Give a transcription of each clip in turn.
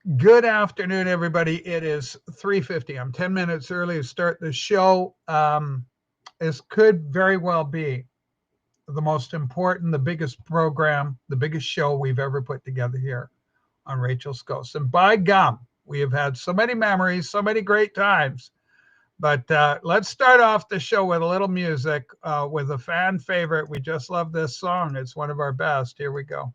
Good afternoon, everybody. It is 3:50. I'm 10 minutes early to start the show. This could very well be the most important, the biggest program, the biggest show we've ever put together here on Rachel's Ghost. And by gum, we have had so many memories, so many great times. But let's start off the show with a little music with a fan favorite. We just love this song. It's one of our best. Here we go.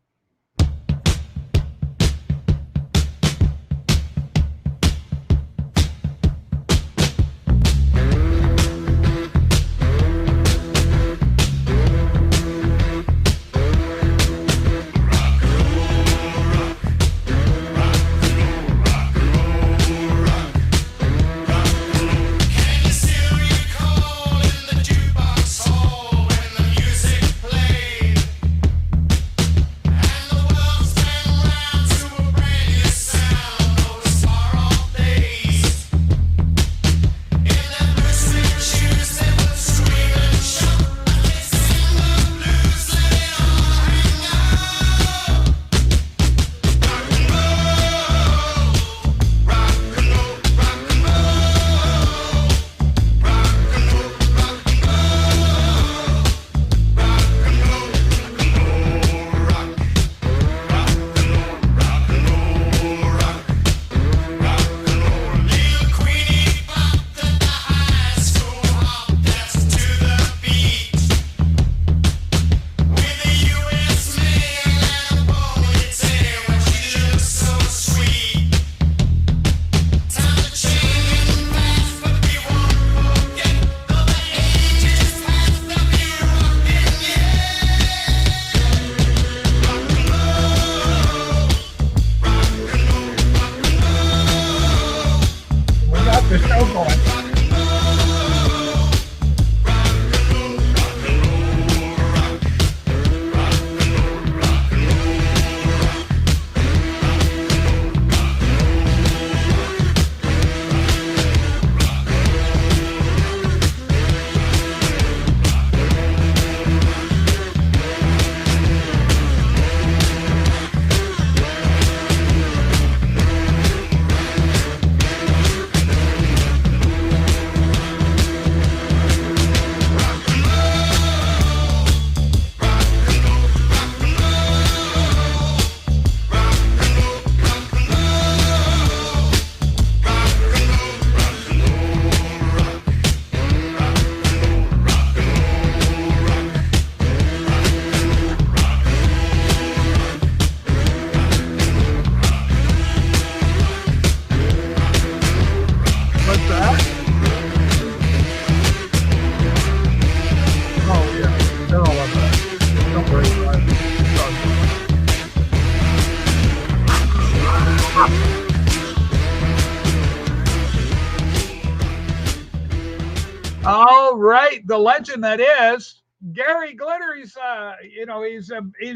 All right, the legend that is Gary Glitter. He's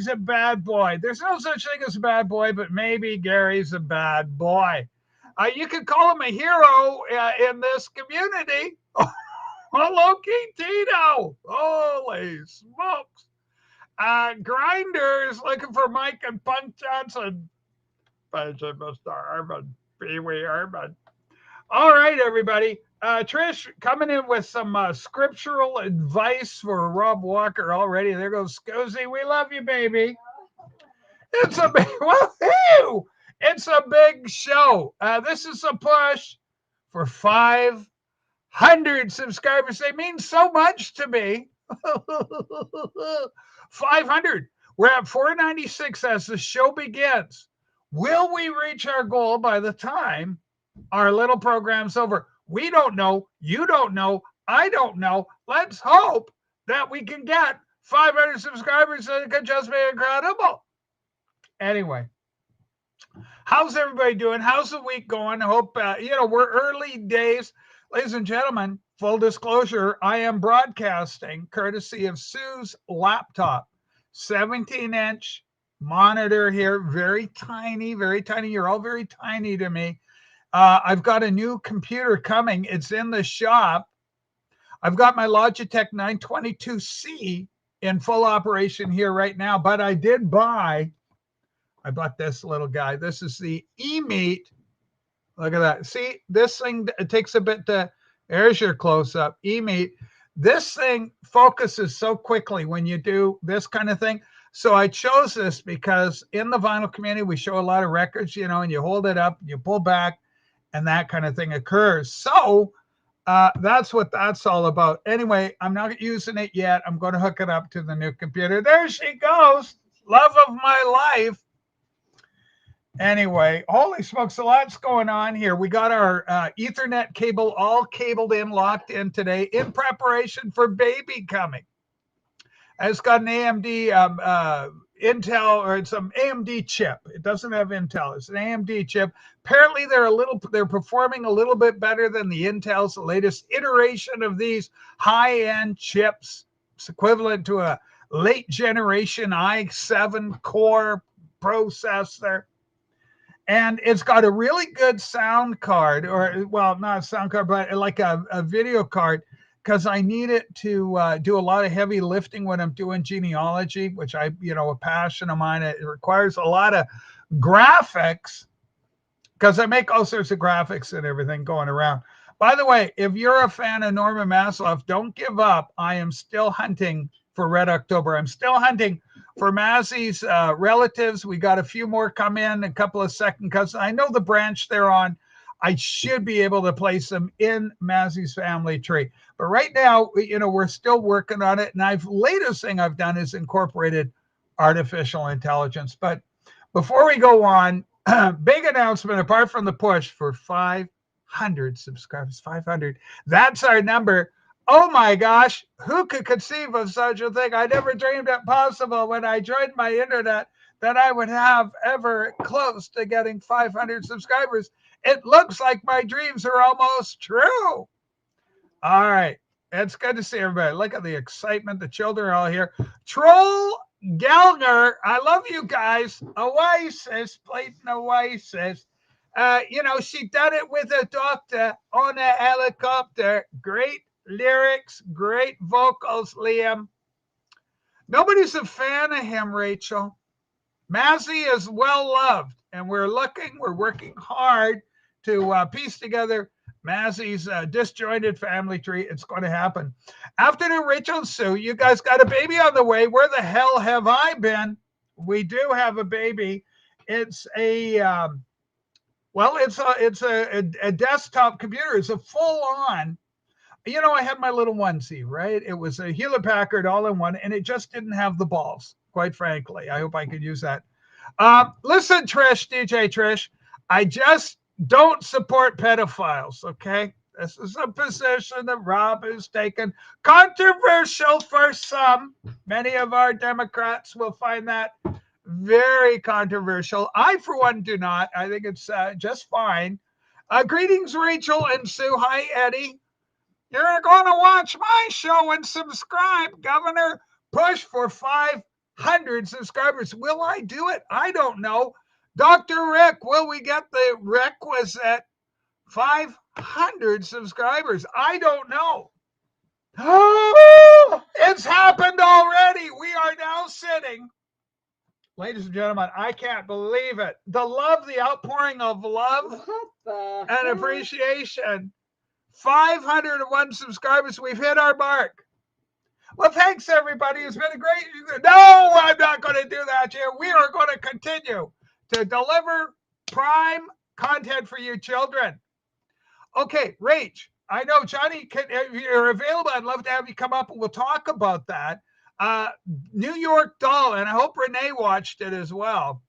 a bad boy. There's no such thing as a bad boy, but maybe Gary's a bad boy. You could call him a hero in this community. Hello, Tito. Holy smokes. Grinder is looking for Mike and Punk Johnson. Mr. Urban, Pee Wee Urban. All right, everybody. Trish coming in with some scriptural advice for Rob Walker already. There goes Scorsese. We love you, baby. It's a big, woohoo! It's a big show. This is a push for 500 subscribers. They mean so much to me. 500. We're at 496 as the show begins. Will we reach our goal by the time our little program's over? We don't know. You don't know. I don't know. Let's hope that we can get 500 subscribers. It could just be incredible. Anyway, how's everybody doing? How's the week going? I hope, we're early days. Ladies and gentlemen, full disclosure, I am broadcasting courtesy of Sue's laptop. 17-inch monitor here. Very tiny, very tiny. You're all very tiny to me. I've got a new computer coming. It's in the shop. I've got my Logitech 922C in full operation here right now, but I did buy I bought this little guy. This is the E-Meat. Look at that. See, this thing, it takes a bit to, there's your close up. E-Meat. This thing focuses so quickly when you do this kind of thing. So I chose this because in the vinyl community, we show a lot of records, you know, and you hold it up, you pull back, and that kind of thing occurs. So that's what that's all about. Anyway, I'm not using it yet. I'm going to hook it up to the new computer. There she goes. Love of my life. Anyway, holy smokes, a lot's going on here. We got our Ethernet cable all cabled in, locked in today in preparation for baby coming. It's got an AMD Intel, or it's some AMD chip. It doesn't have Intel. It's an AMD chip. Apparently, they're performing a little bit better than the Intel's, the latest iteration of these high-end chips. It's equivalent to a late generation i7 core processor. And it's got a really good sound card, or, well, not a sound card, but like a video card, because I need it to do a lot of heavy lifting when I'm doing genealogy, which a passion of mine. It requires a lot of graphics, because I make all sorts of graphics and everything going around. By the way, if you're a fan of Norman Maslow, don't give up. I am still hunting for Red October. I'm still hunting for Mazzy's relatives. We got a few more come in, a couple of second cousins. I know the branch they're on. I should be able to place them in Mazzy's family tree. But right now, we're still working on it. And latest thing I've done is incorporated artificial intelligence. But before we go on, big announcement, apart from the push for 500 subscribers, 500. That's our number. Oh my gosh, who could conceive of such a thing? I never dreamed it possible when I joined my internet that I would have ever close to getting 500 subscribers. It looks like my dreams are almost true. All right. It's good to see everybody. Look at the excitement. The children are all here. Troll Gelger, I love you guys. Oasis, played an Oasis. She done it with a doctor on a helicopter. Great lyrics, great vocals, Liam. Nobody's a fan of him, Rachel. Mazzy is well loved, and we're working hard to piece together Mazzy's disjointed family tree. It's going to happen. Afternoon, Rachel and Sue. You guys got a baby on the way. Where the hell have I been? We do have a baby. It's a desktop computer. It's a full-on. I had my little onesie, right? It was a Hewlett-Packard all-in-one, and it just didn't have the balls, quite frankly. I hope I could use that. Listen, Trish, DJ Trish, I just don't support pedophiles, okay? This is a position that Rob has taken. Controversial for some. Many of our Democrats will find that very controversial. I, for one, do not. I think it's just fine. Greetings, Rachel and Sue. Hi, Eddie. You're going to watch my show and subscribe, Governor. Push for 500 subscribers. Will I do it? I don't know. Dr. Rick, will we get the requisite 500 subscribers? I don't know. Oh, it's happened already. We are now sitting. Ladies and gentlemen, I can't believe it. The love, the outpouring of love and appreciation. 501 subscribers. We've hit our mark. Well, thanks, everybody. It's been a great... No, I'm not going to do that here. We are going to continue to deliver prime content for you children. Okay, Rach, I know, Johnny, if you're available, I'd love to have you come up and we'll talk about that. New York Doll, and I hope Renee watched it as well.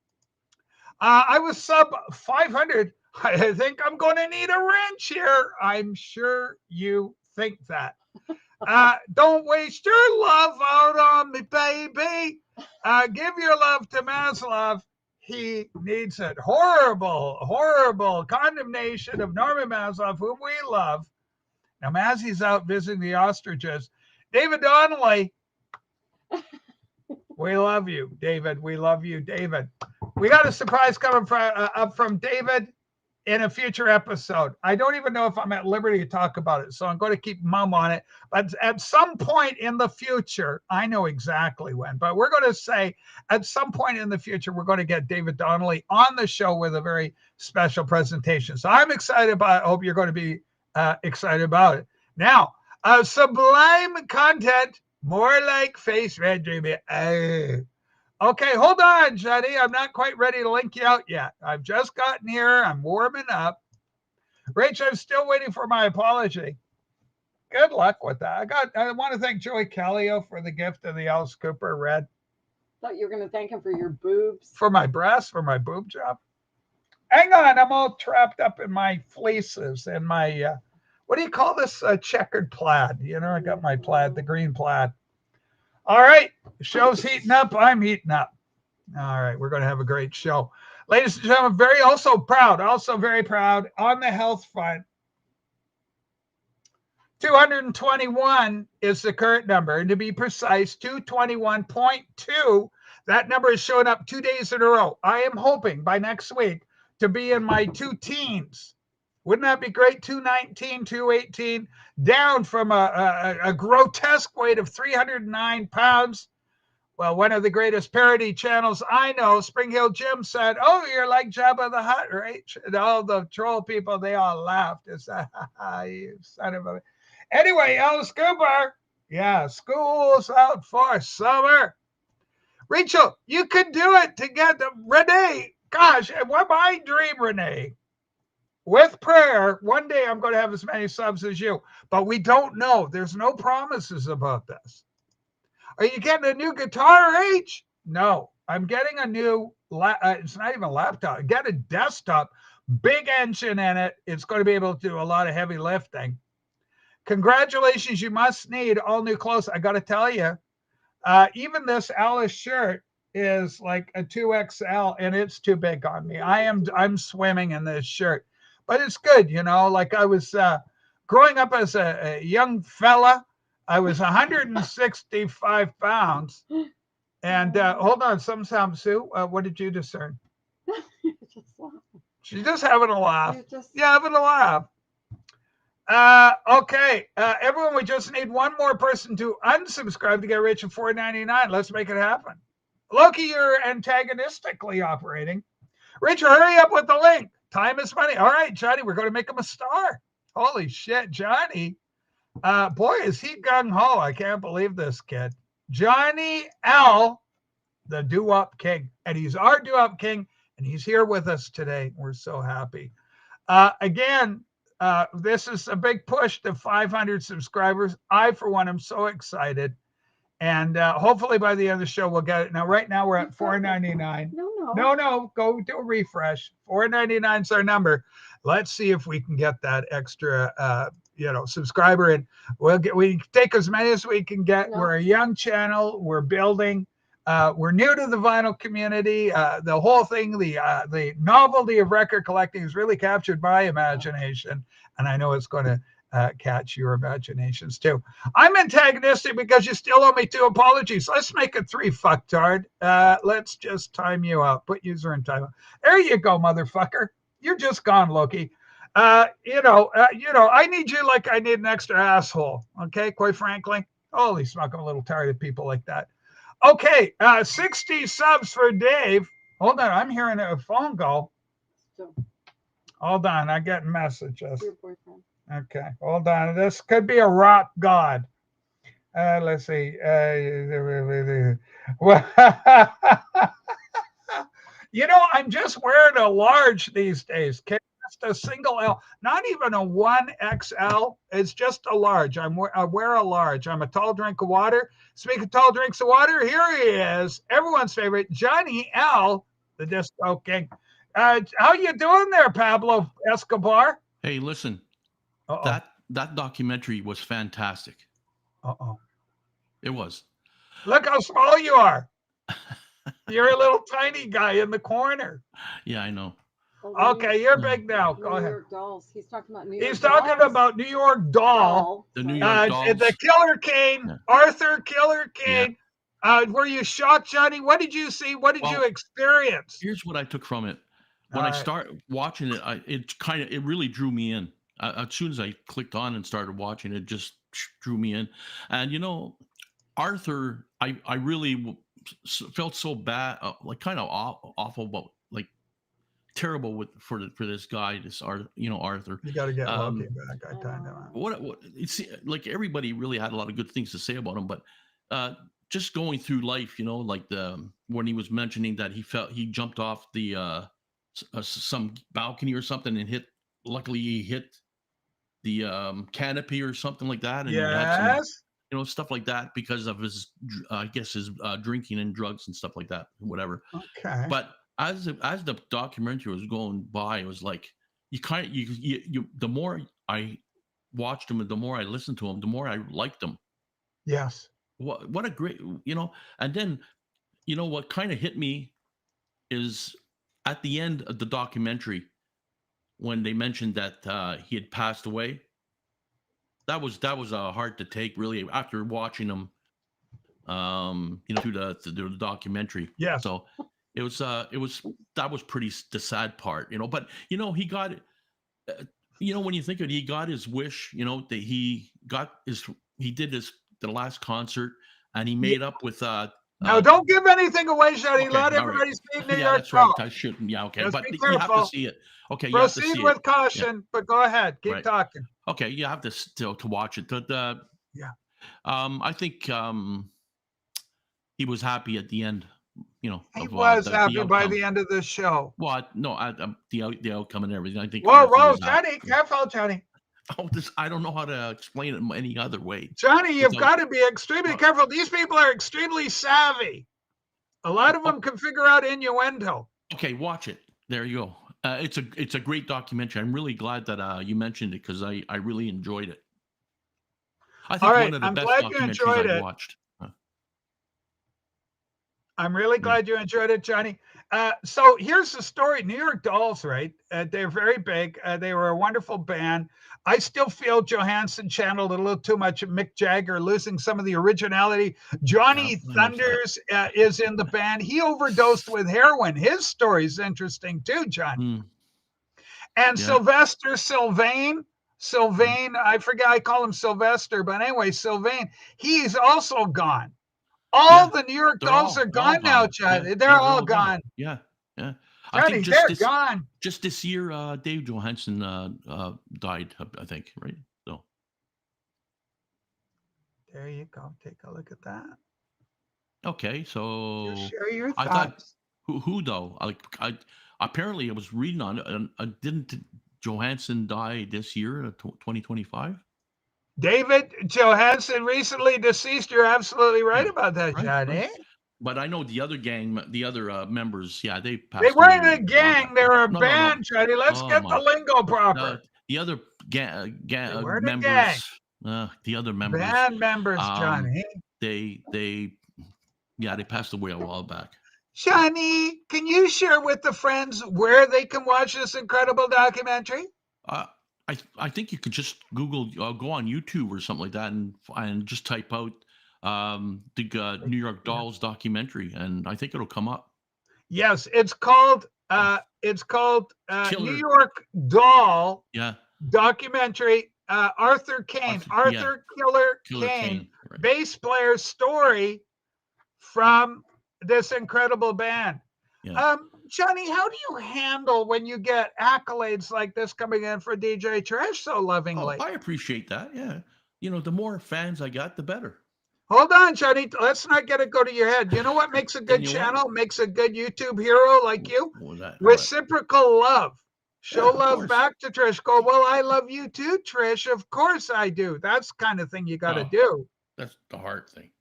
I was sub 500. I think I'm going to need a wrench here. I'm sure you think that. Don't waste your love out on me, baby. Give your love to Maslov. He needs it. Horrible, horrible condemnation of Norman Maslov, whom we love. Now, Mazzy's out visiting the ostriches. David Donnelly. We love you, David. We love you, David. We got a surprise coming up from David in a future episode. I don't even know if I'm at liberty to talk about it, so I'm going to keep mum on it. But at some point in the future, I know exactly when, but we're going to say at some point in the future, we're going to get David Donnelly on the show with a very special presentation. So I'm excited about it. I hope you're going to be excited about it. Now, sublime content, more like face red dreaming. Okay, hold on, Johnny. I'm not quite ready to link you out yet. I've just gotten here. I'm warming up. Rach, I'm still waiting for my apology. Good luck with that. I want to thank Joey Callio for the gift of the Alice Cooper red. Thought you were going to thank him for your boobs. For my breasts, for my boob job. Hang on, I'm all trapped up in my fleeces and my, what do you call this? Checkered plaid. You know, I got my plaid, the green plaid. All right, the show's heating up. I'm heating up. All right, we're going to have a great show. Ladies and gentlemen, very proud on the health front. 221 is the current number, and to be precise, 221.2. That number is showing up 2 days in a row. I am hoping by next week to be in my two teens. Wouldn't that be great? 219, 218, down from a grotesque weight of 309 pounds. Well, one of the greatest parody channels I know, Spring Hill Jim, said, "Oh, you're like Jabba the Hutt, right?" And all the troll people, they all laughed. It's you son of a... Anyway, Alice Cooper, yeah, school's out for summer. Rachel, you could do it together. Renee, gosh, what my dream, Renee. With prayer, one day I'm going to have as many subs as you, but we don't know. There's no promises about this. Are you getting a new guitar, H? No, I'm getting a new, it's not even a laptop. Get a desktop, big engine in it. It's going to be able to do a lot of heavy lifting. Congratulations, you must need all new clothes. I got to tell you, even this Alice shirt is like a 2XL and it's too big on me. I'm swimming in this shirt. But it's good, you know, like I was growing up as a young fella. I was 165 pounds. And hold on, Sue, what did you discern? She's just having a laugh. Yeah, having a laugh. Okay, everyone, we just need one more person to unsubscribe to get rich at $4.99. Let's make it happen. Loki, you're antagonistically operating. Richard, hurry up with the link. Time is money. All right, Johnny, we're going to make him a star. Holy shit, Johnny. Boy, is he gung-ho. I can't believe this kid. Johnny L., the doo-wop king. And he's our doo-wop king, and he's here with us today. We're so happy. Again, this is a big push to 500 subscribers. I, for one, am so excited. And hopefully by the end of the show, we'll get it. Now, right now, we're at $4.99. No, go do a refresh. $4.99 is our number. Let's see if we can get that extra, subscriber. And we take as many as we can get. No. We're a young channel. We're building. We're new to the vinyl community. The whole thing, the novelty of record collecting has really captured my imagination. And I know it's going to catch your imaginations too. I'm antagonistic because you still owe me 2 apologies. Let's make it 3, fucktard. Let's just time you out. Put user in timeout. There you go, motherfucker. You're just gone, Loki. I need you like I need an extra asshole. Okay, quite frankly. Holy smoke, I'm a little tired of people like that. Okay, 60 subs for Dave. Hold on, I'm hearing a phone go. Hold on, I'm getting messages. Your boyfriend. Okay, hold on. This could be a rock god. Let's see. I'm just wearing a large these days. Just a single L, not even a 1XL. It's just a large. I wear a large. I'm a tall drink of water. Speaking of tall drinks of water, here he is. Everyone's favorite, Johnny L., the disco king. How you doing there, Pablo Escobar? Hey, listen. Uh-oh. That documentary was fantastic. Uh-oh. It was. Look how small you are. You're a little tiny guy in the corner. Yeah, I know. Okay, you're big now. Go ahead. New York Dolls. He's talking about New York He's talking about New York Doll. The New York Dolls. The Killer Kane. Yeah. Arthur Killer Kane. Yeah. Were you shocked, Johnny? What did you see? What did you experience? Here's what I took from it. when I start watching it, it really drew me in. As soon as I clicked on and started watching, it just drew me in. And Arthur, I really felt so bad, like kind of awful, but like terrible for this guy, Arthur. You got to get Loki back. I kind of. What it's like everybody really had a lot of good things to say about him, but just going through life, like when he was mentioning that he jumped off the some balcony or something and luckily he hit the canopy or something like that, and he had some stuff like that because of his I guess his drinking and drugs and stuff like that, whatever. Okay. But as the documentary was going by, it was like the more I watched him and the more I listened to him, the more I liked him. Yes. What a great, and then what kind of hit me is at the end of the documentary when they mentioned that he had passed away. That was hard to take, really, after watching him through the documentary. Yeah. So it was that was pretty the sad part, but he got when you think of it, he got his wish, that he did the last concert, and he made up with now don't give anything away, Shady. Okay, Let everybody see New York that's right. I shouldn't. Yeah, okay. Just But be you have to see it. Okay, you have to proceed see with it. caution, but go ahead. Keep talking. Okay, you have to still to watch it. I think he was happy at the end. He was happy by the end of the show. Well, no, the outcome and everything. I think. Whoa, Johnny, careful, Johnny. Oh, I don't know how to explain it any other way. Johnny, you've got to be extremely careful. These people are extremely savvy. A lot of them can figure out innuendo. Okay, watch it. There you go. It's a great documentary. I'm really glad that you mentioned it because I really enjoyed it. I think one of the best documentaries I've watched. I'm really glad you enjoyed it, Johnny. So here's the story. New York Dolls, right? They're very big. They were a wonderful band. I still feel Johansson channeled a little too much Mick Jagger, losing some of the originality. Johnny Thunders is in the band. He overdosed with heroin. His story is interesting too, Johnny. And Sylvester Sylvain, I forget, I call him Sylvester, but anyway, Sylvain, he's also gone. All the New York Dolls are gone now, Chad. They're all gone. Yeah. I think they're gone. Just this year, Dave Johansson died, I think, right? So there you go. Take a look at that. Okay, so you share your thoughts. I thought who though? I apparently I was reading on didn't Johansson die this year, 2025? David Johansson recently deceased. You're absolutely right about that, Johnny. Right. But I know the other members, they passed. They weren't a gang; they were a band, Johnny. Let's get the lingo proper. The other members, the other members, band members, Johnny. They passed away a while back. Johnny, can you share with the friends where they can watch this incredible documentary? I think you could just Google, go on YouTube or something like that, and just type out the New York Dolls documentary, and I think it'll come up. Yes, it's called New York Doll documentary. Arthur Kane, Killer Kane, right. Bass player story from this incredible band. Yeah. Johnny, how do you handle when you get accolades like this coming in for DJ Trish so lovingly? Oh, I appreciate that. Yeah. The more fans I got, the better. Hold on, Johnny. Let's not get it go to your head. You know what makes a good channel, makes a good YouTube hero like you? Reciprocal love. Show love back to Trish. Go, well, I love you too, Trish. Of course I do. That's the kind of thing you got to do. That's the hard thing.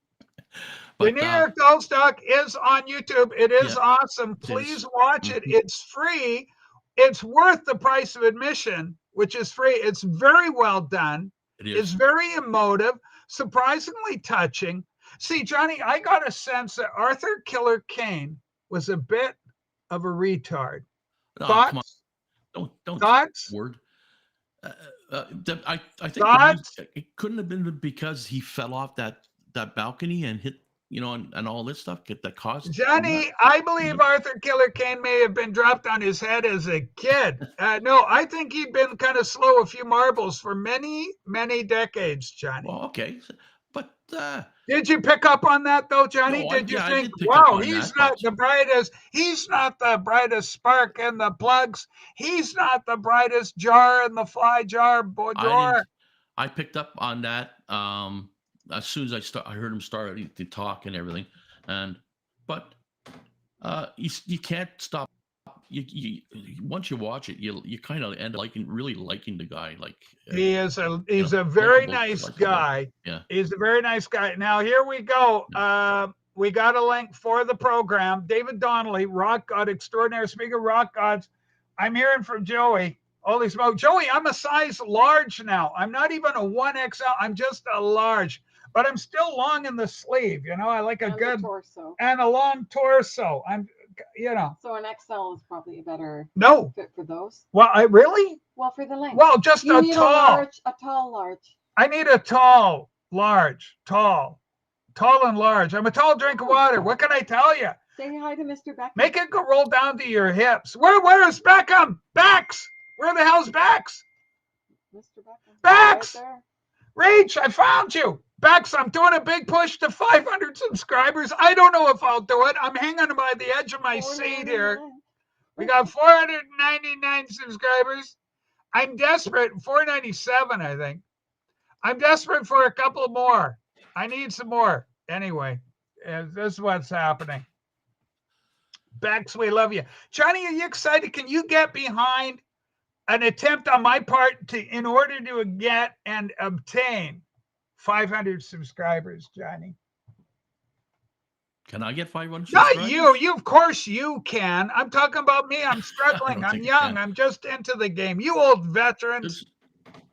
But, the New York Dolls doc is on YouTube. It is awesome. Please watch it. It's free. It's worth the price of admission, which is free. It's very well done. It's very emotive, surprisingly touching. See, Johnny, I got a sense that Arthur Killer Kane was a bit of a retard. Thoughts? Don't thoughts? Word. I think it couldn't have been because he fell off that balcony and hit you know, and all this stuff that caused Johnny, I believe Arthur Killer Kane may have been dropped on his head as a kid. No, I think he'd been kind of slow a few marbles for many, many decades, Johnny. Well, okay, but did you pick up on that though, Johnny? No, did you think, I did pick wow, up on he's that, not the brightest, he's not the brightest spark in the plugs, he's not the brightest jar in the fly jar drawer. I picked up on that as soon as I heard him start to talk and everything, but you can't stop. You once you watch it, you kind of end up really liking the guy. Like he's a very nice guy. Yeah, he's a very nice guy. Now here we go. We got a link for the program. David Donnelly, rock god extraordinaire. Speaking of rock gods, I'm hearing from Joey. Holy smoke, Joey! I'm a size large now. I'm not even a 1XL. I'm just a large, but I'm still long in the sleeve. You know, I like a good torso and a long torso. I'm. So an XL is probably a better fit for those. Well, Well, for the length. Well, just you a need tall. A tall large. I need a tall, large, tall and large. I'm a tall drink of water. What can I tell you? Say hi to Mr. Beckham. Make it go roll down to your hips. Where is Beckham? Bex. Where the hell's Bex? Mr. Beckham. Bex. Right Reach, I found you. Bex, I'm doing a big push to 500 subscribers. I don't know if I'll do it. I'm hanging by the edge of my seat here. We got 499 subscribers. I'm desperate. 497, I think. I'm desperate for a couple more. I need some more. Anyway, this is what's happening. Bex, we love you. Johnny, are you excited? Can you get behind an attempt on my part in order to get and obtain 500 subscribers, Johnny? Can I get 500 subscribers? Not you. You, of course you can. I'm talking about me. I'm struggling. I'm young. I'm just into the game. You old veterans.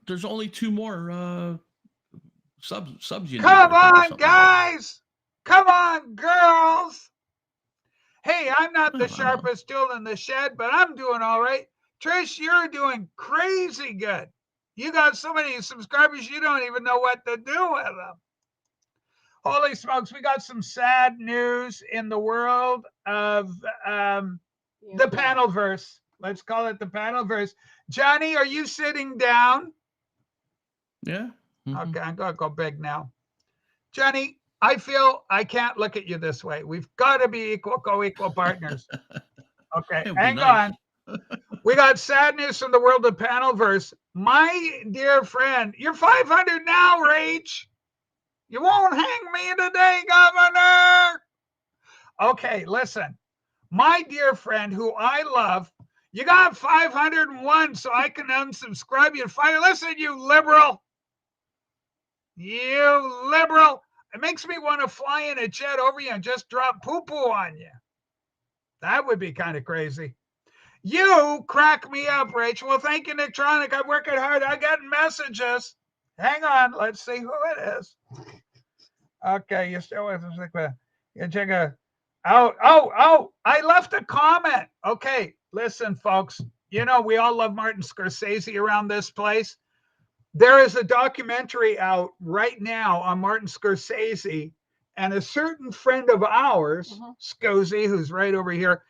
There's only 2 more subs you need. Come on, guys. Come on, girls. Hey, I'm not the sharpest tool in the shed, but I'm doing all right. Trish, you're doing crazy good. You got so many subscribers, you don't even know what to do with them. Holy smokes, we got some sad news in the world of the panelverse. Let's call it the panelverse. Johnny, are you sitting down? Yeah. Mm-hmm. Okay, I'm going to go big now. Johnny, I feel I can't look at you this way. We've got to be co-equal partners. Okay, hang on. We got sad news from the world of panelverse. My dear friend, you're 500 now, Rach. You won't hang me today, Governor. Okay, listen. My dear friend, who I love, you got 501, so I can unsubscribe you. Listen, you liberal. You liberal. It makes me want to fly in a jet over you and just drop poo-poo on you. That would be kind of crazy. You crack me up, Rachel. Well, thank you, Nicktronic. I'm working hard. I got messages. Hang on. Let's see who it is. Okay, you're still with us. You check it out. Oh, I left a comment. Okay, listen, folks. You know, we all love Martin Scorsese around this place. There is a documentary out right now on Martin Scorsese, and a certain friend of ours, Scorsese, who's right over here,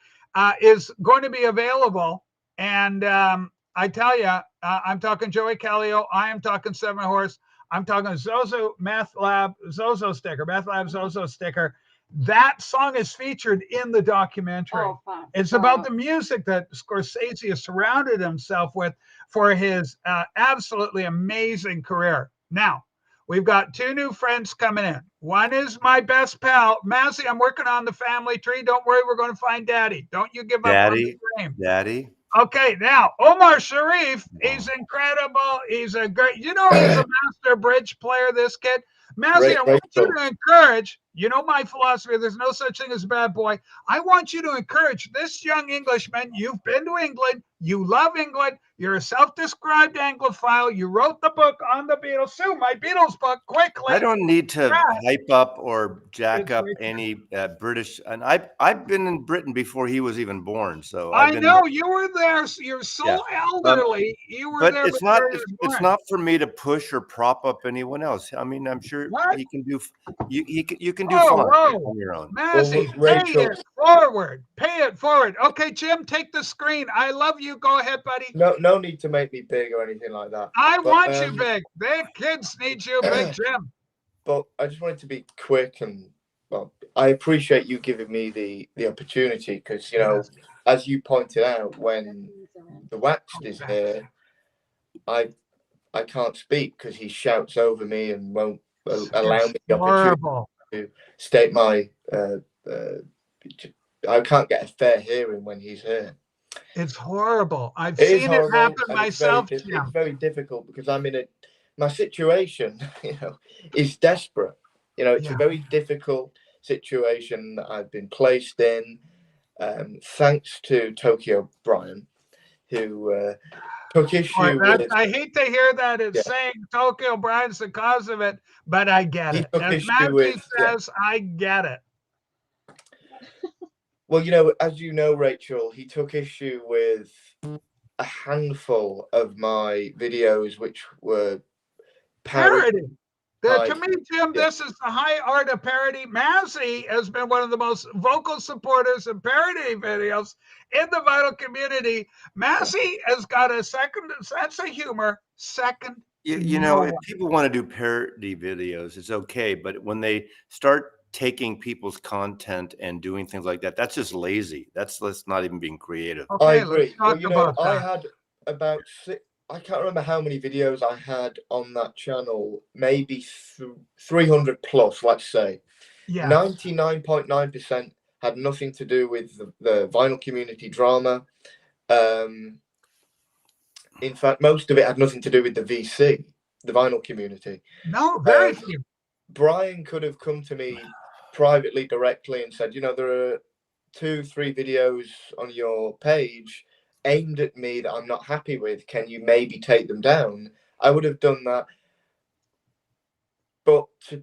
is going to be available. And I tell you, I'm talking Joey Callio. I am talking Seven Horse. I'm talking Zozo Meth Lab Zozo sticker, Meth Lab Zozo sticker. That song is featured in the documentary. Oh, it's about the music that Scorsese has surrounded himself with for his absolutely amazing career. Now, we've got 2 new friends coming in. One is my best pal, Massey. I'm working on the family tree. Don't worry, we're going to find Daddy. Don't you give up on the dream. Daddy. Okay, now, Omar Sharif, he's incredible. He's a great, he's a master bridge player, this kid. Massey, I want you to encourage, my philosophy, there's no such thing as a bad boy. I want you to encourage this young Englishman. You've been to England. You love England. You're a self-described Anglophile. You wrote the book on the Beatles. Sue, my Beatles book, quickly. I don't need to Yeah. hype up or jack It's up great. any British. And I've been in Britain before he was even born. So I I've been. know you were there. You're so Yeah. elderly. You were But there it's before not. he was It's born. not for me to push or prop up anyone else. I mean, I'm sure What? he can do. You can do Oh, fine whoa. on your own. Massey, Well, pay Rachel- it forward. Pay it forward. Okay, Jim, take the screen. I love you. Go ahead, buddy. No need to make me big or anything like that. I But, want you big. The kids need you big, Jim. But I just wanted to be quick, and well, I appreciate you giving me the opportunity, because Yes. as you pointed out, when the Waxed is here, I can't speak because he shouts over me and won't allow me the opportunity Horrible. to state my. I can't get a fair hearing when he's here. It's horrible. I've It is seen it horrible, happen and myself, it's Jim. very difficult because I'm in my situation, is desperate. It's Yeah. a very difficult situation that I've been placed in, thanks to Tokyo Brian, who took issue with. I hate to hear that it's Yeah. saying Tokyo Brian's the cause of it, but I get He it. took As issue Matthew with- says, I get it. Well, as you know, Rachel, he took issue with a handful of my videos, which were Parody. Right. To me, Jim, Yeah. this is the high art of parody. Massey has been one of the most vocal supporters of parody videos in the vinyl community. Massey has got a second sense of humor. If people want to do parody videos, it's okay. But when they start taking people's content and doing things like that, that's just lazy. That's not even being creative. Okay, I agree. Let's talk about I that. had about I can't remember how many videos I had on that channel, maybe 300 plus, let's say. Yeah. 99.9% had nothing to do with the vinyl community drama. In fact, most of it had nothing to do with the VC, the vinyl community. No, very few. Brian could have come to me privately, directly, and said, there are 2-3 videos on your page aimed at me that I'm not happy with. Can you maybe take them down? I would have done that. But to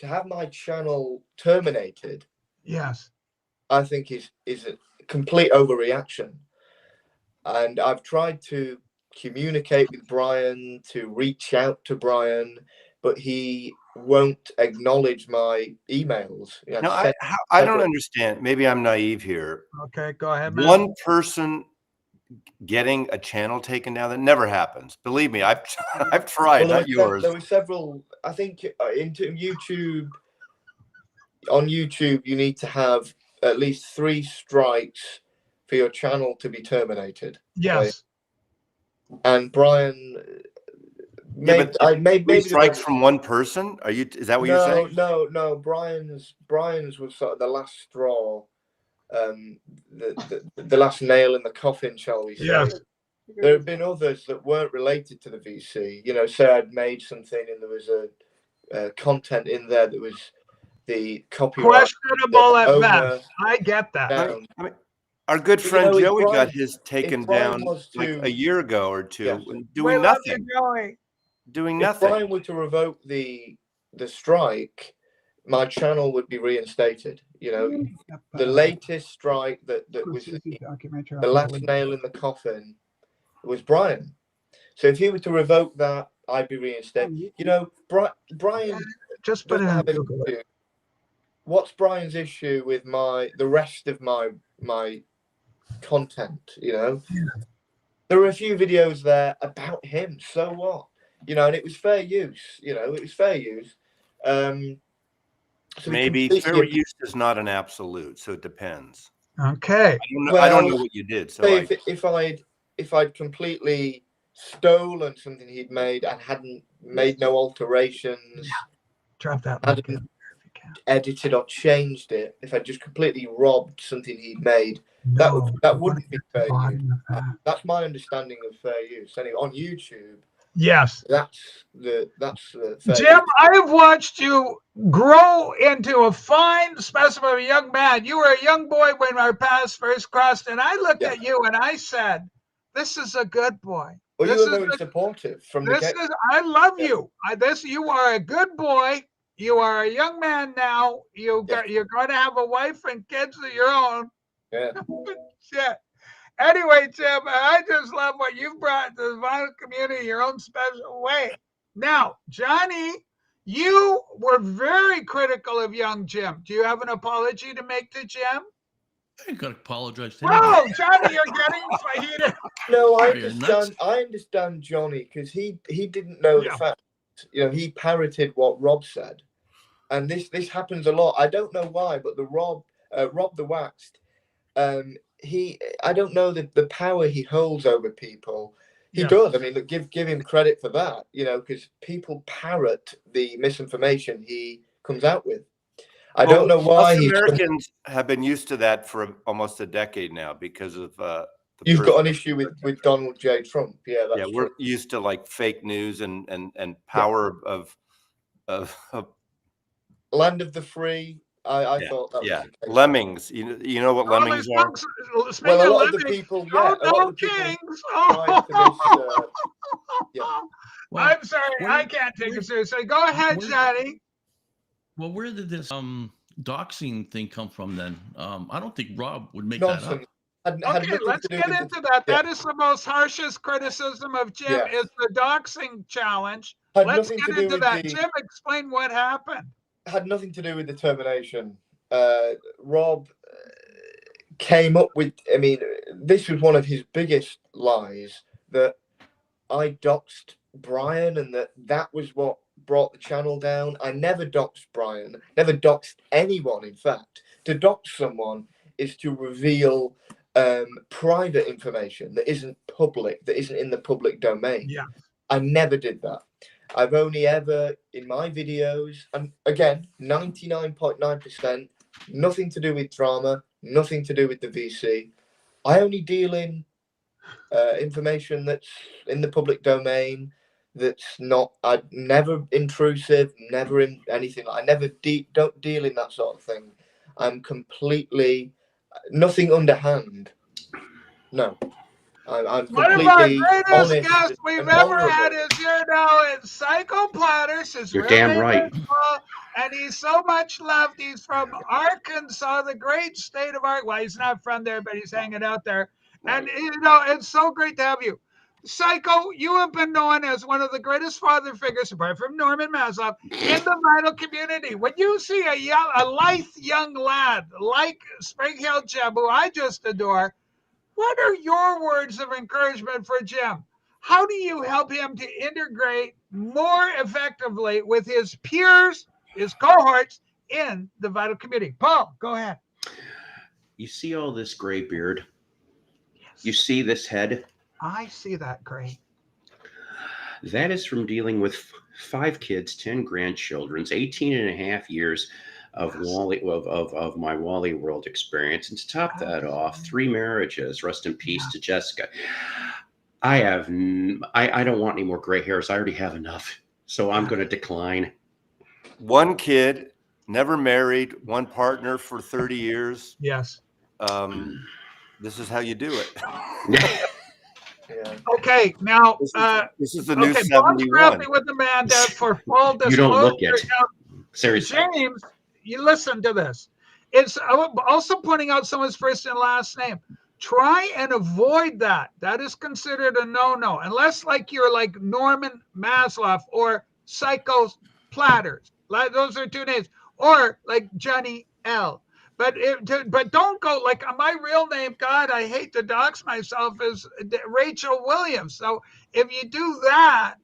have my channel terminated, Yes, I think is a complete overreaction. And I've tried to communicate with Brian, to reach out to Brian, but he won't acknowledge my emails. No, I don't understand. Maybe I'm naive here. Okay, go ahead, man. One person getting a channel taken down, that never happens. Believe me, I've tried. Well, not yours. There were several. I think into YouTube. On YouTube, you need to have at least 3 strikes for your channel to be terminated. Yes. And Brian. But maybe 3 strikes from one person. Is that what you're saying? No. Brian's was sort of the last straw, the last nail in the coffin, shall we say? Yes. There have been others that weren't related to the VC. Say I'd made something and there was a content in there that was the copyright Questionable at best. I get that. I mean, our good friend Joey got his taken down like a year ago or two, doing nothing. Doing nothing. If Brian were to revoke the strike, my channel would be reinstated. The latest strike that was the last nail in the coffin was Brian. So if he were to revoke that, I'd be reinstated. Brian just put it on Google. What's Brian's issue with the rest of my content? There are a few videos there about him. So what? And it was fair use. It was fair use. So maybe fair use is not an absolute, so it depends. Okay. I don't know what you did. So if I'd completely stolen something he'd made and hadn't made no alterations, drop that. Hadn't edited or changed it, if I just completely robbed something he'd made, that wouldn't be fair use. That's my understanding of fair use. Anyway, on YouTube. Yes. That's the fair Jim, use. I've watched you grow into a fine specimen of a young man. You were a young boy when our paths first crossed, and I looked at you and I said, This is a good boy. Well, this you were very supportive from the get. I love you. You are a good boy. You are a young man now. You're going to have a wife and kids of your own. Yeah. Shit. Anyway, Tim, I just love what you've brought to the vinyl community your own special way. Now, Johnny, you were very critical of young Jim. Do you have an apology to make to Jim? I ain't gonna apologize to anybody. anybody. Johnny, you're getting heated. No, I understand Johnny, because he didn't know the fact. You know, he parroted what Rob said, and this happens a lot. I don't know why, but the Rob the Waxed, I don't know the power he holds over people. He does. I mean, look, give him credit for that. You know, because people parrot the misinformation he comes out with. I don't know why. Americans have been used to that for almost a decade now because of. You've got an issue with Donald J. Trump. Yeah, that's we're used to like fake news and power of land of the free. I thought that was lemmings. You know what lemmings are? Well, a lot of the people, kings. I'm sorry, I can't take it seriously. Go ahead, Johnny. Well, where did this doxing thing come from then? I don't think Rob would make that up. Okay, let's get into that. That is the most harshest criticism of Jim is the doxing challenge. Let's get into that. Jim, explain what happened. Had nothing to do with the termination. Rob came up with, I mean, this was one of his biggest lies, that I doxed Brian and that was what brought the channel down. I never doxed Brian, never doxed anyone, in fact. To dox someone is to reveal private information that isn't public, that isn't in the public domain. Yeah. I never did that. I've only ever, in my videos, and again, 99.9%, nothing to do with drama, nothing to do with the VC. I only deal in information that's in the public domain, that's not, I never intrusive, never in anything. I never don't deal in that sort of thing. I'm completely, nothing underhand. No. I'm completely one of our greatest guests guests we've ever had is here now. It's Psycho Platters. You're damn right. And he's so much loved. He's from Arkansas, the great state of Arkansas. Well, he's not from there, but he's hanging out there. And, you know, it's so great to have you. Psycho, you have been known as one of the greatest father figures, apart from Norman Maslow, in the vinyl community. When you see a lithe young lad like Spring Hill Jim, who I just adore, what are your words of encouragement for Jim? How do you help him to integrate more effectively with his peers, his cohorts in the vinyl community? Paul, go ahead. You see all this gray beard? Yes. You see this head? I see that gray. That is from dealing with 5 kids, 10 grandchildren, 18 and a half years of of my Wally World experience. And to top that off, 3 marriages. Rest in peace to Jessica. I don't want any more gray hairs. I already have enough. So I'm going to decline. 1 kid, never married, 1 partner for 30 years. Yes. This is how you do it. Yeah. Okay, now this is the new 71. With Amanda for full disclosure. You don't look it. Seriously. James, you listen to this. It's also pointing out someone's first and last name. Try and avoid that. That is considered a no-no, unless you're like Norman Maslow or Psycho Platters. Those are 2 names, or like Johnny L. But don't go like my real name. God, I hate to dox myself, is Rachel Williams. So if you do that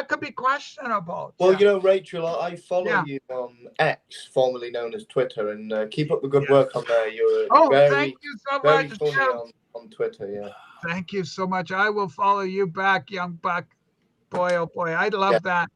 could be questionable. Well, you know, Rachel, I follow you on X, formerly known as Twitter, and keep up the good work on there. You're thank you so much, funny on Twitter. Yeah. Thank you so much. I will follow you back, young buck. Boy, oh boy, I love that.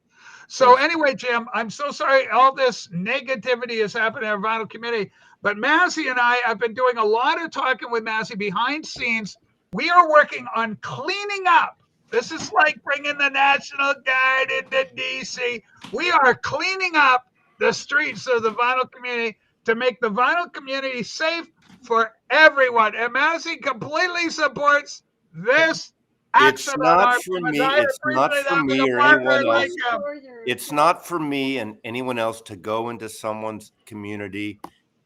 So anyway, Jim, I'm so sorry all this negativity is happening in our vinyl community. But Massey and I have been doing a lot of talking with Massey behind scenes. We are working on cleaning up. This is like bringing the National Guard into D.C. We are cleaning up the streets of the vinyl community to make the vinyl community safe for everyone. And Massey completely supports this It's action on not our for part. me. I It's not appreciate for having me a or partner anyone like else. him. It's not for me and anyone else to go into someone's community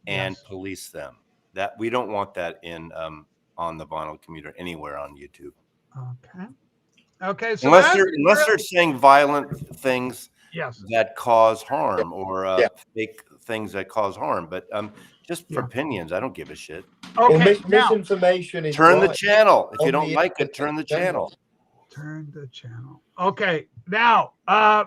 and police them. That we don't want that in on the vinyl commuter anywhere on YouTube. Okay. Okay. So Unless Massey they're saying violent things yes. that cause harm or Yeah. fake things that cause harm. But just for Yeah. opinions, I don't give a shit. Well, Okay. Now, misinformation is Turn the right channel. If you on don't the like it, internet turn the in general. channel. turn the channel. Okay. Now,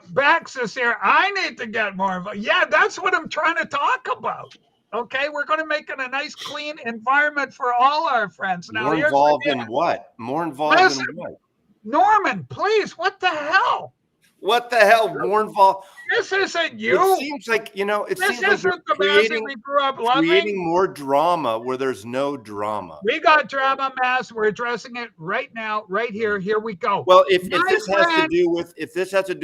Bex is here. I need to get more involved. Yeah, that's what I'm trying to talk about. Okay, we're going to make it a nice, clean environment for all our friends. Now, More here's involved the in deal. what? More involved Listen, in what? Norman, please, what the hell? What the hell? More involved. This isn't It you. seems like, it This seems like isn't you're the Massey we grew up loving. creating more drama where there's no drama. We got drama, Mass. We're addressing it right now, right here. Here we go. Well, if My this has to friend- do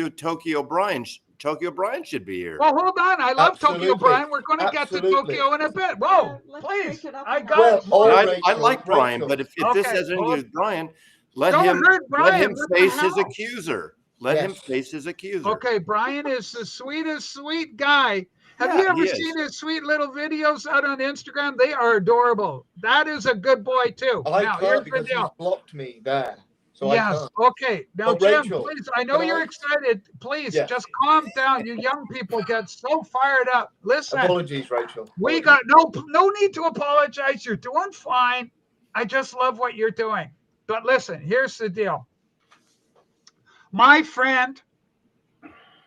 with Tokyo Brian should be here. Well, hold on. I love Tokyo Absolutely. Brian. We're going to get to Absolutely. Tokyo in a bit. Whoa, Let's please. break it up I now. got Well, more. all I Rachel, like Brian, Rachel. but if Okay, this has anything to do with Brian, let Don't him hurt Brian. What the face his hell? accuser. Let him Yes. face his accuser. Okay, Brian is the sweetest, sweet guy. Have Yeah, you ever he is. seen his sweet little videos out on Instagram? They are adorable. That is a good boy, too. I Now, can't here's the because he's deal. blocked me there. So I Yes. can't. Okay. Now, But Jim, Rachel, please, I know can you're I- excited. Please Yes. just calm down. You young people get so fired up. Listen, Apologies, Rachel. we got no need to apologize. You're doing fine. I just love what you're doing. But listen, here's the deal. My friend,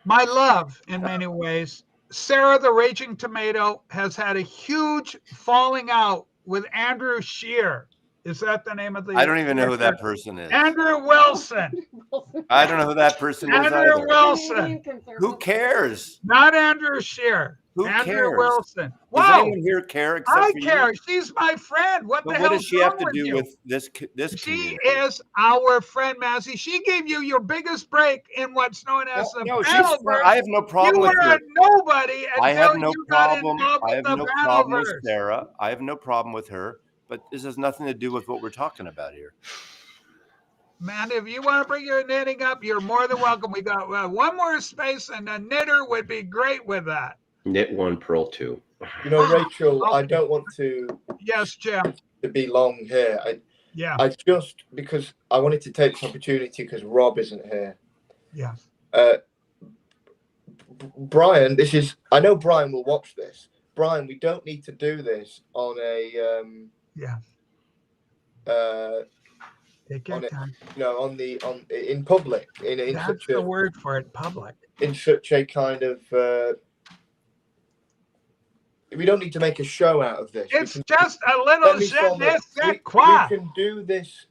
my love in many ways, Sarah the Raging Tomato has had a huge falling out with Andrew Scheer. Is that the name of the? I don't even know who that person is. Andrew Wilson. I don't know who that person is Andrew either. Wilson. Who cares? Not Andrew Scheer. Who Andrew cares? Wilson. Does Wow. anyone here care except I for care. you? She's my friend. What But the what hell does she have to with do you? with this She community? is our friend, Massey. She gave you your biggest break in what's known as the No, Panelverse. I have no problem You with were her. a nobody I have until no you got problem. involved I with have the no problem with Panelverse. Sarah. I have no problem with her. But this has nothing to do with what we're talking about here. Man, if you want to bring your knitting up, you're more than welcome. We got one more space, and a knitter would be great with that. Knit one, purl two. You know, Rachel, I Okay. don't want to Yes, Jim. be long here. Yeah. I just because I wanted to take this opportunity because Rob isn't here. Yeah. Brian, I know Brian will watch this. Brian, we don't need to do this on a Take your time. in public in That's such the a word for it, public. in such a kind of we don't need to make a show out of this. It's just a little we quoi. can do this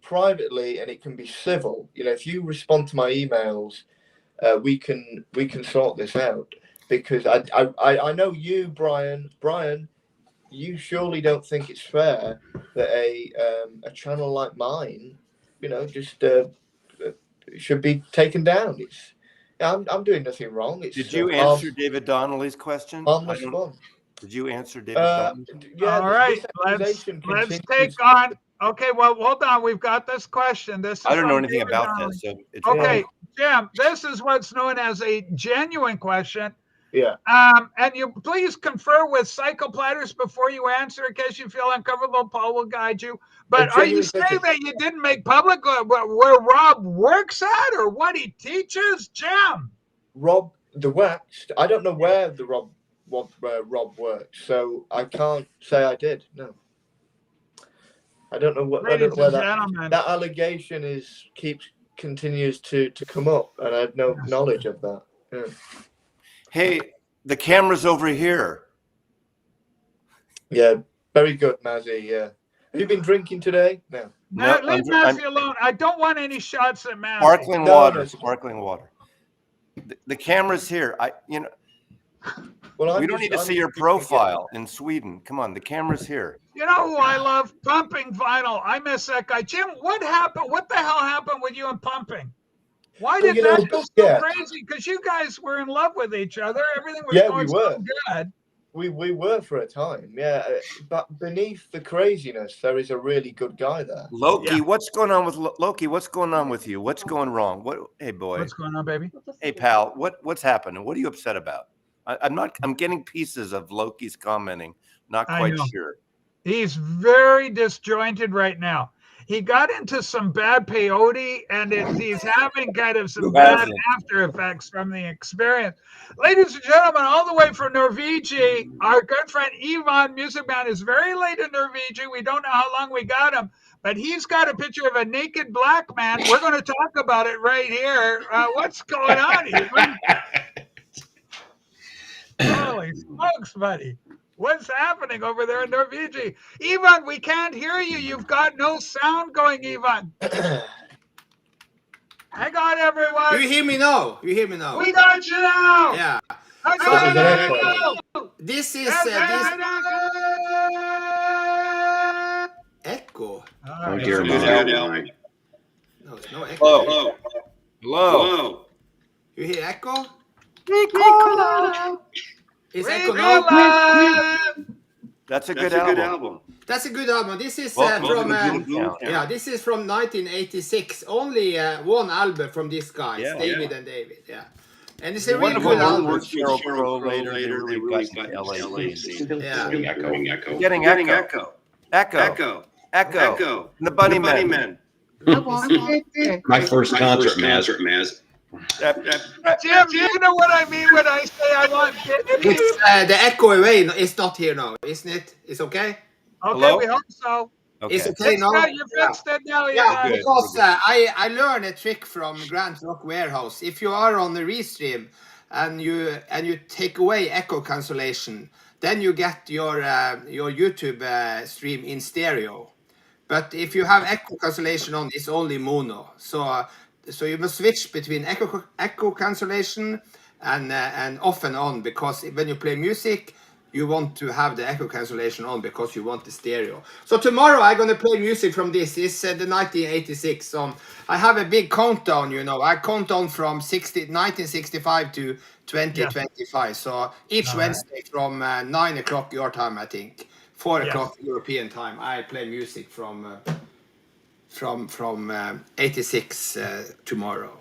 privately and it can be civil. If you respond to my emails, we can sort this out because I know you, Brian, you surely don't think it's fair that a channel like mine, just should be taken down. I'm doing nothing wrong. Did you answer David Donnelly's question? Harmless fun. Did you answer David Donnelly's? Yeah. All right, let's take on. Okay, well, hold on. We've got this question. I don't know anything about this. So it's okay, Jim, this is what's known as a genuine question. Yeah. And you please confer with Psychoplatters before you answer in case you feel uncomfortable. Paul will guide you. But are you saying that you didn't make public where Rob works at or what he teaches, Jim? Rob the Waxed. I don't know where Rob works, so I can't say I did. No. I don't know where that allegation continues to come up, and I have no knowledge of that. Yeah. Hey, the camera's over here. Yeah, very good, Mazzy. Yeah. Have you been drinking today? No. No, leave Mazzy alone. I don't want any shots at Mazzy. Sparkling water. The camera's here. We don't need to see your profile in Sweden. Come on, the camera's here. You know who I love? Pumping Vinyl. I miss that guy. Jim, what happened? What the hell happened with you and Pumping? Why did that go so crazy? Because you guys were in love with each other. Everything was going so good. We were for a time, yeah. But beneath the craziness, there is a really good guy there. Loki, Yeah. what's going on with Loki? What's going on with you? What's going wrong? What? Hey, boy. What's going on, baby? Hey, pal. What's happening? What are you upset about? I'm getting pieces of Loki's commenting. Not I quite know. sure. He's very disjointed right now. He got into some bad peyote, and he's having kind of some Who bad hasn't? after effects from the experience. Ladies and gentlemen, all the way from Norwegia, our good friend Ivan, Music Man, is very late in Norwegia. We don't know how long we got him, but he's got a picture of a naked black man. We're going to talk about it right here. What's going on, Ivan? Holy smokes, buddy. What's happening over there in Norwegia? Ivan, we can't hear you. You've got no sound going, Ivan. Hang on, everyone. You hear me now? You hear me now? We got you now. Yeah. Hang So on, there's an everyone. This is Yes, echo. Oh dear Lord. No, it's no echo. Hello. Hello. You hear echo? Echo. Is echo now? That's a good album. That's a good album. This is Welcome from to Boomtown. yeah, this is from 1986. Only one album from these guys, Yeah. David and David. Yeah, and it's a really Wonderful good work album. with Sheryl Crow later. They really got into LA. Yeah. Getting echo. Echo. And the Bunny Men. My first concert, Maz. Jim, you know what I mean when I say I want It's the echo away is not here now, isn't it? It's okay. Okay, Hello? we hope so. Okay. It's okay now. You fixed it now. Yeah, good. because I learned a trick from Grand Rock Warehouse. If you are on the restream and you take away echo cancellation, then you get your YouTube stream in stereo. But if you have echo cancellation on, it's only mono. So you must switch between echo cancellation and off and on, because when you play music, you want to have the echo cancellation on because you want the stereo. So tomorrow I'm going to play music from this. It's the 1986 song. I have a big countdown, you know. I count down from 1965 to 2025. So each Wednesday from 9 o'clock your time, I think, 4 o'clock European time, I play music from 86 tomorrow.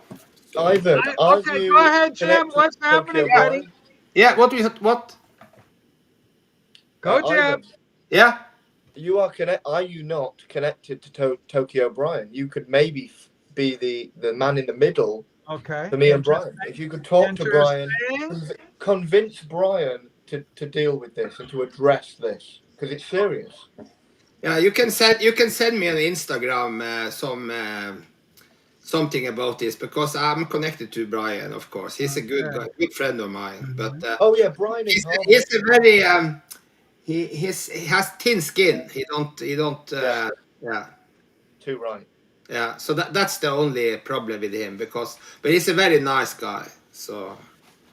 Ivan, okay, go ahead, Jim. What's happening, buddy? Yeah, what? Go, Jim. Ivan, Yeah. Are you not connected to Tokyo Brian? You could maybe be the man in the middle Okay. for me and Brian. If you could talk to Brian, Interesting. convince Brian to deal with this and to address this, because it's serious. Yeah, you can send me on Instagram something about this, because I'm connected to Brian, of course. He's a good guy, good friend of mine. But Oh yeah, Brian is. he's a very he has thin skin. He don't yeah. Too right. Yeah, so that's the only problem with him, but he's a very nice guy. So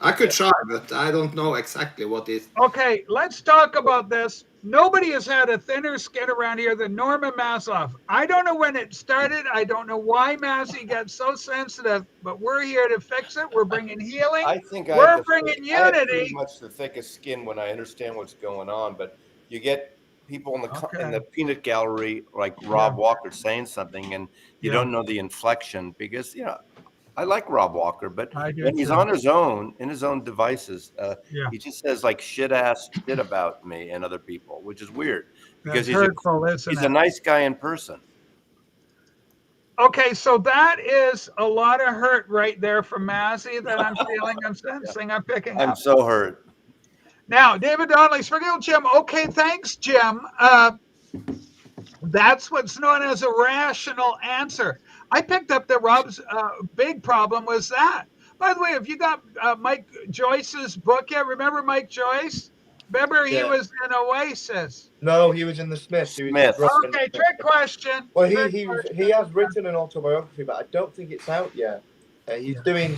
I could try, but I don't know exactly what is. Okay, let's talk about this. Nobody has had a thinner skin around here than Norman Massoff. I don't know when it started. I don't know why Massey gets so sensitive, but we're here to fix it. We're bringing healing. I think we're bringing I have unity. pretty much the thickest skin when I understand what's going on, but you get people in the peanut gallery like Rob Walker saying something, and you don't know the inflection, because I like Rob Walker, but when he's on his own, in his own devices, he just says like shit about me and other people, which is weird, because he's a nice guy in person. Okay, so that is a lot of hurt right there from Massey that I'm feeling, I'm sensing, I'm picking up. I'm so hurt. Now, David Donnelly's forgive Jim. Okay, thanks, Jim. That's what's known as a rational answer. I picked up that Rob's big problem was that. By the way, have you got Mike Joyce's book yet? Remember Mike Joyce? Remember he was in Oasis. No, he was in the Smiths. Okay, trick question. Well, he has written an autobiography, but I don't think it's out yet. He's doing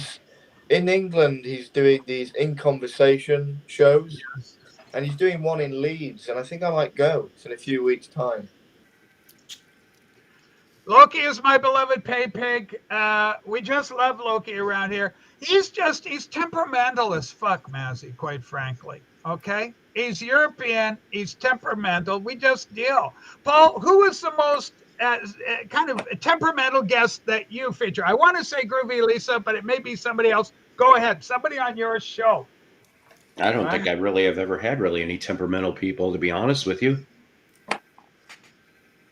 in England. He's doing these In Conversation shows, and he's doing one in Leeds, and I think I might go. It's in a few weeks' time. Loki is my beloved pay pig. We just love Loki around here. He's temperamental as fuck, Mazzy, quite frankly. Okay, he's European. He's temperamental. We just deal. Paul, who is the most kind of temperamental guest that you feature? I want to say Groovy Lisa, but it may be somebody else. Go ahead. Somebody on your show. I don't think I really have ever had really any temperamental people, to be honest with you.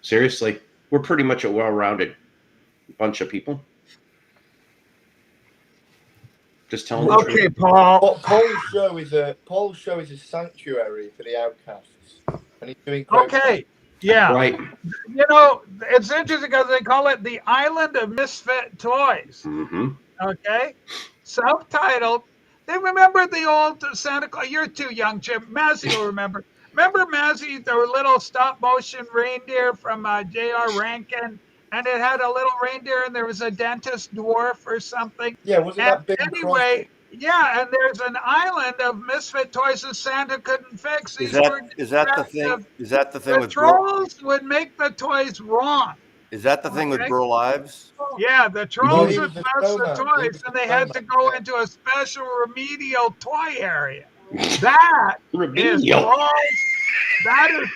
Seriously, we're pretty much a well-rounded bunch of people. Just telling the truth. Okay, Paul. Paul's show is a sanctuary for the outcasts, and he's doing great. Okay, yeah. Right. You know, it's interesting because they call it the Island of Misfit Toys. Mm-hmm. Okay, self-titled. They remember the old Santa Claus. You're too young, Jim. Mazzy will remember. Remember Mazzy, the little stop-motion reindeer from J.R. Rankin, and it had a little reindeer, and there was a dentist dwarf or something. Yeah, wasn't that big? Anyway, yeah, and there's an island of misfit toys that Santa couldn't fix. Is that the thing? Is that the thing the with trolls would make the toys wrong? Is that the thing with Burl Ives? Yeah, the trolls would the mess the snowman. toys, and they had to go into a special remedial toy area. That Remedial. is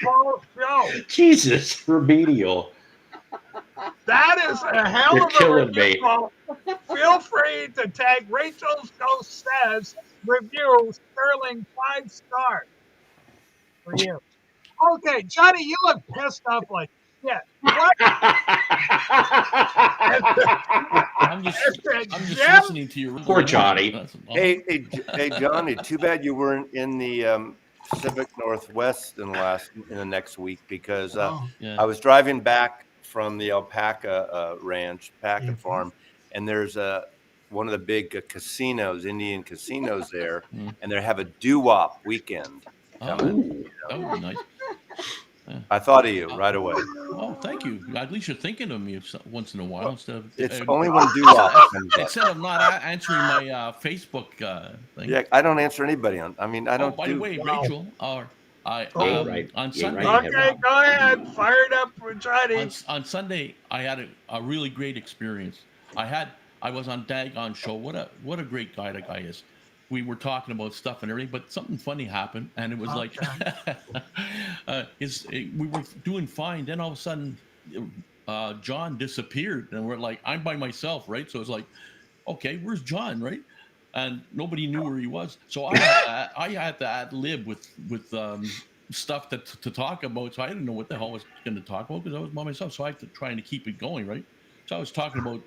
Paul's show. Jesus, remedial. That is a hell You're of a killing review, me. Paul. Feel free to tag Rachel's Ghost Says review Sterling 5 stars for you. Okay, Johnny, you look pissed off like shit. What? I'm just Jim? listening to your Poor Johnny. Hey, Johnny. Too bad you weren't in the Pacific Northwest in the next week, because I was driving back from the alpaca ranch, alpaca farm, and there's one of the big casinos, Indian casinos there, and they have a doo-wop weekend coming. That would be nice. I thought of you right away. Oh, thank you. At least you're thinking of me once in a while. Instead of, it's only when doo-wop comes up. Instead of not answering my Facebook thing. Yeah, I don't answer anybody on. I mean, I don't. By the way, Rachel, on Sunday. Okay, go ahead. Fire it up for Johnny. On Sunday, I had a really great experience. I was on Dagon's show. What a great guy that guy is. We were talking about stuff and everything, but something funny happened, and it was like, we were doing fine. Then all of a sudden, John disappeared, and we're like, I'm by myself, right? So it's like, okay, where's John, right? And nobody knew where he was. So I had to ad lib with stuff to talk about. So I didn't know what the hell I was going to talk about because I was by myself. So I had to try to keep it going, right? So I was talking about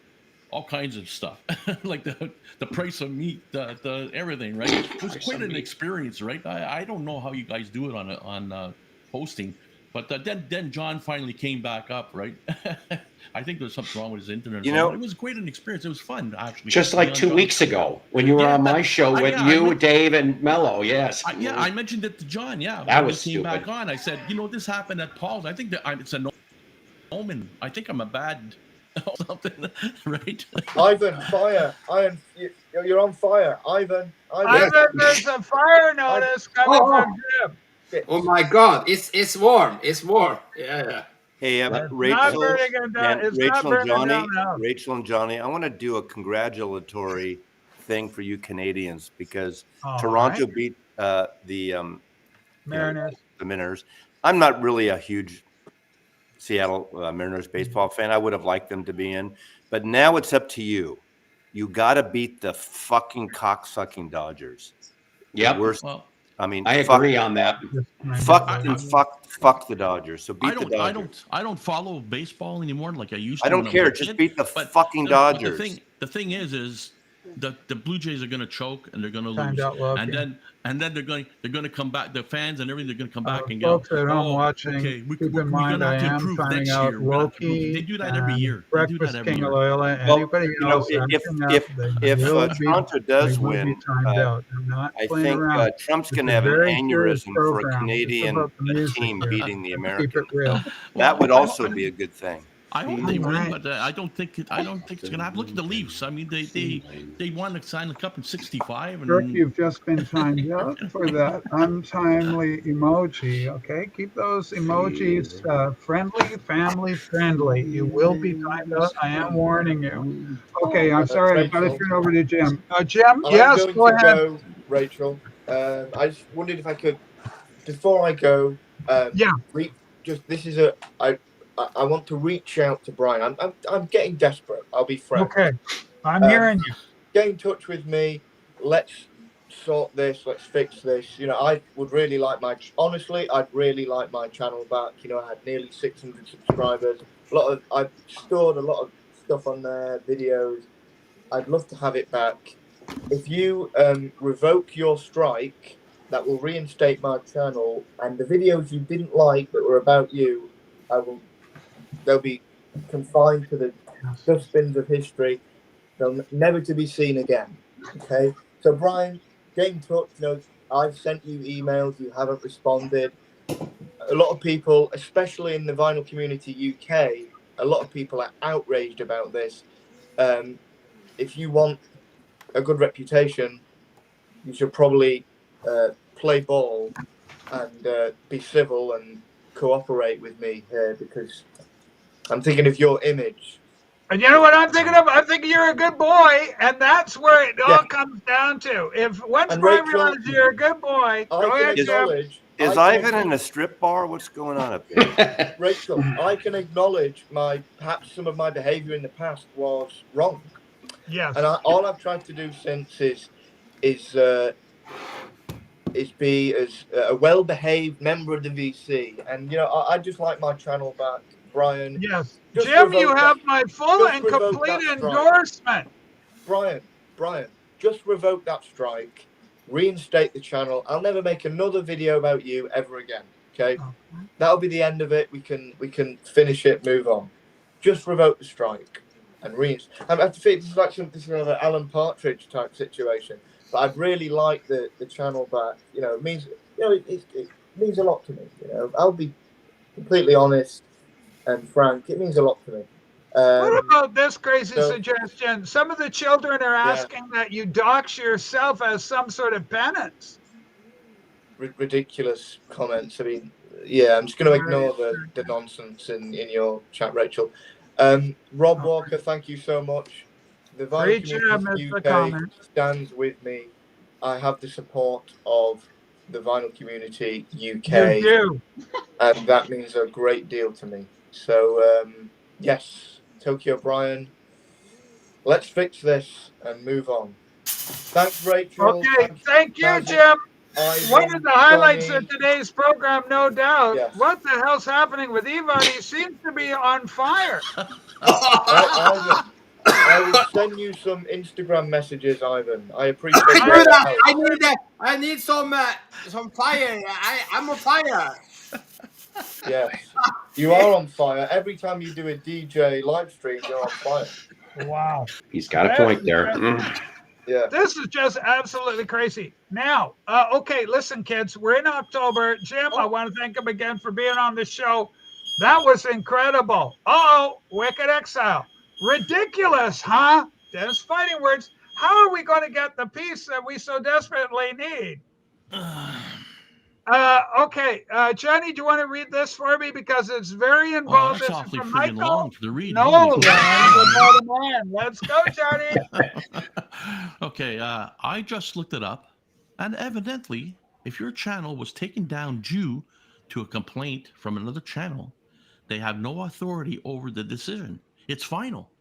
all kinds of stuff, like the price of meat, the everything, right? It was quite an experience, right? I don't know how you guys do it on hosting, but then John finally came back up, right? I think there's something wrong with his internet. You know, it was quite an experience. It was fun, actually. Just like 2 weeks ago when you were on my show with Dave, and Mello. Yes. I mentioned it to John. Yeah, that was came stupid. Back on. I said, this happened at Paul's. I think that it's an omen. I think I'm a bad. Something, right? Ivan, fire! You're on fire, Ivan. There's a fire notice coming from Jim. Oh my God! It's warm. It's warm. Yeah. Hey, Rachel and Johnny, I want to do a congratulatory thing for you Canadians, because Toronto beat the Mariners. The Mariners. I'm not really a huge Seattle Mariners baseball fan. I would have liked them to be in, but now it's up to you. You got to beat the fucking cocksucking Dodgers. Yep. Well, I mean, I agree on that. Fuck the Dodgers. So beat the Dodgers. I don't follow baseball anymore like I used to. I don't care. Just beat the fucking Dodgers. The thing is the Blue Jays are going to choke and they're going to lose, and then they're going to come back. The fans and everything, they're going to come back and go. Folks at home watching, keep in mind I am signing out Loki. They do that every year. Breakfast King of Loyola, and anybody else. If Toronto does win, I think Trump's going to have an aneurysm for a Canadian team beating the American. That would also be a good thing. I hope they win, but I don't think it's going to happen. Look at the Leafs. I mean, they won the Stanley Cup in '65. Kirk, you've just been timed out for that untimely emoji. Okay, keep those emojis friendly, family friendly. You will be timed out. I am warning you. Okay, I'm sorry. I've got to turn over to Jim. Jim, yes, go ahead. Rachel. I just wondered if I could, before I go, Yeah. this is I want to reach out to Brian. I'm getting desperate. I'll be frank. Okay. I'm hearing you. Get in touch with me. Let's sort this. Let's fix this. You know, I would really like honestly, I'd really like my channel back. You know, I had nearly 600 subscribers. I've stored a lot of stuff on there, videos. I'd love to have it back. If you revoke your strike, that will reinstate my channel, and the videos you didn't like that were about you, they'll be confined to the dustbins of history. They'll never to be seen again. Okay. So Brian, get in touch. You know, I've sent you emails, you haven't responded. A lot of people, especially in the vinyl community UK, a lot of people are outraged about this. If you want a good reputation, you should probably play ball and be civil and cooperate with me here, because I'm thinking of your image. And you know what I'm thinking of? I'm thinking you're a good boy, and that's where it all comes down to. If once Brian realizes you're a good boy, go ahead, Jim. Is Ivan in a strip bar? What's going on up there? Rachel, I can acknowledge perhaps some of my behavior in the past was wrong. Yes. And all I've tried to do since is be as a well-behaved member of the VC. And, you know, I just like my channel back, Brian. Yes. Jim, you have my full and complete endorsement. Brian, just revoke that strike, reinstate the channel. I'll never make another video about you ever again. Okay? That'll be the end of it. We can finish it, move on. Just revoke the strike and reinstate. I have to think this is like another Alan Partridge type situation. But I'd really like the channel back. You know, it means it means a lot to me. You know, I'll be completely honest and frank. It means a lot to me. What about this crazy suggestion? Some of the children are asking that you dox yourself as some sort of penance. Ridiculous comments. I mean, yeah, I'm just going to ignore the nonsense in your chat, Rachel. Rob Walker, thank you so much. The Vinyl Community UK stands with me. I have the support of the Vinyl Community UK. You do. And that means a great deal to me. So, yes, Tokyo Brian, let's fix this and move on. Thanks, Rachel. Okay, thank you, Jim. One of the highlights of today's program, no doubt. Yes. What the hell's happening with Ivan? He seems to be on fire. I will send you some Instagram messages, Ivan. I appreciate that. I need some fire. I'm on fire. Yes, you are on fire. Every time you do a DJ live stream, you're on fire. Wow. He's got a point there. Yeah. This is just absolutely crazy. Now, okay, listen, kids, we're in October. Jim, I want to thank him again for being on the show. That was incredible. Wicked Exile. Ridiculous, huh? Dennis Fighting Words. How are we going to get the peace that we so desperately need? Okay, Johnny, do you want to read this for me? Because it's very involved. That's awfully freaking long for the read. No, let's go, Johnny. Okay, I just looked it up, and evidently, if your channel was taken down due to a complaint from another channel, they have no authority over the decision. It's final.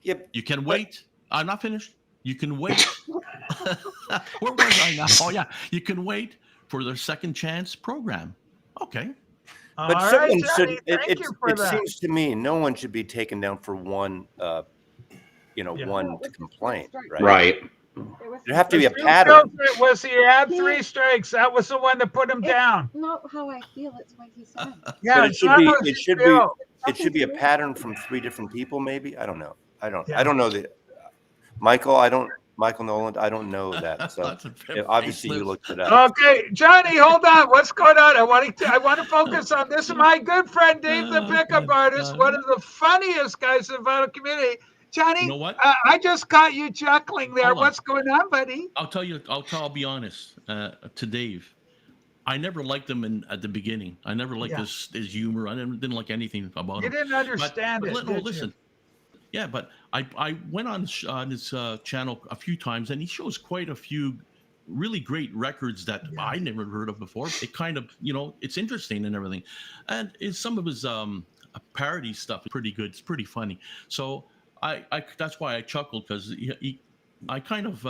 Yep. You can wait. I'm not finished. You can wait. Where was I now? Oh, yeah. You can wait for their second chance program. Okay. But someone should. It seems to me no one should be taken down for one, one complaint, right? Right. There have to be a pattern. Was he had 3 strikes? That was the one that put him down. Not how I feel. It's what he said. Yeah, it should be a pattern from 3 different people. Maybe I don't know. I don't know that. Michael Nolan, I don't know that. So obviously you looked it up. Okay, Johnny, hold on. What's going on? I want to focus on this. My good friend Dave, the pickup artist, one of the funniest guys in the vinyl community. Johnny, you know what? I just caught you chuckling there. What's going on, buddy? I'll be honest. To Dave, I never liked him at the beginning. I never liked his humor. I didn't like anything about him. You didn't understand it. No, listen. Yeah, but I went on his channel a few times, and he shows quite a few really great records that I never heard of before. It kind of, it's interesting and everything. And some of his parody stuff is pretty good. It's pretty funny. So I that's why I chuckled, because I kind of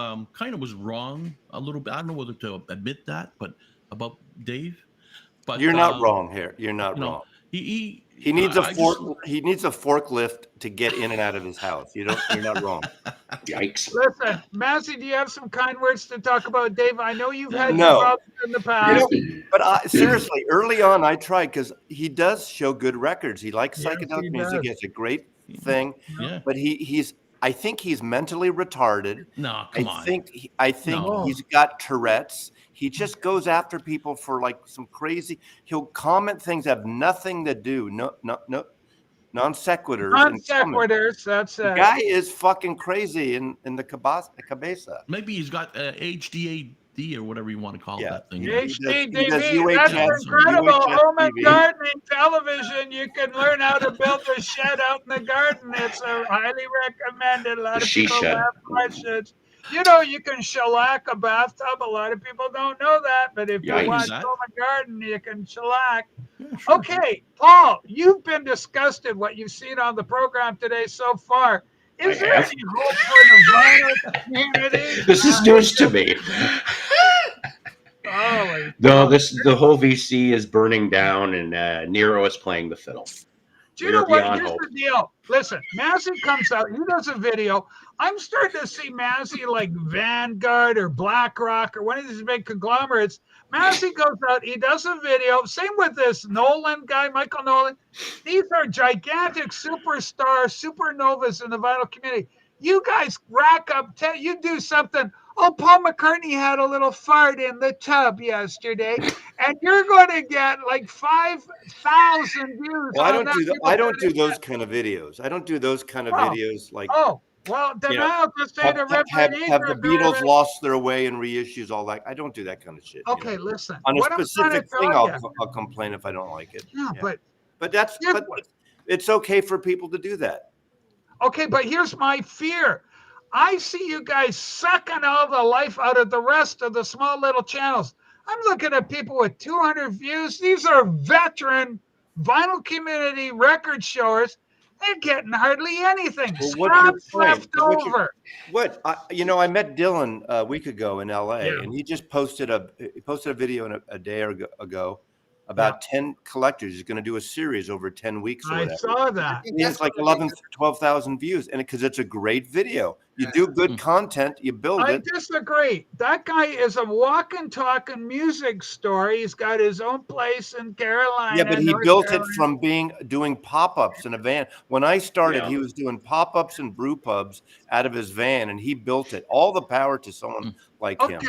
was wrong a little bit. I don't know whether to admit that, but about Dave. But you're not wrong here. You're not wrong. He needs a he needs a forklift to get in and out of his house. You're not wrong. Yikes. Listen, Massey, do you have some kind words to talk about Dave? I know you've had No. problems in the past. But seriously, early on, I tried, because he does show good records. He likes Yes, psychedelic he music. does. It's a great thing. Yeah. But I think he's mentally retarded. No, come on. I think No. he's got Tourette's. He just goes after people for like some crazy. He'll comment things that have nothing to do. No, non sequiturs. Non sequiturs. That's the guy is fucking crazy in the cabeza. Maybe he's got HDAD or whatever you want to call that thing. HDDV. That's incredible. Home and gardening television. You can learn how to build a shed out in the garden. It's highly recommended. A lot of people have questions. You can shellac a bathtub. A lot of people don't know that, but if you watch Home and Garden, you can shellac. Yeah, sure. Okay, Paul, you've been disgusted what you've seen on the program today so far. Is there any hope for the vinyl community? This is news to me. No, the whole VC is burning down, and Nero is playing the fiddle. Do you know what? Here's the deal. Listen, Massey comes out. He does a video. I'm starting to see Massey like Vanguard or BlackRock or one of these big conglomerates. Massey goes out. He does a video. Same with this Nolan guy, Michael Nolan. These are gigantic supernovas in the vinyl community. You guys rack up. You do something. Oh, Paul McCartney had a little fart in the tub yesterday, and you're going to get like 5,000 views. Well, I don't do those kind of videos. I don't do those kind of videos like. Oh, well, then I'll just say to have the Beatles lost their way and reissues, all that. I don't do that kind of shit. Okay, listen. On a specific thing, I'll complain if I don't like it. Yeah, but it's okay for people to do that. Okay, but here's my fear. I see you guys sucking all the life out of the rest of the small little channels. I'm looking at people with 200 views. These are veteran vinyl community record showers. They're getting hardly anything. Scraps left over. I met Dylan a week ago in LA, and he just posted a video a day ago about 10 collectors. He's going to do a series over 10 weeks. I saw that. He has like 12,000 views, and because it's a great video. You do good content, you build it. I disagree. That guy is a walking, talking music store. He's got his own place in Carolina. Yeah, but he built it from doing pop-ups in a van. When I started, he was doing pop-ups and brew pubs out of his van, and he built it. All the power to someone like him.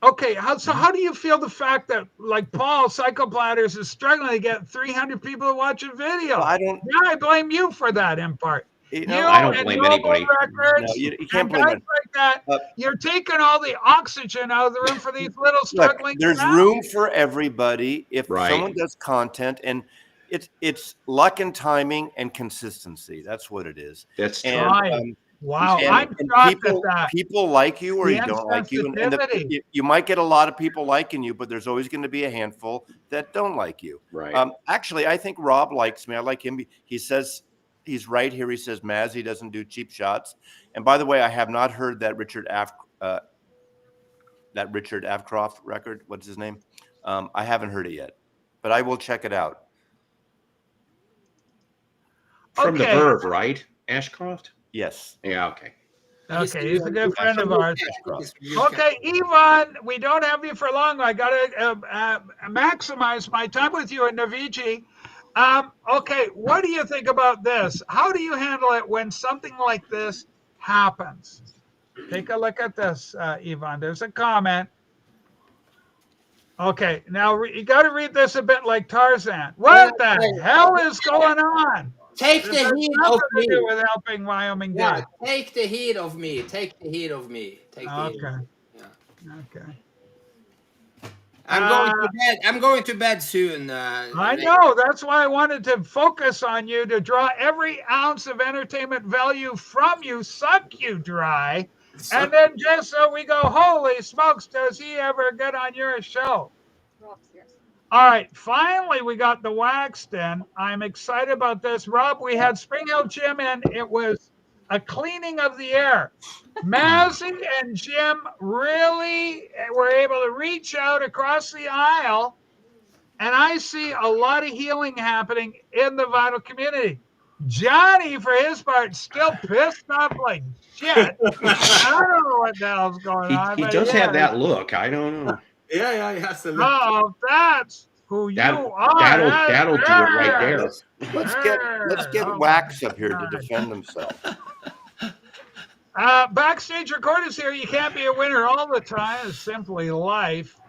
Okay. How do you feel the fact that, like Paul, Psychoplatters is struggling to get 300 people to watch a video? Well, I blame you for that in part. I don't blame anybody. Records, you can't blame guys like that. You're taking all the oxygen out of the room for these little struggling. There's room for everybody if someone does content, and it's luck and timing and consistency. That's what it is. That's true. Wow, I'm shocked at that. People like you or you don't like you, and you might get a lot of people liking you, but there's always going to be a handful that don't like you. Right. Actually, I think Rob likes me. I like him. He says. He's right here. He says Mazzy doesn't do cheap shots. And by the way, I have not heard that Richard Ashcroft record. What's his name? I haven't heard it yet, but I will check it out. From the Verve, right? Ashcroft? Yes. Yeah. Okay. Okay, he's a good friend of ours. Okay, Ivan, we don't have you for long. I got to maximize my time with you and Naviji. Okay, what do you think about this? How do you handle it when something like this happens? Take a look at this, Ivan. There's a comment. Okay, now you got to read this a bit like Tarzan. What the hell is going on? Take the heat of me. With helping Wyoming Dade. Take the heat of me. Take the heat of me. Take the heat. Okay. I'm going to bed soon. I know. That's why I wanted to focus on you to draw every ounce of entertainment value from you, suck you dry, And then just so we go, holy smokes, does he ever get on your show? Rob's here. All right, finally we got the waxed in. I'm excited about this. Rob, we had Spring Hill Jim in. It was a cleaning of the air. Mazzy and Jim really were able to reach out across the aisle, and I see a lot of healing happening in the vinyl community. Johnny, for his part, still pissed off like shit. I don't know what the hell's going on. He but does yeah. have that look. I don't know. Yeah, he has a look. Oh, that's who you are. That'll do it right there. Let's get Wax up here to defend himself. Backstage recorders here. You can't be a winner all the time. It's simply life.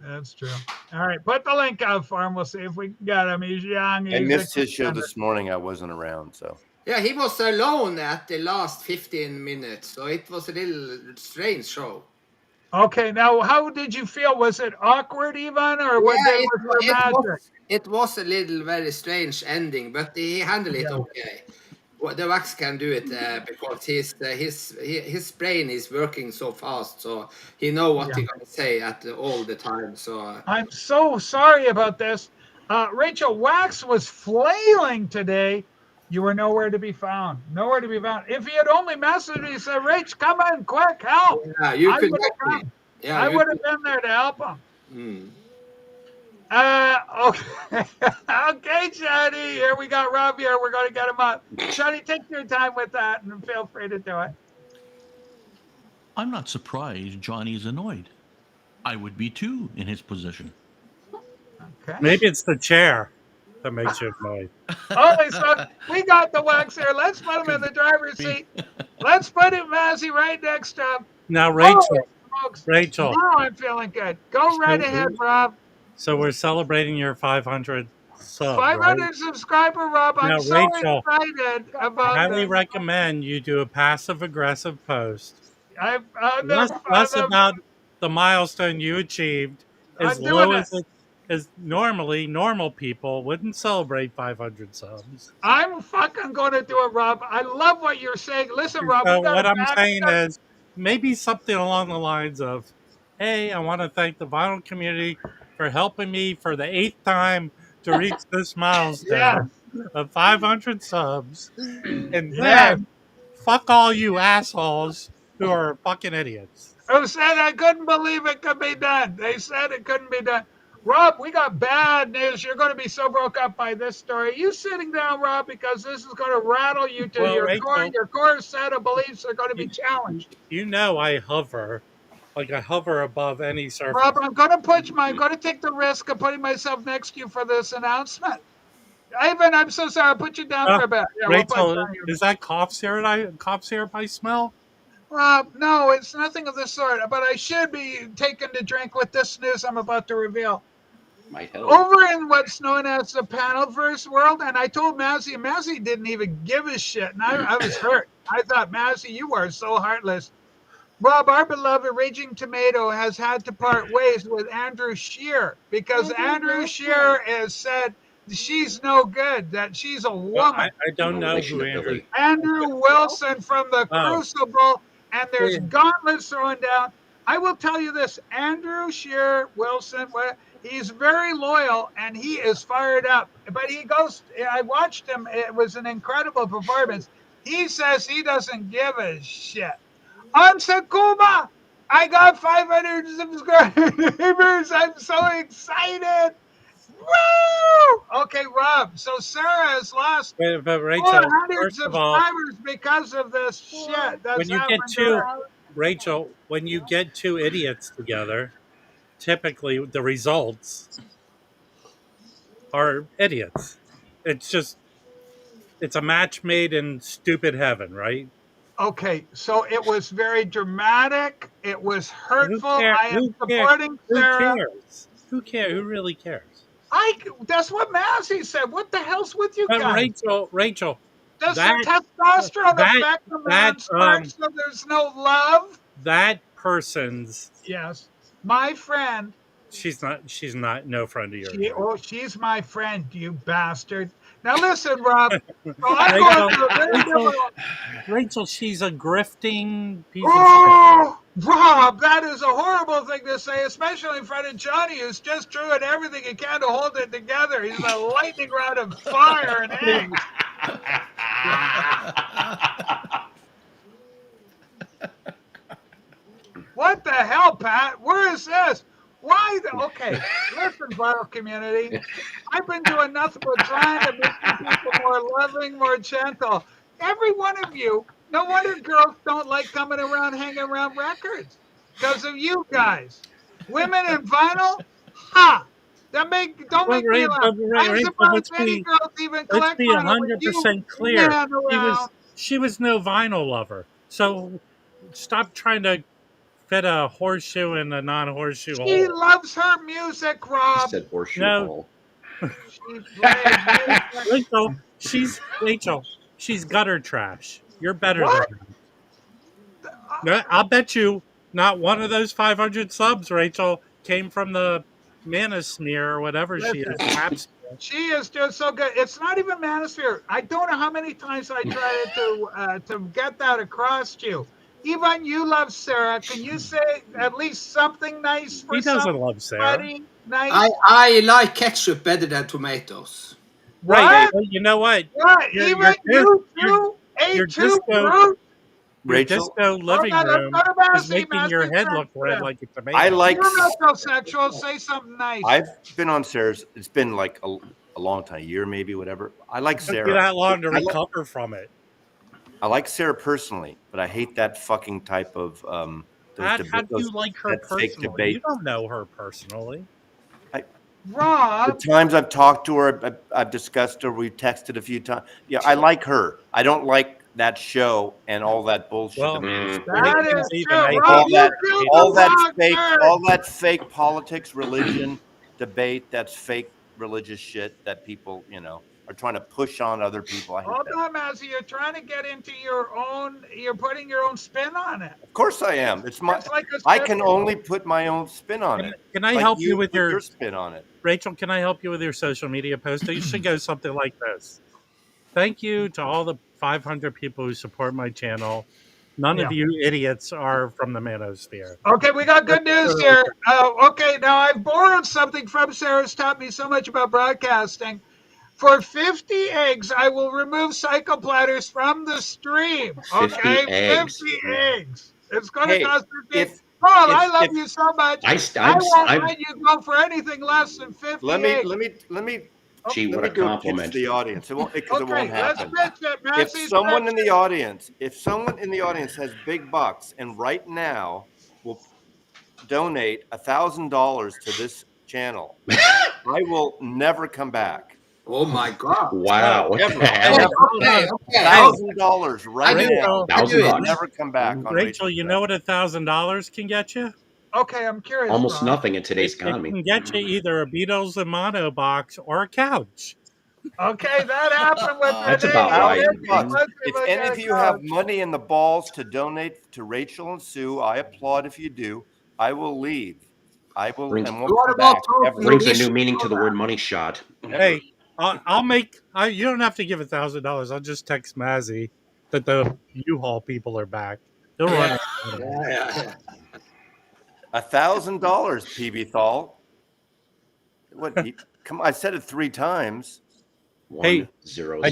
That's true. All right, put the link out for him. We'll see if we can get him. He's young. I missed his show this morning. I wasn't around, so. Yeah, he was alone at the last 15 minutes, so it was a little strange show. Okay, now how did you feel? Was it awkward even, or was it was a little very strange ending, but he handled it okay. Well, the Wax can do it because his brain is working so fast, so he know what he's gonna say all the time. So I'm so sorry about this. Rachel, Wax was flailing today. You were nowhere to be found. Nowhere to be found. If he had only messaged me, said, "Rach, come on, quick, help!" Yeah, you could. I would have been there to help him. Okay, okay, Shadi. Here we got Rob here. We're going to get him up. Shadi, take your time with that, and feel free to do it. I'm not surprised Johnny's annoyed. I would be too in his position. Okay. Maybe it's the chair that makes you annoyed. Holy smoke. We got the Wax here. Let's put him in the driver's seat. Let's put him, Mazzy, right next to him. Now, Rachel. Rachel. Now I'm feeling good. Go right ahead, Rob. So we're celebrating your 500 sub, 500 right? subscriber, Rob. I'm so Rachel, excited about I highly recommend you do a passive-aggressive post. Less about the milestone you achieved, as low as normally normal people wouldn't celebrate 500 subs. I'm fucking going to do it, Rob. I love what you're saying. Listen, Rob. So what I'm saying is maybe something along the lines of, hey, I want to thank the vinyl community for helping me for the 8th time to reach this milestone of 500 subs. And then fuck all you assholes who are fucking idiots. Who said I couldn't believe it could be done. They said it couldn't be done. Rob, we got bad news. You're going to be so broke up by this story. You sitting down, Rob, because this is going to rattle you to your core. Your core set of beliefs are going to be challenged. You know I hover. Like I hover above any surface. Rob, I'm going to take the risk of putting myself next to you for this announcement. Ivan, I'm so sorry. I'll put you down for a bit. Yeah, Rachel, is that cough syrup I smell? Rob, no, it's nothing of the sort. But I should be taken to drink with this news I'm about to reveal. Over in what's known as the Panelverse world, and I told Mazzy didn't even give a shit, and I was hurt. I thought, Mazzy, you are so heartless. Rob, our beloved Raging Tomato has had to part ways with Andrew Scheer because Andrew Scheer has said she's no good, that she's a woman. Well, I don't know who Andrew Wilson from the Crucible, and there's gauntlets thrown down. I will tell you this, Andrew Scheer Wilson, he's very loyal and he is fired up. But he goes, I watched him, it was an incredible performance. He says he doesn't give a shit. On Sakuma, I got 500 subscribers. I'm so excited. Woo! Okay, Rob. So Sarah has lost 400 subscribers because of this shit. Rachel, when you get two idiots together, typically the results are idiots. It's a match made in stupid heaven, right? Okay, so it was very dramatic. It was hurtful. I am supporting Sarah. Who cares? Who really cares? That's what Mazzy said. What the hell's with you guys? Rachel. Does the testosterone affect the man's spark so there's no love? That person's... Yes. My friend. She's not no friend of yours. She's my friend, you bastard. Now listen, Rob. So I'm going through a very difficult. Rachel, she's a grifting piece of shit. Oh, Rob, that is a horrible thing to say, especially in front of Johnny, who's just doing everything he can to hold it together. He's a lightning rod of fire and eggs. What the hell, Pat? Where is this? Why? Okay, listen, viral community. I've been doing nothing but trying to make people more loving, more gentle. Every one of you, no wonder girls don't like coming around, hanging around records. Because of you guys. Women in vinyl? Ha! Don't make me laugh. I'm surprised any girls even collect vinyl with you 100% clear. around. She was no vinyl lover. So stop trying to fit a horseshoe in a non-horseshoe hole. She loves her music, Rob. Said horseshoe hole. Rachel, she's gutter trash. You're better than her. I'll bet you not one of those 500 subs, Rachel, came from the manosphere or whatever she is. She is just so good. It's not even manosphere. I don't know how many times I tried to get that across to you. Even you love Sarah. Can you say at least something nice for He doesn't love Sarah. Nice? I like ketchup better than tomatoes. Right. Well, you know what? What? Even you too? Your disco living room is making your head look red like a tomato. I like. You're metrosexual. Say something nice. I've been on Sarah's. It's been like a long time, a year maybe, whatever. I like Sarah. It took you that long to recover from it. I like Sarah personally, but I hate that fucking type of. How do you like her personally? You don't know her personally. Rob. The times I've talked to her, I've discussed her. We've texted a few times. Yeah, I like her. I don't like that show and all that bullshit. Well, that is all that fake politics, religion debate. That's fake religious shit that people, are trying to push on other people. Hold on, Mazzy. You're trying to get into your own. You're putting your own spin on it. Of course I am. It's my. I can only put my own spin on it. Can I help you with your spin on it? Rachel, can I help you with your social media post? You should go something like this. Thank you to all the 500 people who support my channel. None of you idiots are from the manosphere. Okay, we got good news here. Okay, now I've borrowed something from Sarah's taught me so much about broadcasting. For 50 eggs, I will remove psychoplatters from the stream. Okay, 50 eggs. It's going to cost 50. Paul, I love you so much. I won't let you go for anything less than 50 eggs. Let me. Gee, what a compliment to the audience. It won't happen. Let's pitch it, if someone in the audience has big bucks and right now will donate $1,000 to this channel, I will never come back. Oh my God! Wow! $1,000 right now. $1,000. Never come back. Rachel, you know what $1,000 can get you? Okay, I'm curious. Almost nothing in today's economy. It can get you either a Beatles and Mono box or a couch. Okay, that happened with That's about right. If any of you have money in the balls to donate to Rachel and Sue, I applaud if you do. I will leave. I will. Brings a new meaning to the word money shot. Hey, I'll make. You don't have to give $1,000. I'll just text Mazzy that the U-Haul people are back. They'll run. $1,000, PB Thal. What? Come on! I said it 3 times. Hey, 0, I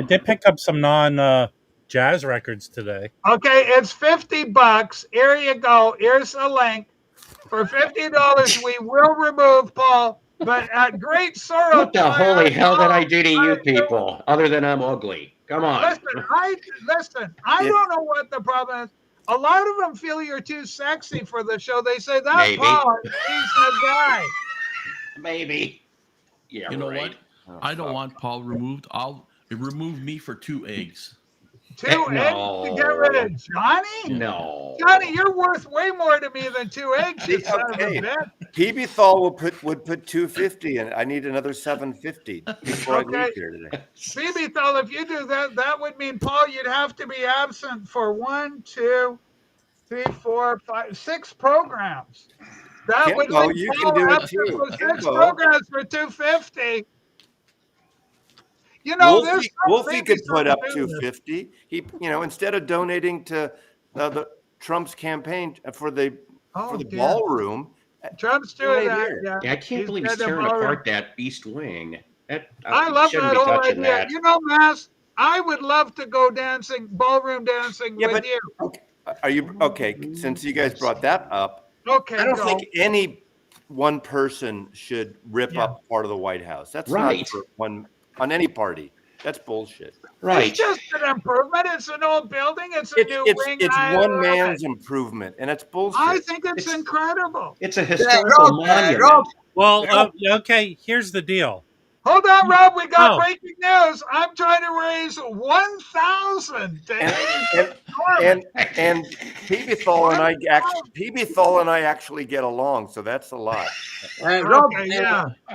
did pick up some non-jazz records today. Okay, it's $50. Here you go. Here's a link. For $50, we will remove Paul, but at great sorrow. What the holy hell did I do to you people? Other than I'm ugly. Come on. Listen. I don't know what the problem is. A lot of them feel you're too sexy for the show. They say that Paul, he's the guy. Maybe. Yeah. You know what? I don't want Paul removed. I'll remove me for 2 eggs. 2 eggs to get rid of Johnny? No. Johnny, you're worth way more to me than 2 eggs. You son of a bitch. PB Thal would put 250 in. I need another 750 before I leave here today. PB Thal, if you do that, that would mean, Paul, you'd have to be absent for 1, 2, 3, 4, 5, 6 programs. That would you can do it too. For 6 programs for 250. You know, Wolfie could put up business. 250. He, instead of donating to the Trump's campaign for the ballroom, Trump's doing that. Yeah, I can't believe he's tearing apart that Beast Wing. I love that whole idea. That. You know, Mass, I would love to go ballroom dancing with you. Okay. Are you okay? Since you guys brought that up, okay, I don't think any one person should rip up part of the White House. That's right. Not for one on any party. That's bullshit. Right. It's just an improvement. It's an old building. It's a new wing. It's one man's improvement, and it's bullshit. I think it's incredible. It's a historical monument. Well, okay, here's the deal. Hold on, Rob. We got breaking news. I'm trying to raise 1,000. And Peebethal and I actually get along, so that's a lot. Rob,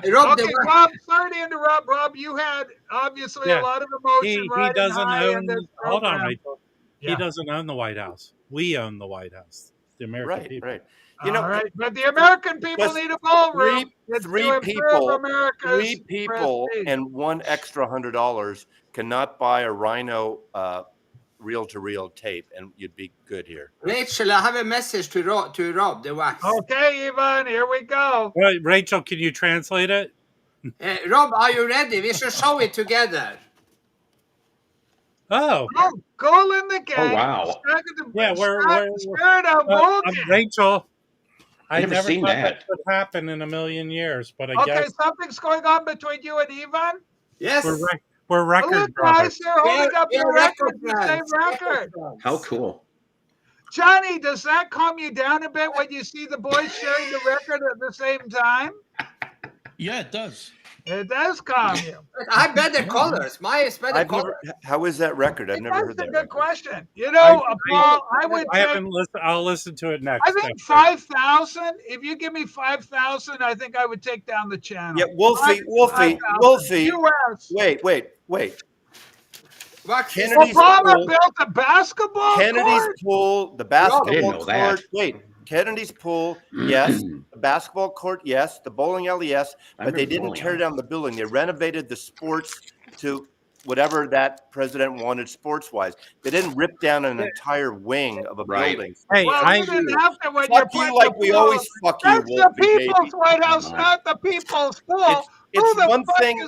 Rob, sorry to interrupt. Rob, you had obviously a lot of emotion. He doesn't own. Hold on, Rachel. Yeah. He doesn't own the White House. We own the White House. The American people. Right. But the American people need a ballroom. Three people, and one extra $100 cannot buy a Rhino reel-to-reel tape, and you'd be good here. Rachel, I have a message to Rob the Wax. Okay, Ivan, here we go. Right, Rachel, can you translate it? Rob, are you ready? We should show it together. Oh, cool in the game. Oh, wow. Yeah, we're Rachel. I never seen thought that would happen in a million years, but I guess something's going on between you and Ivan. Yes, we're record look, guys, you're holding up your record, the same record. How cool! Johnny, does that calm you down a bit when you see the boys sharing the record at the same time? Yeah, it does. It does calm you. I have better colors. My is better colors. How is that record? I've never heard that. That's a good question. You know, Paul, I would. I haven't listened. I'll listen to it next. I think 5,000. If you give me 5,000, I think I would take down the channel. Yeah, Wolfie. US. Wait. Obama built a basketball Kennedy's pool, the basketball court. Wait. Kennedy's pool, yes. The basketball court, yes. The bowling alley, yes. But they didn't tear down the building. They renovated the sports to whatever that president wanted sports-wise. They didn't rip down an entire wing of a building. Hey, you didn't have to when fuck you like we always fuck you, Wolfie. That's the people's White House, not the people's pool. It's one thing,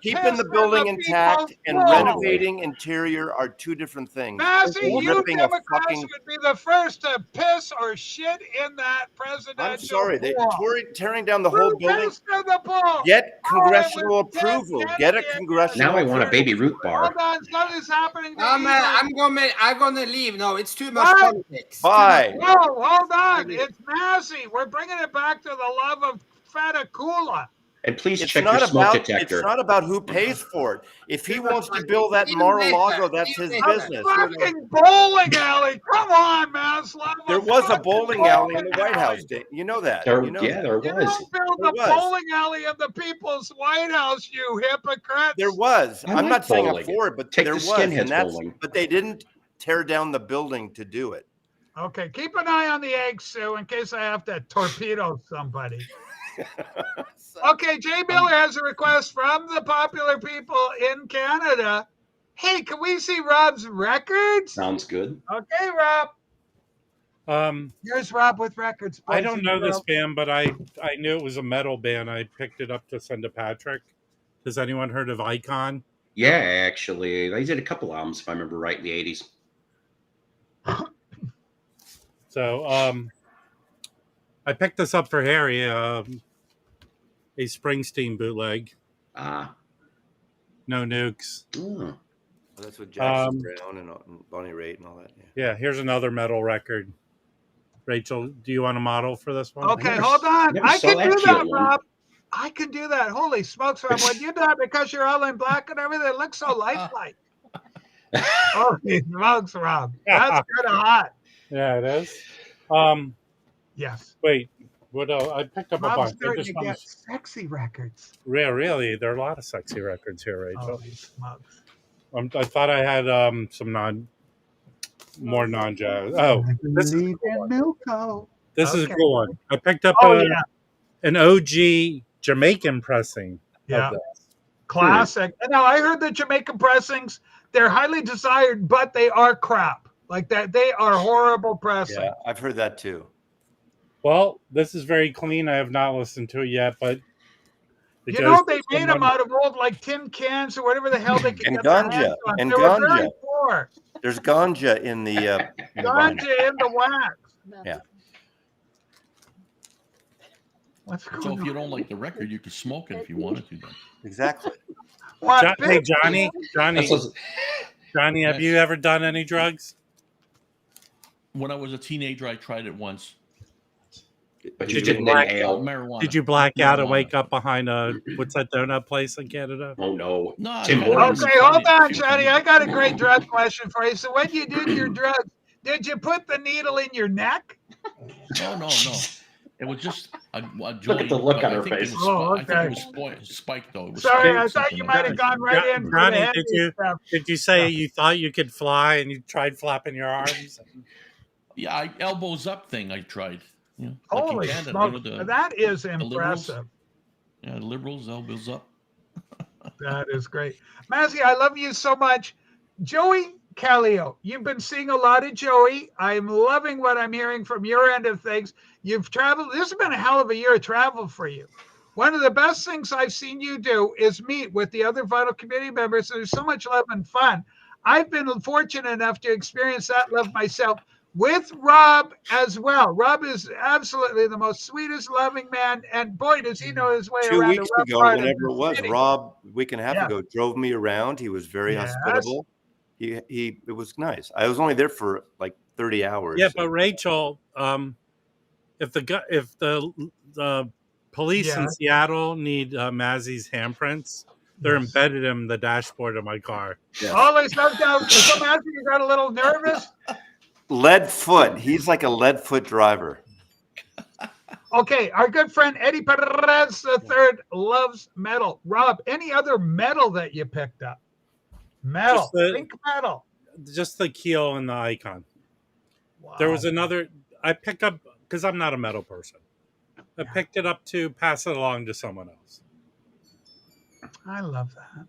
keeping the building intact and renovating interior are two different things. Massey, you Democrats would be the first to piss or shit in that presidential I'm sorry, pool. tearing down the whole building. Get congressional approval. Get a congressional Now I want a Baby Ruth bar. Hold on, something's happening. I'm gonna leave. No, it's too much politics. Bye. No, hold on. It's Massey. We're bringing it back to the love of Fatakula. And please check your smoke detector. It's not about who pays for it. If he wants to build that Mar-a-Lago, that's his business. Fucking bowling alley. Come on, man. There was a bowling alley in the White House. You know that. There you know was. You don't build a bowling alley in the people's White House, you hypocrites. There was. I'm not saying I'm for it, but there was. Bowling. But they didn't tear down the building to do it. Okay, keep an eye on the eggs, Sue, in case I have to torpedo somebody. Okay, Jay Miller has a request from the popular people in Canada. Hey, can we see Rob's records? Sounds good. Okay, Rob. Here's Rob with records. I don't know this band, but I knew it was a metal band. I picked it up to send to Patrick. Has anyone heard of Icon? Yeah, actually. They did a couple albums, if I remember right, in the 80s. So, I picked this up for Harry, a Springsteen bootleg. No nukes. Oh. That's with Jackson Brown and Bonnie Raitt and all that. Yeah, here's another metal record. Rachel, do you want a model for this one? Okay, hold on. I can do that, Rob. I can do that. Holy smokes, Rob. When you do that because you're all in black and everything, it looks so lifelike. Holy smokes, Rob. That's kind of hot. Yeah, it is. Yes. Wait, what else? I picked up a bunch. Starting to get sexy records. Yeah, really. There are a lot of sexy records here, Rachel. Holy smokes. I thought I had some more non-jazz. Oh, this is a cool one. I picked up an OG Jamaican pressing of this. Classic. And now I heard the Jamaican pressings, they're highly desired, but they are crap. Like that, they are horrible pressing. Yeah, I've heard that too. Well, this is very clean. I have not listened to it yet, but you know they made them out of old like tin cans or whatever the hell they could And get their hands ganja. on. And they were very ganja. poor. There's ganja in the Ganja in the wax. Yeah. What's going So on? if you don't like the record, you could smoke it if you wanted to. Then. Exactly. What, Hey, bitch? Johnny, have you ever done any drugs? When I was a teenager, I tried it once. But Did you you didn't black- inhale. Marijuana. Did you black out and Marijuana. wake up behind what's that donut place in Canada? Oh no. No, Tim no, Hortons. Okay, hold on, Johnny. I got a great drug question for you. So when you did your drugs, did you put the needle in your neck? No. It was just a joint. Look at the look but on I her think it face. was Oh, I think okay. it was spiked though. It was Sorry, spiked I or thought something you like might have that. gone right in for the Johnny, heavy stuff. did you say you thought you could fly and you tried flapping your arms? Yeah, elbows up thing I tried. You know, like Holy in Canada, smoke. you know, That is liberals. impressive. Yeah, liberals, elbows up. That is great. Mazzy, I love you so much. Joey Callio, you've been seeing a lot of Joey. I'm loving what I'm hearing from your end of things. You've traveled. This has been a hell of a year of travel for you. One of the best things I've seen you do is meet with the other Vital community members. There's so much love and fun. I've been fortunate enough to experience that love myself with Rob as well. Rob is absolutely the most sweetest, loving man. And boy, does he know his way 2 around weeks a rough ago, part of whenever the it was, city. Rob, a week and a half Yeah. ago, drove me around. He was very Yes. hospitable. It was nice. I was only there for like 30 hours. Yeah, so- but Rachel, if the police in Yes. Seattle need Mazzy's handprints, they're Yes. embedded in the dashboard of my car. Always no doubt. So Matthew, you got a little nervous. Lead foot. He's like a lead foot driver. Okay, our good friend Eddie Perez III loves metal. Rob, any other metal that you picked up? Metal. Think metal. Just the keel and the icon. Wow. There was another I picked up because I'm not a metal person. I picked it up to pass it along to someone else. I love that.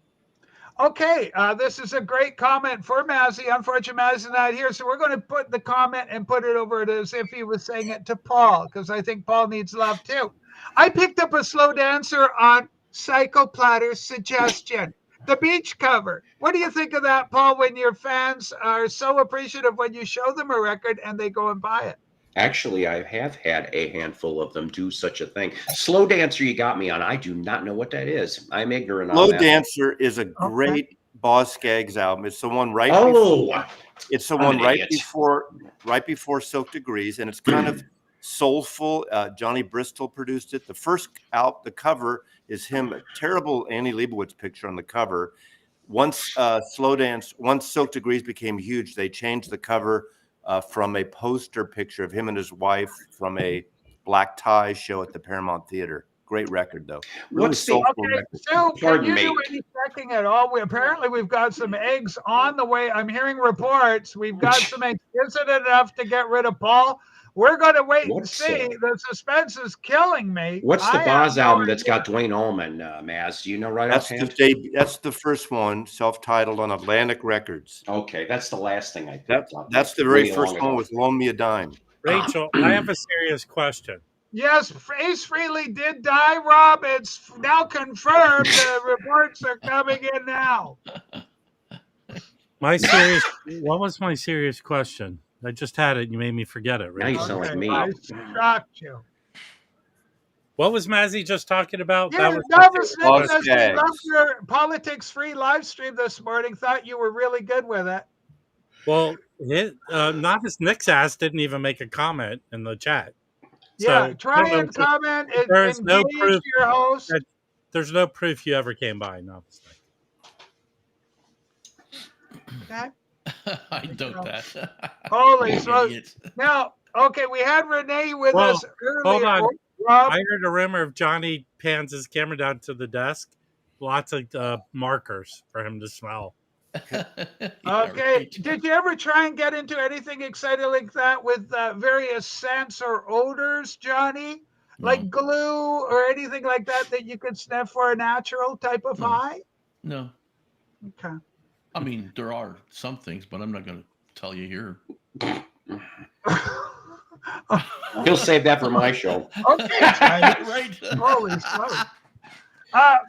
Okay, this is a great comment for Mazzy. Unfortunately, Mazzy's not here, so we're going to put the comment and put it over as if he was saying it to Paul, because I think Paul needs love too. I picked up a slow dancer on Psycho Platter's suggestion, the beach cover. What do you think of that, Paul, when your fans are so appreciative when you show them a record and they go and buy it? Actually, I have had a handful of them do such a thing. Slow Dancer, you got me on. I do not know what that is. I'm ignorant on Slow that. Dancer is a great Boz Scaggs album. It's the one right Oh, it's the I'm one an right idiot. before Soaked Degrees, and it's kind of soulful. Johnny Bristol produced it. The first the cover is him, a terrible Annie Leibovitz picture on the cover. Once Soaked Degrees became huge, they changed the cover from a poster picture of him and his wife from a black tie show at the Paramount Theater. Great record, though. Really What's the- soulful Okay, record. Sue, can Pardon you me. do any checking at all? Apparently we've got some eggs on the way. I'm hearing reports. We've got some eggs. Isn't it enough to get rid of Paul? We're going to wait and see. The suspense is killing me. What's the I Boz have no album that's idea. got Dwayne Allman, Maz? Do you know right That's offhand? that's the first one, self-titled on Atlantic Records. Okay, that's the last thing I picked up. That's the very Way first long one ago. with Loan Me a Dime. Rachel, I have a serious question. Yes, Ace Frehley did die, Rob. It's now confirmed. The reports are coming in now. What was my serious question? I just had it. You made me forget it. Now you Rachel. sound like me. I shocked you. What was Mazzy just talking about? Yeah, that was Novice Boz Nicholas, we Scaggs. loved your politics-free live stream this morning. Thought you were really good with it. well. Novice Nick's ass didn't even make a comment in the chat. Yeah, So, try I don't know and if comment and there is no engage proof your host. that- There's no proof you ever came by, Novice Nick. Okay. I doubt that. Holy You smokes. idiots. Now, okay, we had Renee with Well, us earlier. hold on. Rob, I heard a rumor of Johnny pans his camera down to the desk. Lots of markers for him to smell. Yeah, okay. right. Did you ever try and get into anything exciting like that with various scents or odors, Johnny? Like No. glue or anything like that that you could sniff for a natural type of No. high? No. Okay. I mean, there are some things, but I'm not going to tell you here. He'll save that for my show. Okay, Johnny. Right. Holy smokes.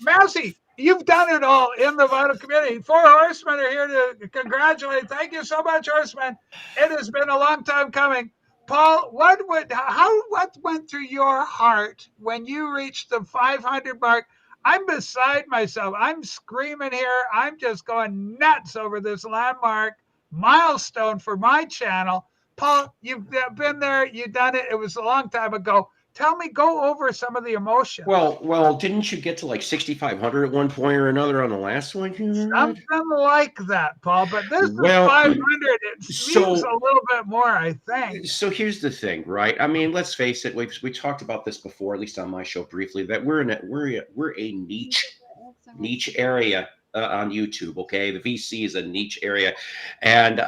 Mousy, you've done it all in the vital community. 4 horsemen are here to congratulate. Thank you so much, horsemen. It has been a long time coming. Paul, what went through your heart when you reached the 500 mark? I'm beside myself. I'm screaming here. I'm just going nuts over this landmark milestone for my channel. Paul, you've been there. You've done it. It was a long time ago. Tell me, go over some of the emotions. Well, didn't you get to like 6,500 at one point or another on the last one? Something like that, Paul. But this is 500. It seems a little bit more, I think. So here's the thing, right? I mean, let's face it. We talked about this before, at least on my show briefly, that we're a niche area on YouTube. Okay, the VC is a niche area, and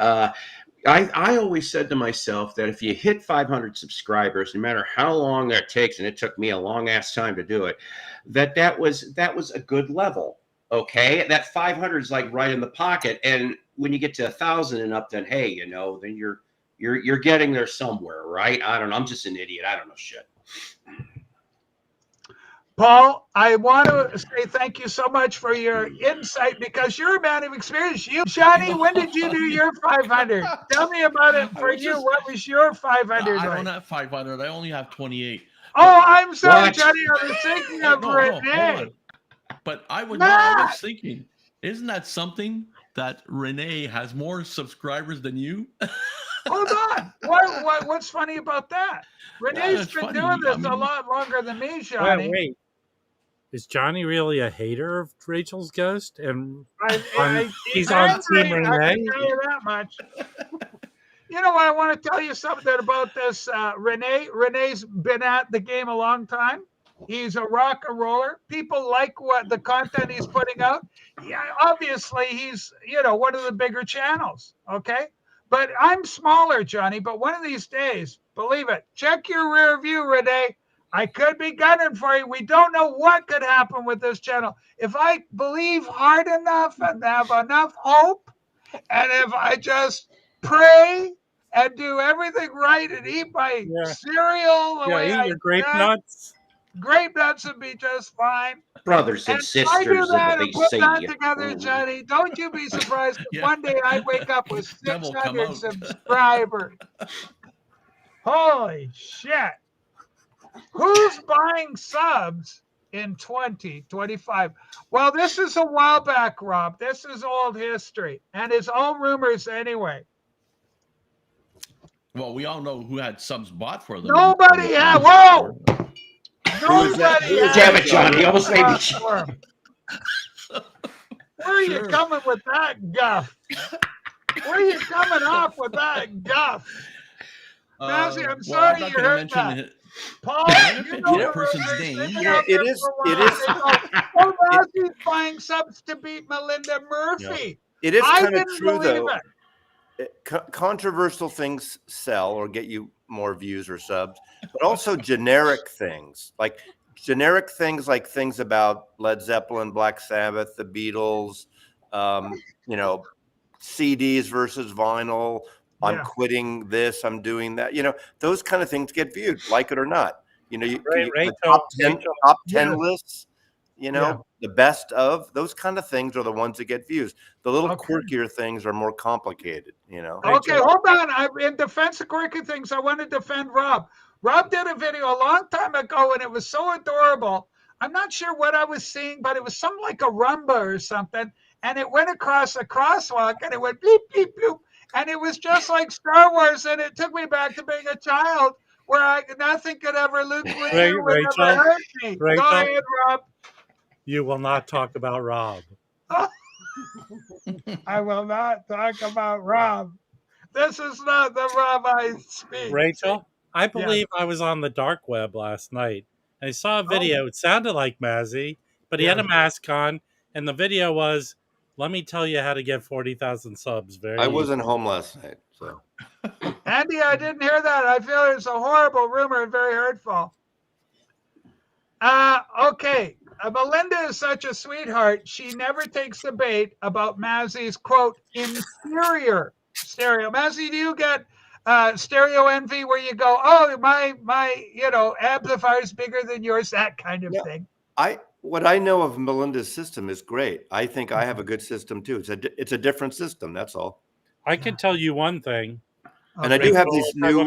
I always said to myself that if you hit 500 subscribers, no matter how long that takes, and it took me a long ass time to do it, that was a good level. Okay, that 500 is like right in the pocket, and when you get to 1,000 and up, then hey, then you're getting there somewhere, right? I don't know. I'm just an idiot. I don't know shit. Paul, I want to say thank you so much for your insight because you're a man of experience. Johnny, when did you do your 500? Tell me about it for you. What was your 500? I don't have 500. I only have 28. Oh, I'm sorry, Johnny. I was thinking of Renee. But I was thinking, isn't that something that Renee has more subscribers than you? Hold on. What's funny about that? Renee's been doing this a lot longer than me, Johnny. Wait. Is Johnny really a hater of Rachel's Ghost? And he's on Team Renee? I can tell you that much. You know what? I want to tell you something about this. Renee's been at the game a long time. He's a rock and roller. People like what the content he's putting out. Yeah, obviously, he's one of the bigger channels. Okay. But I'm smaller, Johnny. But one of these days, believe it, check your rear view, Renee. I could be gunning for you. We don't know what could happen with this channel. If I believe hard enough and have enough hope, and if I just pray and do everything right and eat my cereal the way eat I your grape nuts. Grape nuts would be just fine. Brothers and sisters, I do that and put say that together, Johnny. Don't you be surprised if one day I wake up with 600 subscribers. Holy shit. Who's buying subs in 2025? Well, this is a while back, Rob. This is old history, and it's all rumors anyway. Well, we all know who had subs bought for them. Nobody had. Whoa! Nobody had. Damn it, Johnny! Almost made me. Where are you coming with that guff? Where are you coming off with that guff? Nancy, I'm sorry you heard that. Paul, you know that person's name. Yeah, it is. Oh, Nancy's buying subs to beat Melinda Murphy. It is kind of true, though. Controversial things sell or get you more views or subs, but also generic things like things about Led Zeppelin, Black Sabbath, the Beatles, CDs versus vinyl. I'm quitting this. I'm doing that. Those kind of things get viewed, like it or not. The top 10 lists. The best of those kind of things are the ones that get views. The little quirkier things are more complicated. Okay, hold on. In defense of quirky things, I want to defend Rob. Rob did a video a long time ago, and it was so adorable. I'm not sure what I was seeing, but it was something like a rumba or something, and it went across a crosswalk, and it went bleep, bleep, bloop. And it was just like Star Wars, and it took me back to being a child where nothing could ever Luke Rachel, hurt me. Rachel, go ahead, Rob. You will not talk about Rob. I will not talk about Rob. This is not the Rob I speak. Rachel, I believe I was on the dark web last night. I saw a video. It sounded like Mazzy, but he had a mask on, and the video was, let me tell you how to get 40,000 subs. I wasn't home last night, so. Andy, I didn't hear that. I feel it's a horrible rumor and very hurtful. Okay. Melinda is such a sweetheart. She never takes the bait about Mazzy's quote inferior stereo. Mazzy, do you get stereo envy where you go, oh, my amplifier is bigger than yours, that kind of thing? What I know of Melinda's system is great. I think I have a good system too. It's a different system. That's all. I can tell you one thing. And I do have these new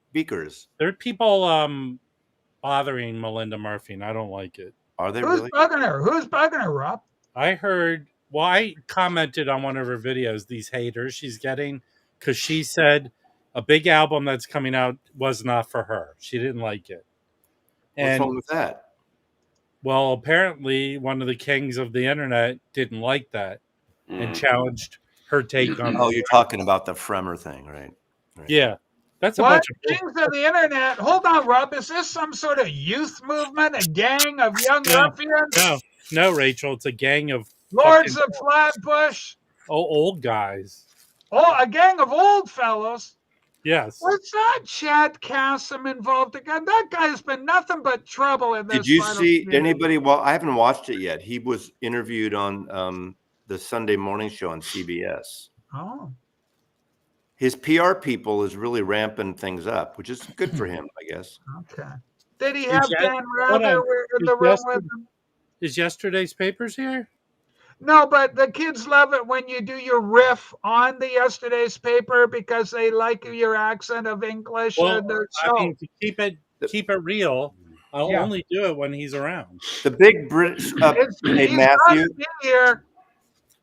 speakers. There are people bothering Melinda Murphy, and I don't like it. Are they Who's really? bugging her? Who's bugging her, Rob? I heard. Well, I commented on one of her videos. These haters she's getting because she said a big album that's coming out was not for her. She didn't like it. What's wrong with that? Well, apparently one of the kings of the internet didn't like that and challenged her take on. Oh, you're talking about the Fremer thing, right? Yeah, that's a What? bunch of Kings of the internet. Hold on, Rob. Is this some sort of youth movement, a gang of young ruffians? No, Rachel. It's a gang of Lords of Flatbush. Old guys. Oh, a gang of old fellows. Yes. What's that Chad Cassim involved again? That guy's been nothing but trouble in this. Did you see anybody? Well, I haven't watched it yet. He was interviewed on the Sunday morning show on CBS. Oh. His PR people is really ramping things up, which is good for him, I guess. Okay. Did he have Dan Rather in the room with him? Is yesterday's papers here? No, but the kids love it when you do your riff on the yesterday's paper because they like your accent of English. Well, and the I mean, to keep it real, I'll only do it when he's around. The big British, hey,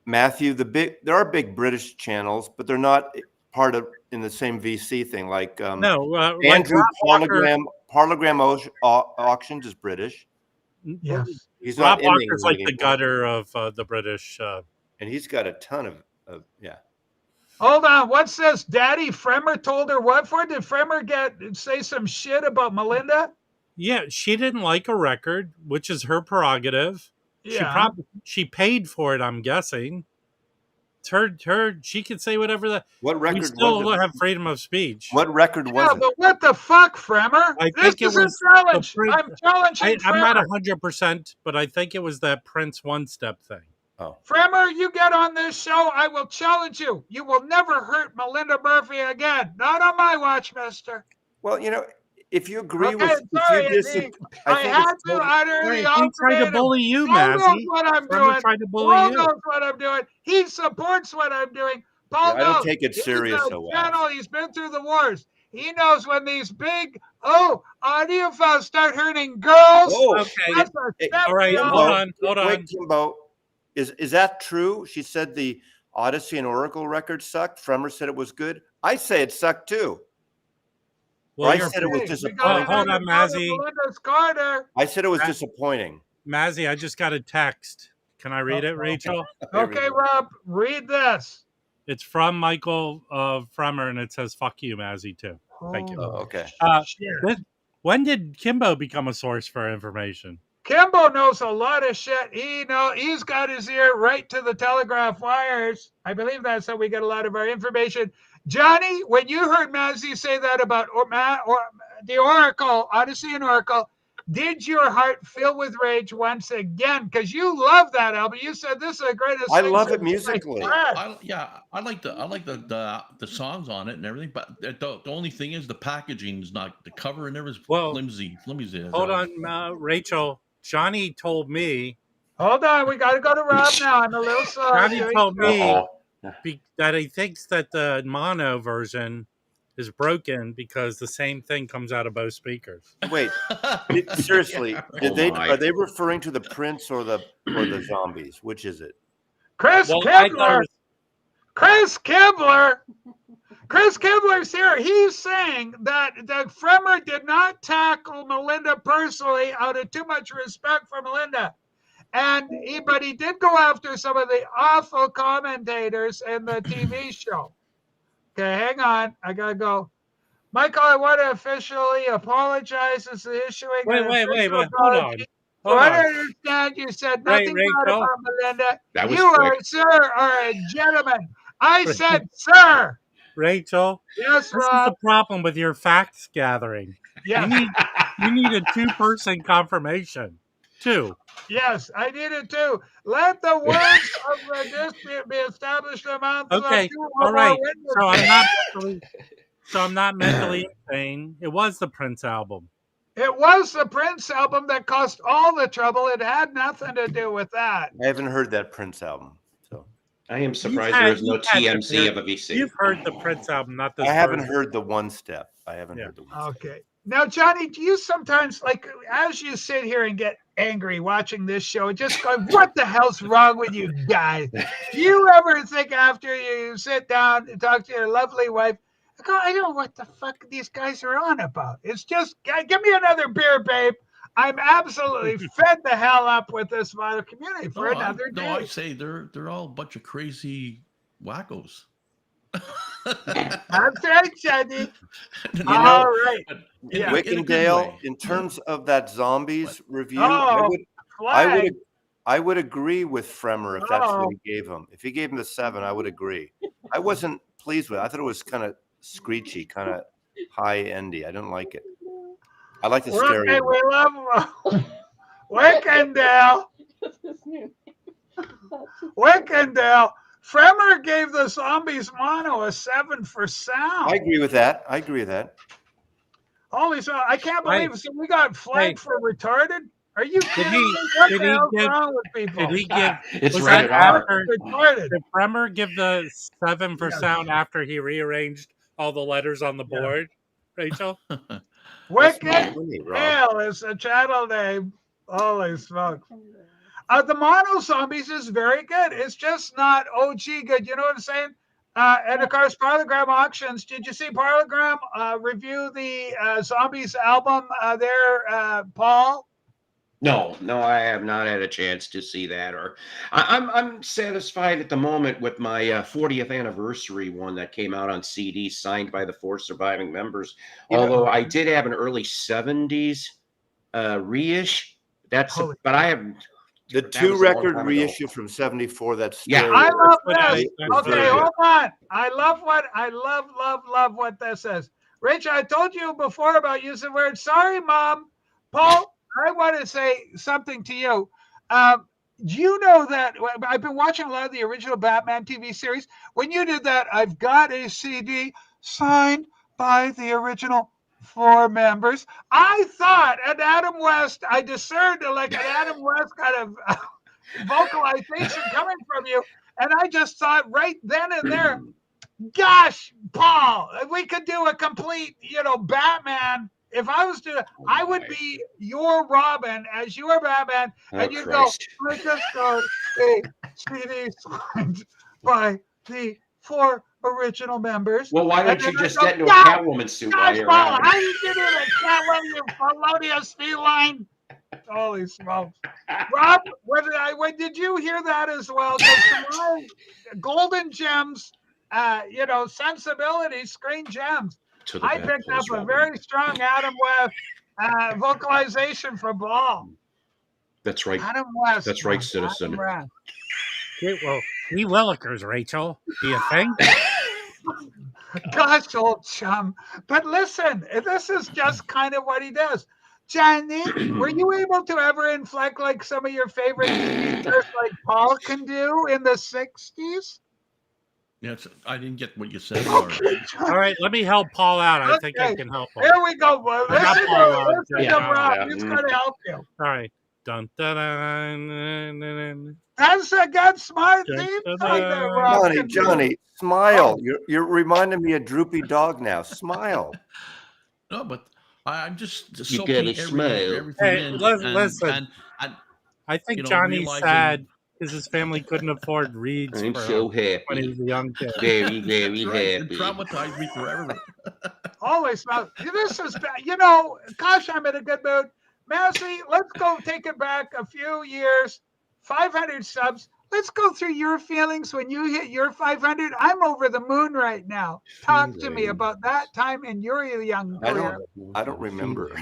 Matthew, there are big British channels, but they're not part of in the same VC thing. Like Andrew Parlogram Auctions is British. Yes, he's Rob not Walker's like the gutter of the British, and he's got a ton of yeah. Hold on, what's this? Daddy Fremer told her what for? Did Fremer say some shit about Melinda? Yeah, she didn't like a record, which is her prerogative. Yeah. She paid for it, I'm guessing. It's her. She could say whatever What record? We still have freedom of speech. What record was it? But what the fuck, Fremer? I think it was a challenge. I'm challenging Fremer. I'm not 100%, but I think it was that Prince one-step thing. Oh, Fremer, you get on this show, I will challenge you. You will never hurt Melinda Murphy again. Not on my watch, mister. Well, if you agree with, I had to utter the ultimatum. He tried to bully you, Mazzy. Paul knows what I'm doing. Tried to bully Paul you. knows what I'm doing. He supports what I'm doing. Paul knows. I don't take it serious so well. He's been through the wars. He knows when these big audiophiles start hurting girls. Oh, okay. All right, hold on. Wait, Kimbo, is that true? She said the Odyssey and Oracle record sucked. Fremer said it was good. I say it sucked too. Well, I said it was disappointing. Hold on, Mazzy. I said it was disappointing. Mazzy, I just got a text. Can I read it, Rachel? Okay, Rob, read this. It's from Michael Fremer, and it says, fuck you, Mazzy, too. Thank you. Oh, okay. When did Kimbo become a source for information? Kimbo knows a lot of shit. He's got his ear right to the telegraph wires. I believe that's how we get a lot of our information. Johnny, when you heard Mazzy say that about the Oracle, Odyssey and Oracle, did your heart fill with rage once again? Because you love that album. You said this is the greatest. I love it musically. I like the songs on it and everything. But the only thing is the packaging is not the cover and everything's flimsy. Hold on, Rachel. Johnny told me. Hold on, we got to go to Rob now. I'm a little sorry. Johnny told me that he thinks that the mono version is broken because the same thing comes out of both speakers. Wait, seriously, are they referring to the Prince or the Zombies? Which is it? Chris Kibler. Chris Kibler. Chris Kibler's here. He's saying that Fremer did not tackle Melinda personally out of too much respect for Melinda. But he did go after some of the awful commentators in the TV show. Okay, hang on. I got to go. Michael, I want to officially apologize as issuing. Wait. Hold on. I understand you said nothing bad about Melinda. Sir, are a gentleman. I said, sir. Rachel. Yes, Rob. This is the problem with your facts gathering. Yeah. You need a two-person confirmation. 2. Yes, I need it too. Let the words of the dispute be established among the Okay, two all or more right. witnesses. So I'm not mentally insane. It was the Prince album. It was the Prince album that caused all the trouble. It had nothing to do with that. I haven't heard that Prince album, so I am surprised there is no You've had to TMZ hear- of a VC. You've heard the Prince album, not this I haven't version. heard the one step. I haven't Yeah. heard the one step. Okay. Now, Johnny, do you sometimes, like, as you sit here and get angry watching this show, just go, what the hell's wrong with you guys? Do you ever think after you sit down and talk to your lovely wife, I don't know what the fuck these guys are on about. It's just, give me another beer, babe. I'm absolutely fed the hell up with this vital community for another day. No, I say they're all a bunch of crazy wackos. That's right, Johnny. You All know, right. Yeah. Wickendale, in terms of that zombies review, Oh, I would agree with Fremer if that's what Oh. he gave him. If he gave him the 7, I would agree. I wasn't pleased with it. I thought it was kind of screechy, kind of high-endy. I didn't like it. I like the Okay, stereo. we love Wickendale. Wickendale. Fremer gave the Zombies Mono a 7 for sound. I agree with that. I agree with that. Holy so I can't believe it. So we got flagged for retarded. Are you kidding me? What the hell's wrong with people? Did he give? It's was rated that R. after? Retarded. Did Bremer give the 7 for Yes. sound after he rearranged all the letters on the board? Rachel. Wicked Funny, Rob. Hell is a channel name. Holy smokes. The Mono Zombies is very good. It's just not OG good. You know what I'm saying? And of course, Parlogram Auctions. Did you see Parlogram review the Zombies album there, Paul? No, I have not had a chance to see that. Or I'm satisfied at the moment with my 40th anniversary one that came out on CD, signed by the 4 surviving members. Although I did have an early 70s reissue. But I have the 2-record reissue from '74. That's yeah. I love this. Was Okay, hold on. I love what this is. Rachel, I told you before about using the word sorry, Mom. Paul, I want to say something to you. Do you know that I've been watching a lot of the original Batman TV series? When you did that, I've got a CD signed by the original 4 members. I thought an Adam West, I discerned like an Adam West kind of vocalization coming from you. And I just thought right then and there, gosh, Paul, we could do a complete, Batman. If I was to, I would be your Robin as your Batman, and you'd Christ. go, I just got a CD signed by the 4 original members. Well, why don't And you then I just go, get into a "God, Catwoman suit gosh, while you're Paul, at how it? you get in a Catwoman, you felonious feline? Holy smokes. Rob, when did you hear that as well? Because my golden gems, sensibility, screen gems. I picked up a very strong Adam West vocalization from Ball. That's right. Adam West. That's right, citizen. Okay, well, he Willikers, Rachel. Do you think? Gosh, old chum. But listen, this is just kind of what he does. Johnny, were you able to ever inflect like some of your favorite TV stars like Paul can do in the 60s? Yes, I didn't get what you said. Sorry. All right, let me help Paul out. I think I can help him. Here we go. Well, listen to Rob. He's going to help you. All right. Dun, dun, dun, dun, dun, dun. That's a good smart theme song there, Rob. Johnny, smile. You're reminding me of Droopy Dog now. Smile. No, but I'm just You soaking gotta smile. everything Hey, in. listen. And I think you know, Johnny's realizing- sad because his family couldn't afford reeds I'm for so him when he happy. was a young kid. Very, very That's right. It happy. traumatized me forever. Holy smoke. This is, gosh, I'm in a good mood. Massey, let's go take it back a few years. 500 subs. Let's go through your feelings when you hit your 500. I'm over the moon right now. Talk to me about that time in your young career. I don't remember.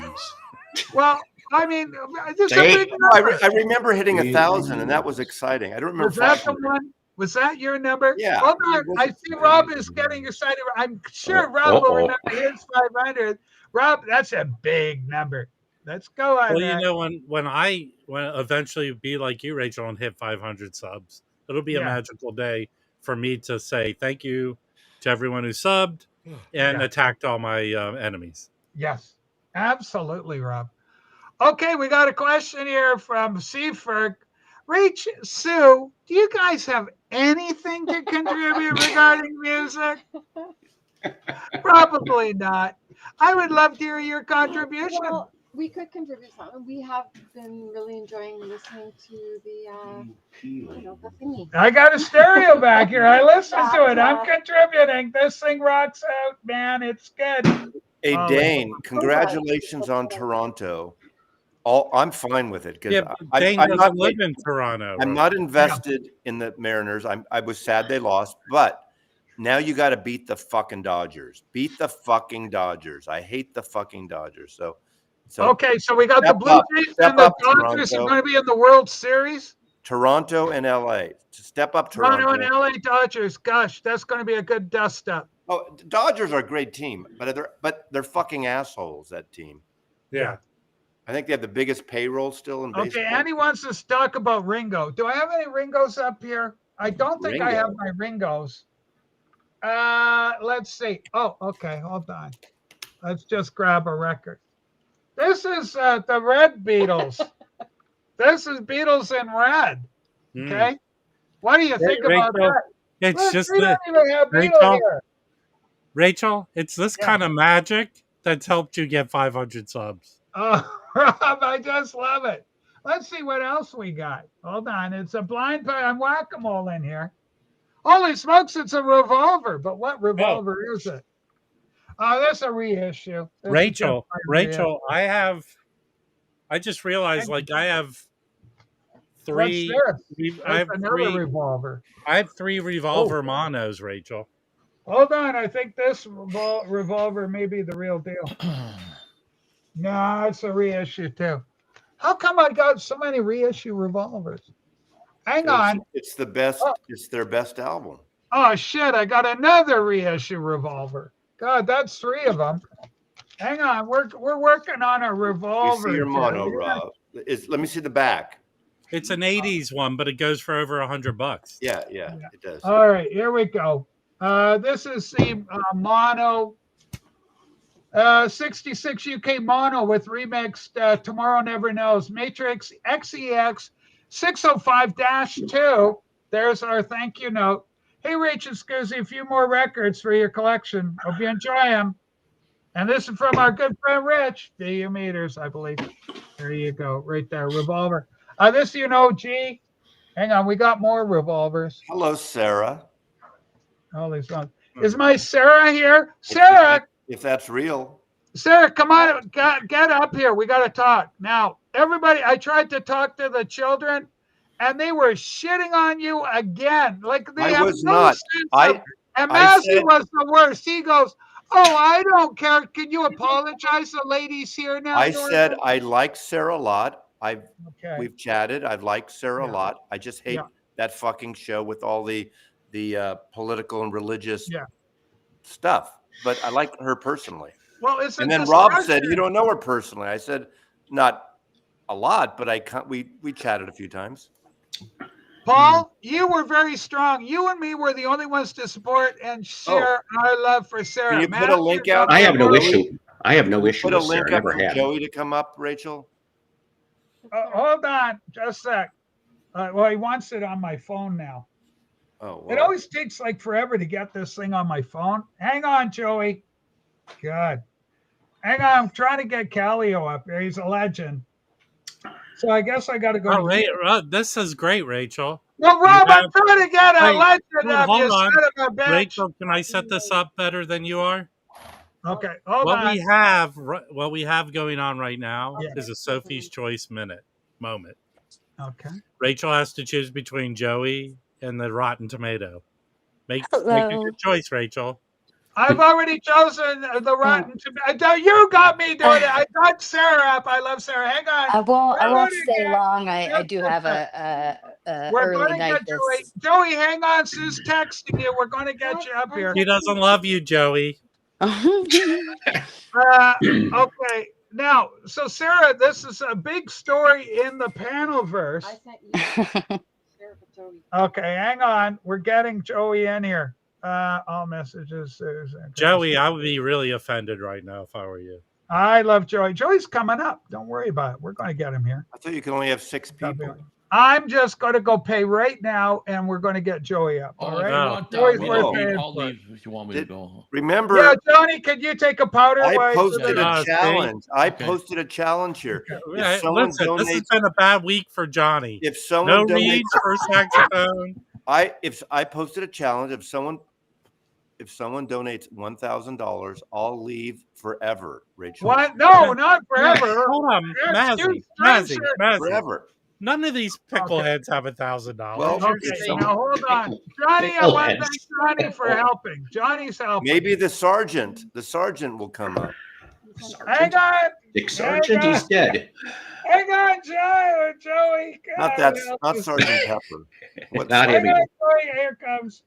Well, I mean, just a Hey, big number. I remember hitting 1,000, and that was exciting. I don't remember. Was that the 500. one? Was that your number? Yeah. Hold on. I see Rob is getting excited. I'm sure Rob will remember his 500. Rob, that's a big number. Let's go on. Well, when eventually be like you, Rachel, and hit 500 subs. It'll be a Yeah. magical day for me to say thank you to everyone who subbed and Yeah. attacked all my enemies. Yes, absolutely, Rob. Okay, we got a question here from Seaferg. Reach Sue, do you guys have anything to contribute regarding music? Probably not. I would love to hear your contribution. Well, we could contribute something. We have been really enjoying listening to the thingy. I got a stereo back here. I listen to it. I'm contributing. This thing rocks out, man. It's good. Hey, Dane, congratulations on Toronto. I'm fine with it because Dane doesn't live in Toronto. I'm not invested in the Mariners. I was sad they lost, but now you got to beat the fucking Dodgers. Beat the fucking Dodgers. I hate the fucking Dodgers. So okay, so we got the Blue Jays and the Dodgers are going to be in the World Series. Toronto and LA. Step up, Toronto. Toronto and LA Dodgers. Gosh, that's going to be a good dust up. Oh, the Dodgers are a great team, but they're fucking assholes, that team. Yeah. I think they have the biggest payroll still in baseball. Okay, Andy wants us to talk about Ringo. Do I have any Ringos up here? I don't think I have my Ringos. Let's see. Oh, okay, hold on. Let's just grab a record. This is the Red Beatles. This is Beatles in Red. Okay. What do you think about that? It's just Rachel, it's this kind of magic that's helped you get 500 subs. Oh, Rob, I just love it. Let's see what else we got. Hold on. It's a blind pie. I'm whack-a-mole in here. Holy smokes, it's a revolver. But what revolver is it? Oh, that's a reissue. Rachel, I just realized I have three. I have another revolver. I have 3 revolver monos, Rachel. Hold on. I think this revolver may be the real deal. No, it's a reissue too. How come I got so many reissue revolvers? Hang on. It's the best. It's their best album. Oh, shit. I got another reissue revolver. God, that's 3 of them. Hang on. We're working on a revolver. You see your mono, Rob. Let me see the back. It's an 80s one, but it goes for over $100. Yeah, it does. All right, here we go. This is the mono 66 UK mono with remixed Tomorrow Never Knows Matrix XEX 605-2. There's our thank you note. Hey, Rach and Scorsese, a few more records for your collection. Hope you enjoy them. And this is from our good friend Rich, DU Meters, I believe. There you go, right there, revolver. This G. Hang on, we got more revolvers. Hello, Sarah. Holy smokes. Is my Sarah here? Sarah! If that's real. Sarah, come on, get up here. We got to talk. Now, everybody, I tried to talk to the children, and they were shitting on you again. Like they have no sense of, and Massey was the worst. He goes, oh, I don't care. Can you apologize? The ladies here now. I said I like Sarah a lot. We've chatted. I like Sarah a lot. I just hate that fucking show with all the political and religious stuff. But I like her personally. Well, and then Rob said you don't know her personally. I said not a lot, but we chatted a few times. Paul, you were very strong. You and me were the only ones to support and share our love for Sarah. Can you put a link out? I have no issue. I have no issue. Put a link up for Joey to come up, Rachel. Hold on, just a sec. Well, he wants it on my phone now. Oh, it always takes like forever to get this thing on my phone. Hang on, Joey. God. Hang on, I'm trying to get Callio up here. He's a legend. So I guess I got to go. This is great, Rachel. Well, Rob, I'm trying to get a legend up. Hold on. Rachel, can I set this up better than you are? Okay. Hold on. What we have going on right now is a Sophie's Choice moment. Okay. Rachel has to choose between Joey and the Rotten Tomato. Make a good choice, Rachel. I've already chosen the Rotten Tomato. You got me doing it. I got Sarah up. I love Sarah. Hang on. I won't stay long. I do have a early night. Joey, hang on. Sue's texting you. We're going to get you up here. He doesn't love you, Joey. Okay. Now, so Sarah, this is a big story in the Panelverse. I sent you Sarah Joey. Okay, hang on. We're getting Joey in here. All messages. Joey, I would be really offended right now if I were you. I love Joey. Joey's coming up. Don't worry about it. We're going to get him here. I thought you could only have 6 people. I'm just going to go pay right now, and we're going to get Joey up. All right. I'll leave if you want me to go. Remember? Yeah, Johnny, could you take a powder? I posted a challenge. I posted a challenge here. Okay. Listen, this has been a bad week for Johnny. If someone no reads for saxophone. I posted a challenge. If someone donates $1,000, I'll leave forever, Rachel. What? No, not forever. Hold on, Mazzy. Forever. None of these pickleheads have $1,000. Well, okay, now hold on, Johnny. I want to thank Johnny for helping. Johnny's helping. Maybe the sergeant will come up. Hang on. Dick Sargent, he's dead. Hang on, Joey. God, not Sergeant Pepper. Not him.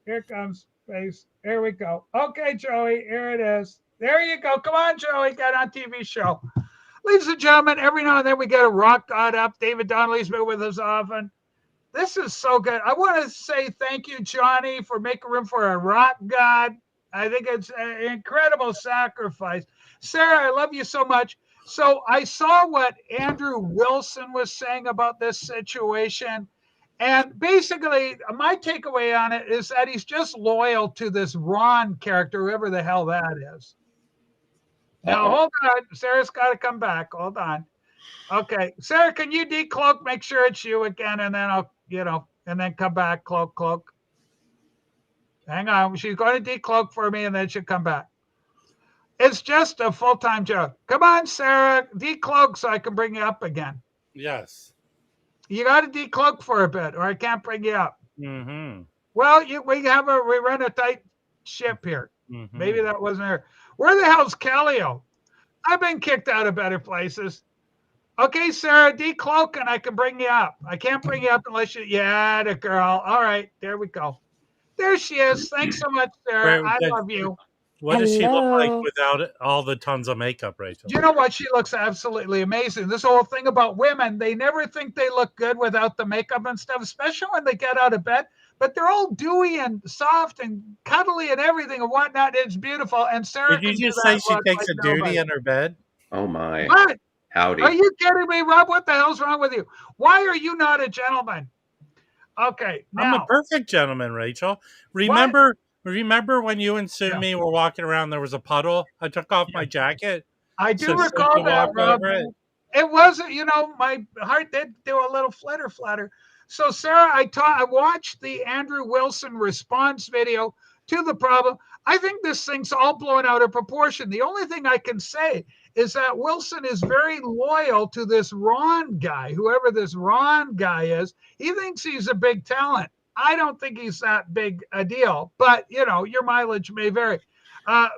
Here comes. Face. Here we go. Okay, Joey. Here it is. There you go. Come on, Joey. Get on TV show. Ladies and gentlemen, every now and then we get a rock god up. David Donnelly's been with us often. This is so good. I want to say thank you, Johnny, for making room for a rock god. I think it's an incredible sacrifice. Sarah, I love you so much. So I saw what Andrew Wilson was saying about this situation. And basically, my takeaway on it is that he's just loyal to this Ron character, whoever the hell that is. Now, hold on. Sarah's got to come back. Hold on. Okay. Sarah, can you decloak? Make sure it's you again, and then I'll, and then come back. Cloak. Hang on. She's going to decloak for me, and then she'll come back. It's just a full-time job. Come on, Sarah. Decloak so I can bring you up again. Yes. You got to decloak for a bit, or I can't bring you up. Mm-hmm. Well, we run a tight ship here. Mm-hmm. Maybe that wasn't her. Where the hell's Callio? I've been kicked out of better places. Okay, Sarah, decloak and I can bring you up. I can't bring you up unless the girl. All right, there we go. There she is. Thanks so much, Sarah. I love you. What does she look like without all the tons of makeup, Rachel? You know what? She looks absolutely amazing. This whole thing about women, they never think they look good without the makeup and stuff, especially when they get out of bed. But they're all dewy and soft and cuddly and everything and whatnot. It's beautiful. And Sarah, did you just say she takes a duty in her bed? Oh my! What? Howdy! Are you kidding me, Rob? What the hell's wrong with you? Why are you not a gentleman? Okay, now, I'm a perfect gentleman, Rachel. Remember when you and Sumi were walking around? There was a puddle. I took off my jacket. I do recall that, Rob. It wasn't. My heart did do a little flutter. So, Sarah, I watched the Andrew Wilson response video to the problem. I think this thing's all blown out of proportion. The only thing I can say is that Wilson is very loyal to this Ron guy, whoever this Ron guy is. He thinks he's a big talent. I don't think he's that big a deal, but, your mileage may vary.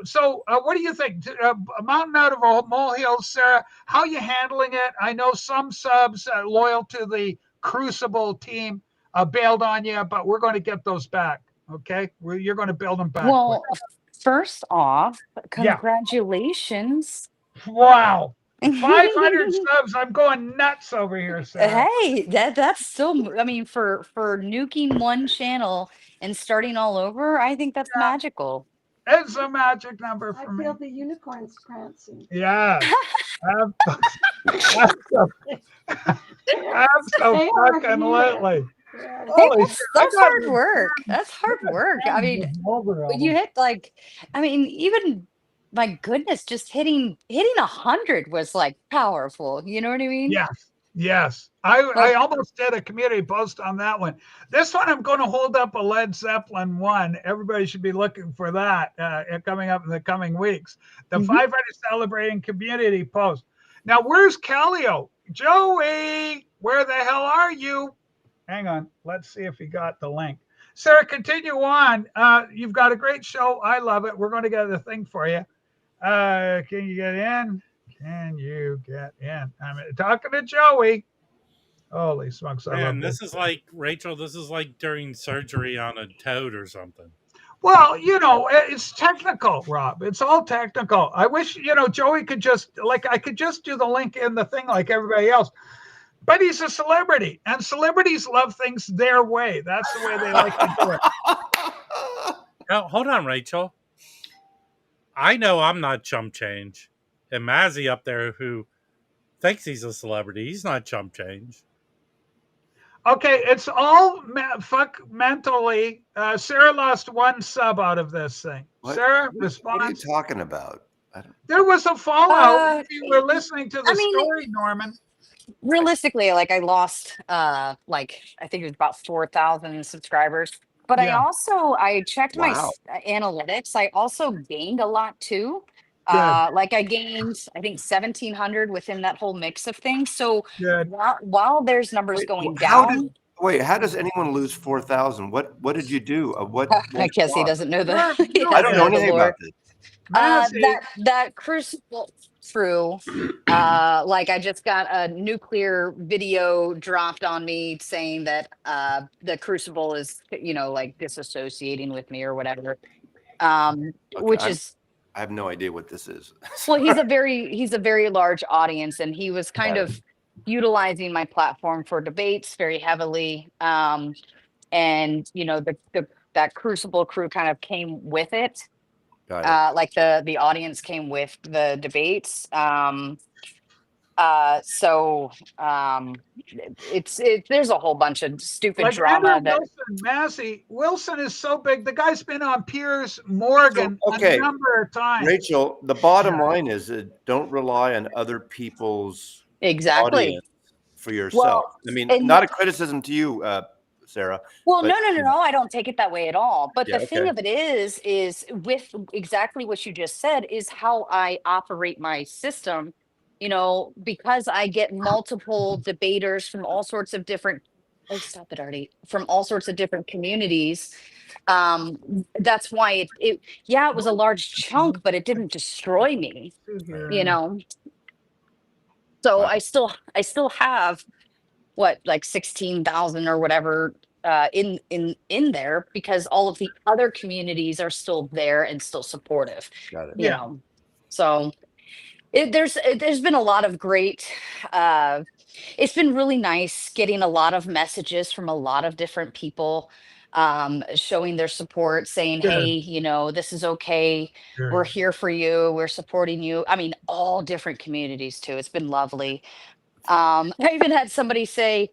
So what do you think? A mountain out of a molehill, Sarah, how are you handling it? I know some subs loyal to the Crucible team bailed on you, but we're going to get those back. Okay, you're going to build them back. Well, first off, congratulations! Wow, 500 subs! I'm going nuts over here, Sarah. Hey, that's still. I mean, for nuking one channel and starting all over, I think that's magical. It's a magic number for me. I feel the unicorns prancing. Yeah. Absolutely. That's hard work. That's hard work. I mean, when you hit even my goodness, just hitting 100 was like powerful. You know what I mean? Yes. I almost did a community post on that one. This one, I'm going to hold up a Led Zeppelin one. Everybody should be looking for that coming up in the coming weeks. The 500 celebrating community post. Now, where's Callio? Joey, where the hell are you? Hang on. Let's see if he got the link. Sarah, continue on. You've got a great show. I love it. We're going to get the thing for you. Can you get in? Can you get in? I'm talking to Joey. Holy smokes. Man, this is like, Rachel, this is like during surgery on a toad or something. Well, it's technical, Rob. It's all technical. I wish, Joey could I could just do the link in the thing like everybody else. But he's a celebrity, and celebrities love things their way. That's the way they like to do it. Now, hold on, Rachel. I know I'm not chump change. And Mazzy up there, who thinks he's a celebrity, he's not chump change. Okay, it's all fuck mentally. Sarah lost one sub out of this thing. Sarah, response. What are you talking about? There was a fallout. If you were listening to the story, Norman. Realistically, like I lost I think it was about 4,000 subscribers. But Yeah. I checked my Wow. analytics. I also gained a lot too. Good. Like I gained, I think 1,700 within that whole mix of things. So Good. while there's numbers going How down, does anyone lose 4,000? What did you do? I guess he doesn't know the. He I don't doesn't know the anything lore. about this. That crucible through like I just got a nuclear video dropped on me saying that the crucible is like disassociating with me or whatever, which is I have no idea what this is. well, he's a very large audience, and he was kind of utilizing my platform for debates very heavily, and that crucible crew kind of came with it. Like the audience came with the debates. There's a whole bunch of stupid Like drama Andrew that Wilson, Massey. Wilson is so big. The guy's been on Piers Morgan a number of times. Rachel, the bottom line is don't rely on other people's audience for yourself. I mean, not a criticism to you, Sarah. Well, no, I don't take it that way at all. But the thing okay. of it is with exactly what you just said is how I operate my system, because I get multiple debaters from all sorts of different, oh, stop it, Artie, from all sorts of different communities. That's why it was a large chunk, but it didn't destroy me, So I still have what, like 16,000 or whatever in there, because all of the other communities are still there and still supportive. Got it. So there's been a lot of great it's been really nice getting a lot of messages from a lot of different people, showing their support, saying, hey, this is okay. We're here for you. We're supporting you. I mean, all different communities too. It's been lovely. I even had somebody say,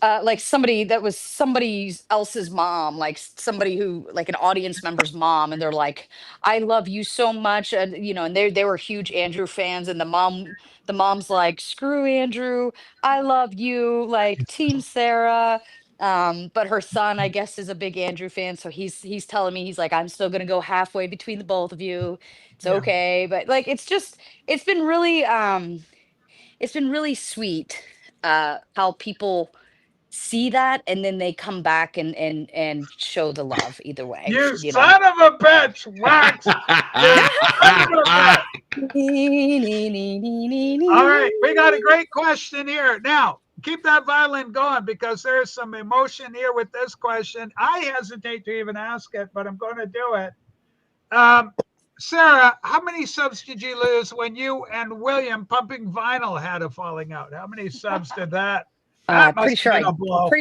like somebody that was somebody else's mom, like somebody who, like an audience member's mom, and they're like, I love you so much. And and they were huge Andrew fans, and the mom's like, screw Andrew, I love you, like Team Sarah. But her son, I guess, is a big Andrew fan, so he's telling me, he's like, I'm still gonna go halfway between the both of you. It's okay. But like it's been really sweet how people see that, and then they come back and show the love either way. You son of a bitch, Wax. All right, we got a great question here. Now, keep that violin going, because there's some emotion here with this question. I hesitate to even ask it, but I'm going to do it. Sarah, how many subs did you lose when you and William Pumping Vinyl had a falling out? How many subs did that? Pretty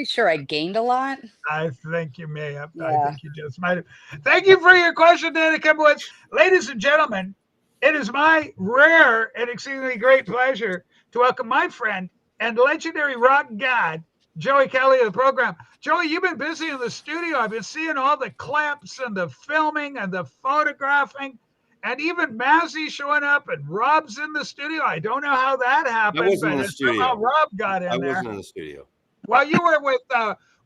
sure I gained a lot. I think you may have. Yeah. I think you just might have. Thank you for your question, Danny Kibowitz. Ladies and gentlemen, it is my rare and exceedingly great pleasure to welcome my friend and legendary rock god, Joey Kelly, to the program. Joey, you've been busy in the studio. I've been seeing all the clips and the filming and the photographing, and even Mazzy showing up, and Rob's in the studio. I don't know how that happened, but somehow Rob got in there. I wasn't in the studio. Well, you were with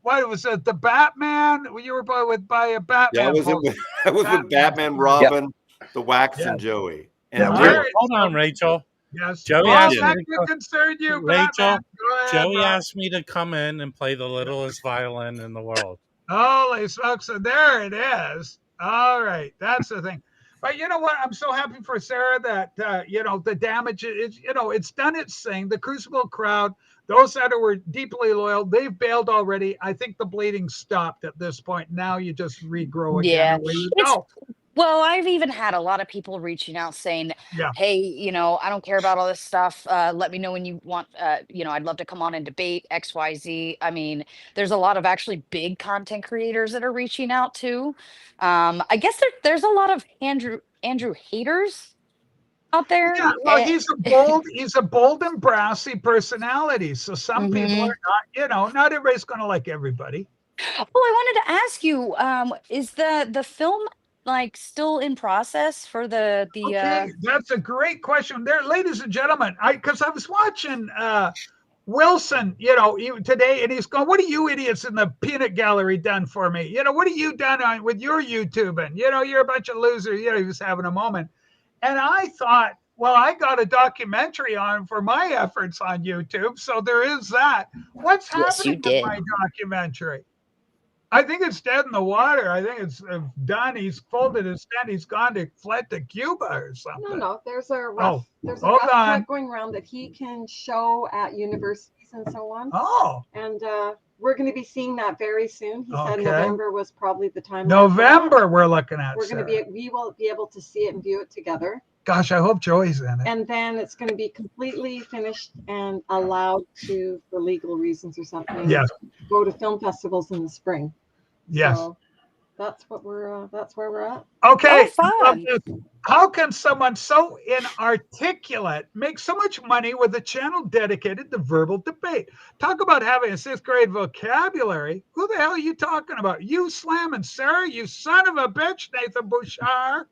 what was it? The Batman? You were with a Batman. Yeah, I was with Batman, Robin, the Wax, and Joey. And hold on, Rachel. Yes. Joey asked me to concern you, Rachel. Ahead, Joey asked me to come in and play the littlest violin in the world. Holy smokes! So there it is. All right, that's the thing. But you know what? I'm so happy for Sarah that the damage is, it's done its thing. The Crucible crowd Those that were deeply loyal, they've bailed already. I think the bleeding stopped at this point. Now you just regrow again. Yeah. Away you It's go. well, I've even had a lot of people reaching out saying, Yeah. "Hey, I don't care about all this stuff. Let me know when you want. I'd love to come on and debate XYZ." I mean, there's a lot of actually big content creators that are reaching out too. I guess there's a lot of Andrew haters out there. Yeah, well, he's a bold and brassy personality. So some people Mhm. are not, not everybody's going to like everybody. Well, I wanted to ask you, is the film like still in process for the Okay, that's a great question. There, ladies and gentlemen, because I was watching Wilson, today, and he's going, "What are you idiots in the peanut gallery done for me? What have you done with your YouTubing? You're a bunch of losers." He was having a moment, and I thought, well, I got a documentary on for my efforts on YouTube, so there is that. What's Yes, you happening with my did. documentary? I think it's dead in the water. I think it's done. He's folded his tent. He's fled to Cuba or something. No. There's a Oh, rough hold on. cut going around that he can show at universities and so on. Oh, And we're going to be seeing that very soon. He said Okay. November was probably the time. November we're looking at. We're going to we will be able to see it and view it together. Gosh, I hope Joey's in it. And then it's going to be completely finished and allowed to, for legal reasons or something, Yes. go to film festivals in the spring. Yes. So that's where we're at. Okay. Oh, fun. How can someone so inarticulate make so much money with a channel dedicated to verbal debate? Talk about having a 6th grade vocabulary. Who the hell are you talking about? You slamming Sarah, you son of a bitch, Nathan Bouchard.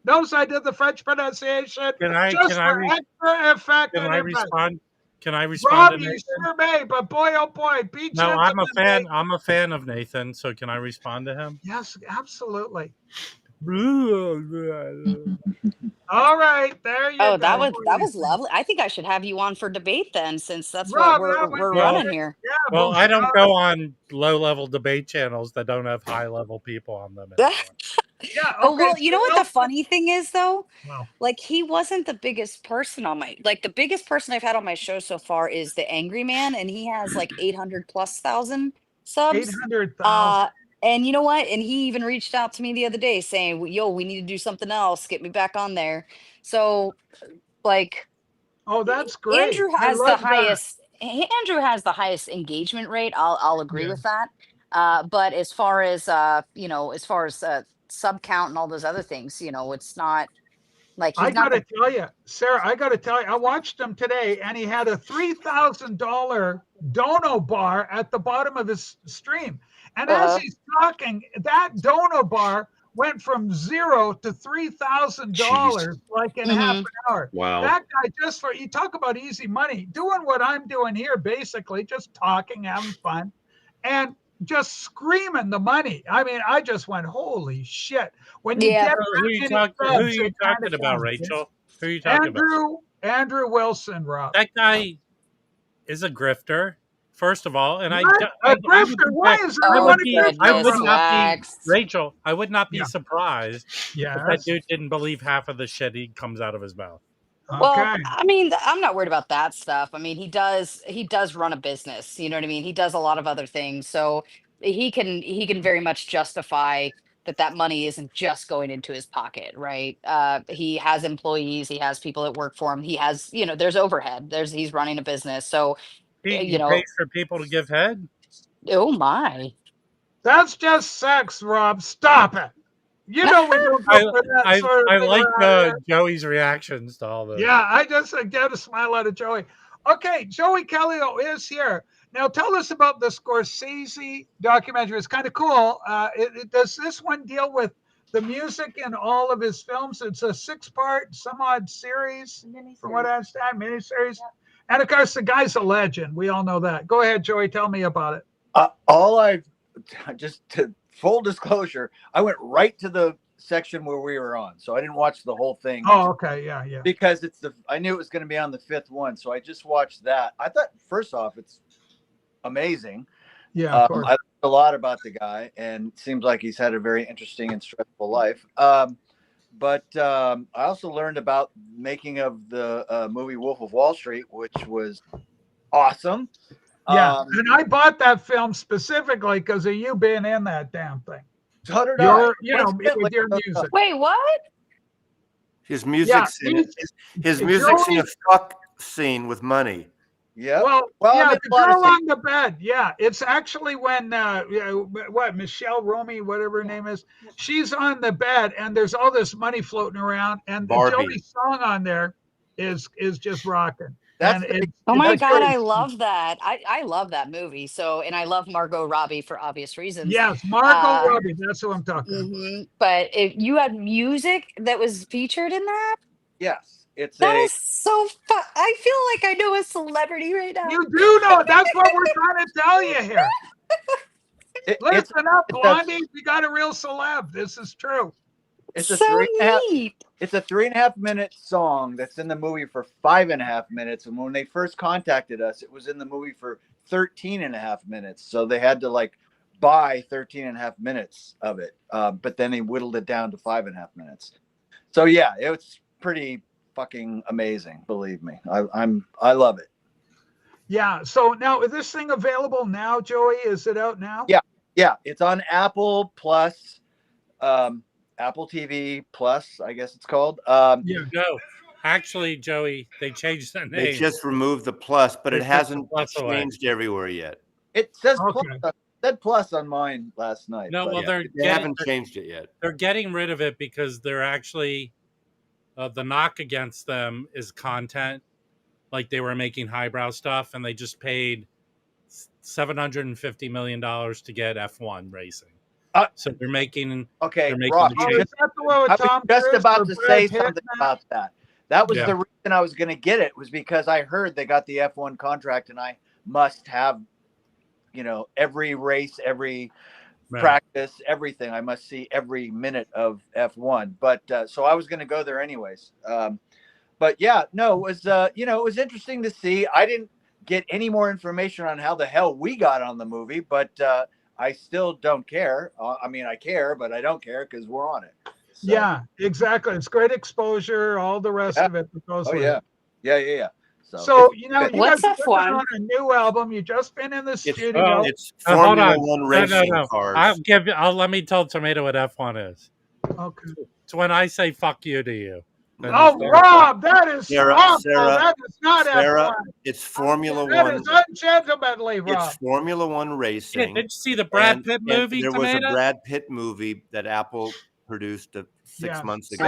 Notice I did the French pronunciation Can I extra effect. Can I respond? Can I respond Rob, to you Nathan? sure may, but boy, oh boy, be No, gentle. I'm a fan. I'm a fan of Nathan. So can I respond to him? Yes, absolutely. All right, there you Oh, go. that was lovely. I think I should have you on for debate then, since that's what Rob, we're that would we're be Well, running here. Yeah, Well, I don't Bouchard. go on low-level debate channels that don't have high-level people on them anymore. Yeah, Oh, okay. well, you know what the funny thing is though? Wow. Like he wasn't the biggest person on my the biggest person I've had on my show so far is the Angry Man, and he has like 800 plus thousand subs. 800,000. And you know what? And he even reached out to me the other day saying, "Yo, we need to do something else. Get me back on there." So like Oh, that's great. I love that. Andrew has the highest engagement rate. I'll agree Yeah. with that. But as far as sub count and all those other things, it's not like I he's not got to the tell you, Sarah, I watched him today and he had a $3,000 dono bar at the bottom of his stream. And as he's talking, that dono bar went from 0 to $3,000 like in half an hour. Wow. That guy, you talk about easy money, doing what I'm doing here, basically just talking, having fun, and just screaming the money. I mean, I just went, holy shit. When you Yeah. get Who are you talking about, Rachel? Who are you talking about? Andrew Wilson, Rob. That guy is a grifter, first of all, and grifter. Why is everyone a grifter? I would not be Wax. Rachel. I would not be Yeah. surprised Yes. if that dude didn't believe half of the shit he comes out of his mouth. Well, Okay. I mean, I'm not worried about that stuff. I mean, he does run a business, you know what I mean? He does a lot of other things. So he can very much justify that money isn't just going into his pocket, right? He has employees, he has people that work for him. He has, there's overhead. He's running a business. So, He pays for people to give head. oh my. That's just sex, Rob. Stop it. You know we don't go for that sort of I thing like around here. Joey's reactions to all this. Yeah, I just get a smile out of Joey. Okay, Joey Callio is here. Now tell us about the Scorsese documentary. It's kind of cool. Does this one deal with the music in all of his films? It's a 6-part, some odd series, from what I understand, miniseries. Yeah. And of course, the guy's a legend. We all know that. Go ahead, Joey. Tell me about it. Full disclosure, I went right to the section where we were on, so I didn't watch the whole thing. Oh, okay, yeah. Because I knew it was going to be on the 5th one, so I just watched that. I thought, first off, it's amazing. Yeah, of course. I learned a lot about the guy, and it seems like he's had a very interesting and stressful life. But I also learned about making of the movie Wolf of Wall Street, which was awesome. Yeah, and I bought that film specifically because of you being in that damn thing. So did Your, I. with your music. Wait, what? His music's his music's in a fuck scene with money. Yeah. Well, I mean, the girl on the bed. Yeah, it's actually when Michelle Romy, whatever her name is, she's on the bed, and there's all this money floating around, and Joey's song on there is just rocking. Oh my God, I love that. I love that movie. So, and I love Margot Robbie for obvious reasons. Yes, Margot Robbie. That's who I'm talking about. But if you had music that was featured in that, yes, it's that is so fun. I feel like I know a celebrity right now. You do know. That's what we're trying to tell you here. Listen up, Blondie. We got a real celeb. This is true. It's a 3.5 minute song that's in the movie for 5.5 minutes. And when they first contacted us, it was in the movie for 13.5 minutes. So they had to like buy 13.5 minutes of it. But then they whittled it down to 5.5 minutes. So yeah, it was pretty fucking amazing. Believe me. I love it. Yeah. So now is this thing available now, Joey? Is it out now? Yeah. Yeah. It's on Apple Plus, Apple TV Plus, I guess it's called. No, actually, Joey, they changed the name. They just removed the plus, but it hasn't changed everywhere yet. It says plus on mine last night. No, well, they haven't changed it yet. They're getting rid of it because they're actually the knock against them is content. Like they were making highbrow stuff, and they just paid $750 million to get F1 racing. So they're making okay. Rob, I was just about to say something about that. That was the reason I was going to get it, was because I heard they got the F1 contract, and I must have, every race, every practice, everything. I must see every minute of F1. But so I was going to go there anyways. But yeah, no, it was it was interesting to see. I didn't get any more information on how the hell we got on the movie, but I still don't care. I mean, I care, but I don't care because we're on it. So. Yeah, exactly. It's great exposure, all the rest of it that goes with it. Yeah. So you guys what's are working F1? on a new album. You just been in the studio. It's Formula One racing cars. Let me tell Tomato what F1 is. Okay. It's when I say "fuck you" to you. Oh, Rob, that is awful. That is not F1. It's Formula That One. is ungentlemanly, Rob. It's Formula One racing. Did you see the Brad Pitt movie? There was Tomato? a Brad Pitt movie that Apple produced 6 months ago.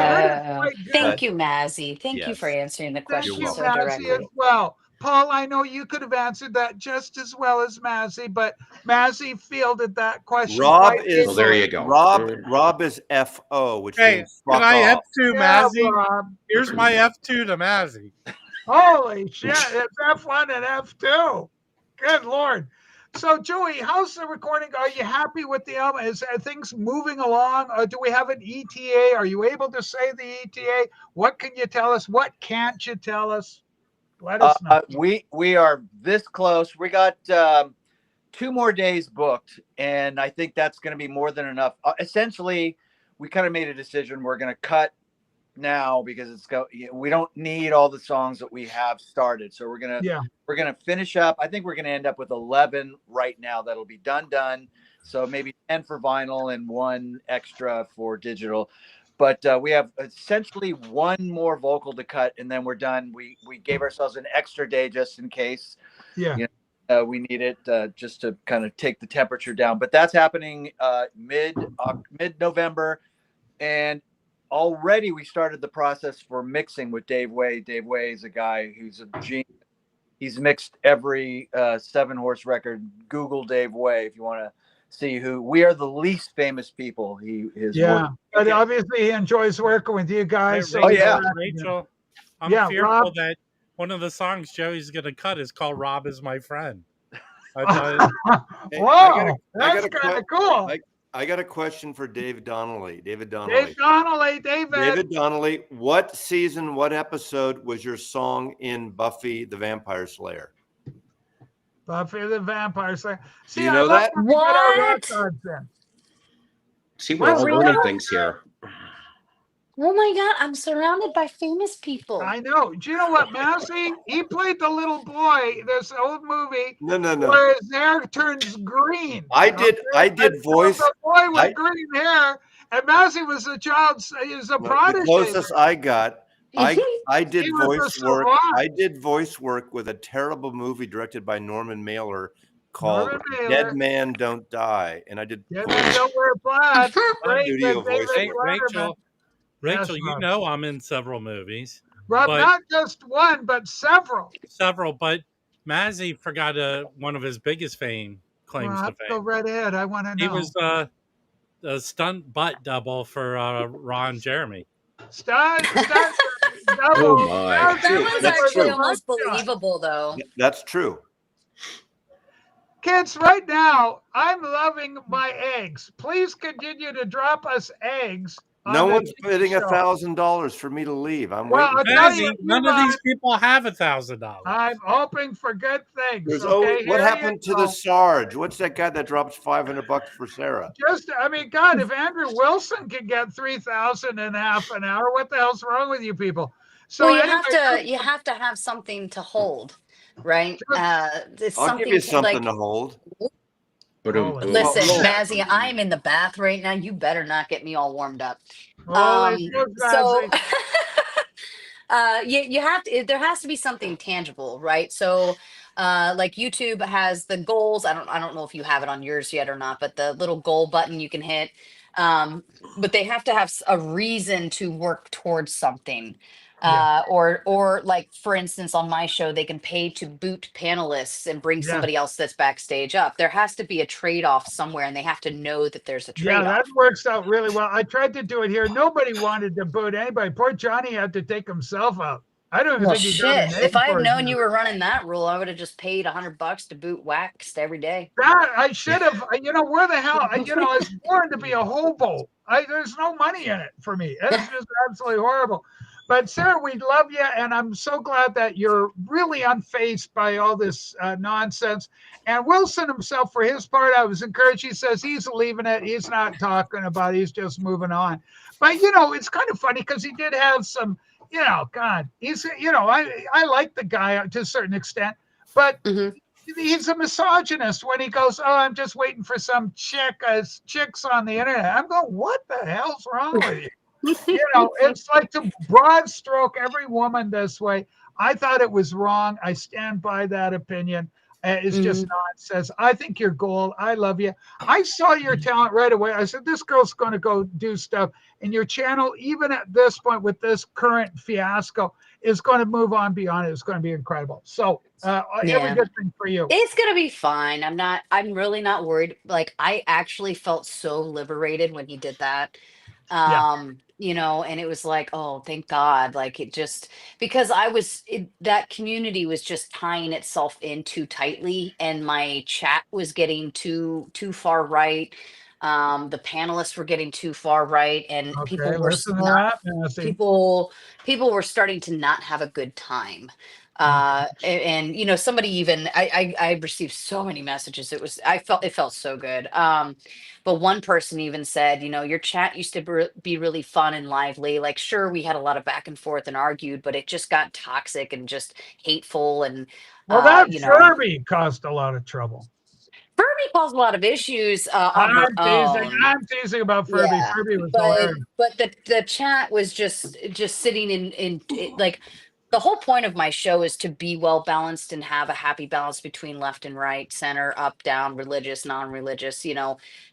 Thank you, Mazzy. Thank you for answering the question so directly. As well. Paul, I know you could have answered that just as well as Mazzy, but Mazzy fielded that question. Rob is well, there you go. Rob is FO, which means fuck can I off. F2 Mazzy? Here's my F2 to Mazzy. Holy shit, it's F1 and F2. Good Lord. So, Joey, how's the recording? Are you happy with the album? Are things moving along? Do we have an ETA? Are you able to say the ETA? What can you tell us? What can't you tell us? Let us know. We are this close. We got 2 more days booked, and I think that's going to be more than enough. Essentially, we kind of made a decision. We're going to cut now because we don't need all the songs that we have started. So we're gonna finish up. I think we're gonna end up with 11 right now. That'll be done. So maybe 10 for vinyl and 1 extra for digital. But we have essentially 1 more vocal to cut, and then we're done. We gave ourselves an extra day just in case. Yeah. We need it just to kind of take the temperature down. But that's happening mid-November, and already we started the process for mixing with Dave Way. Dave Way is a guy who's a genius. He's mixed every 7-horse record. Google Dave Way if you want to see who. We are the least famous people he is. But obviously he enjoys working with you guys. Rachel, I'm fearful that one of the songs Joey's going to cut is called "Rob Is My Friend." Whoa, that's kind of cool. I got a question for Dave Donnelly. David David. David Donnelly, what season, what episode was your song in Buffy the Vampire Slayer? Buffy the Vampire Slayer. Do you know that? What? See, we're all learning things here. Oh my God, I'm surrounded by famous people. I know. Do you know what, Massey? He played the little boy. This old movie No. where his hair turns green. I did voice. The boy with I green hair, and Massey was a child. He was a the prodigy. closest I got. I did He was a voice work. savant. I did voice work with a terrible movie directed by Norman Mailer called Norman Mailer. Dead Man Don't Die, and I did Dead Man Don't Wear Plaid. Great studio with David voice Hey, work. Letterman. Rachel, Yes, you Rob. know I'm in several movies. Rob, but not just one, but several. But Mazzy forgot one of his biggest claims to Go fame. right ahead. I want to know. He was a stunt butt double for Ron Jeremy. Stunt double. Oh my! That was That's actually true. almost believable, though. That's true. Kids, right now, I'm loving my eggs. Please continue to drop us eggs. No on the one's TV bidding show. $1,000 for me to leave. I'm Well, waiting. I'll tell you, Mazzy, none of these people have $1,000. I'm hoping for good things. There's Okay, always, what here happened you to the go. Sarge? What's that guy that drops $500 for Sarah? I mean, God, if Andrew Wilson can get 3,000 in half an hour, what the hell's wrong with you people? So Well, anyway, you have to have something to hold, right? It's I'll give something you something like to hold. listen, Well, Mazzy, I'm in the bath right now. You better not get me all warmed up. Holy smokes, So Mazzy. you have to, there has to be something tangible, right? So like YouTube has the goals. I don't know if you have it on yours yet or not, but the little goal button you can hit. But they have to have a reason to work towards something. Or like for instance on my show they can pay to boot panelists and bring somebody else that's backstage up. There has to be a trade-off somewhere, and they have to know that there's a Yeah, trade-off. that works out really well. I tried to do it here. Nobody wanted to boot anybody. Poor Johnny had to take himself out. I don't even Well, think he got a shit. name If I had for it. known you were running that rule, I would have just paid $100 to boot waxed every day. That I should have. Where the hell? I was born to be a hobo. There's no money in it for me. It's just absolutely horrible. But Sarah, we love you, and I'm so glad that you're really unfazed by all this nonsense. And Wilson himself, for his part, I was encouraged. He says he's leaving it. He's not talking about it. He's just moving on. But it's kind of funny because he did have some. God, he's. I like the guy to a certain extent, but. He's a misogynist when he goes, "Oh, I'm just waiting for some chicks on the internet." I'm going, "What the hell's wrong with you?" It's like to broad stroke every woman this way. I thought it was wrong. I stand by that opinion. It's just nonsense. I think you're gold. I love you. I saw your talent right away. I said, this girl's going to go do stuff. And your channel, even at this point with this current fiasco, is going to move on beyond it. It's going to be incredible. So every good thing for you. It's gonna be fine. I'm really not worried. Like I actually felt so liberated when he did that. And it was like, oh, thank God. Like it just because that community was just tying itself in too tightly, and my chat was getting too far right. The panelists were getting too far right, and people were people were starting to not have a good time. And somebody even I received so many messages. It felt so good. But one person even said, your chat used to be really fun and lively. Like, sure, we had a lot of back and forth and argued, but it just got toxic and just hateful. And Furby caused a lot of trouble. Furby caused a lot of issues on her own. I'm teasing about Furby. Yeah, Furby was hilarious. but the chat was just sitting in like the whole point of my show is to be well balanced and have a happy balance between left and right, center, up, down, religious, non-religious,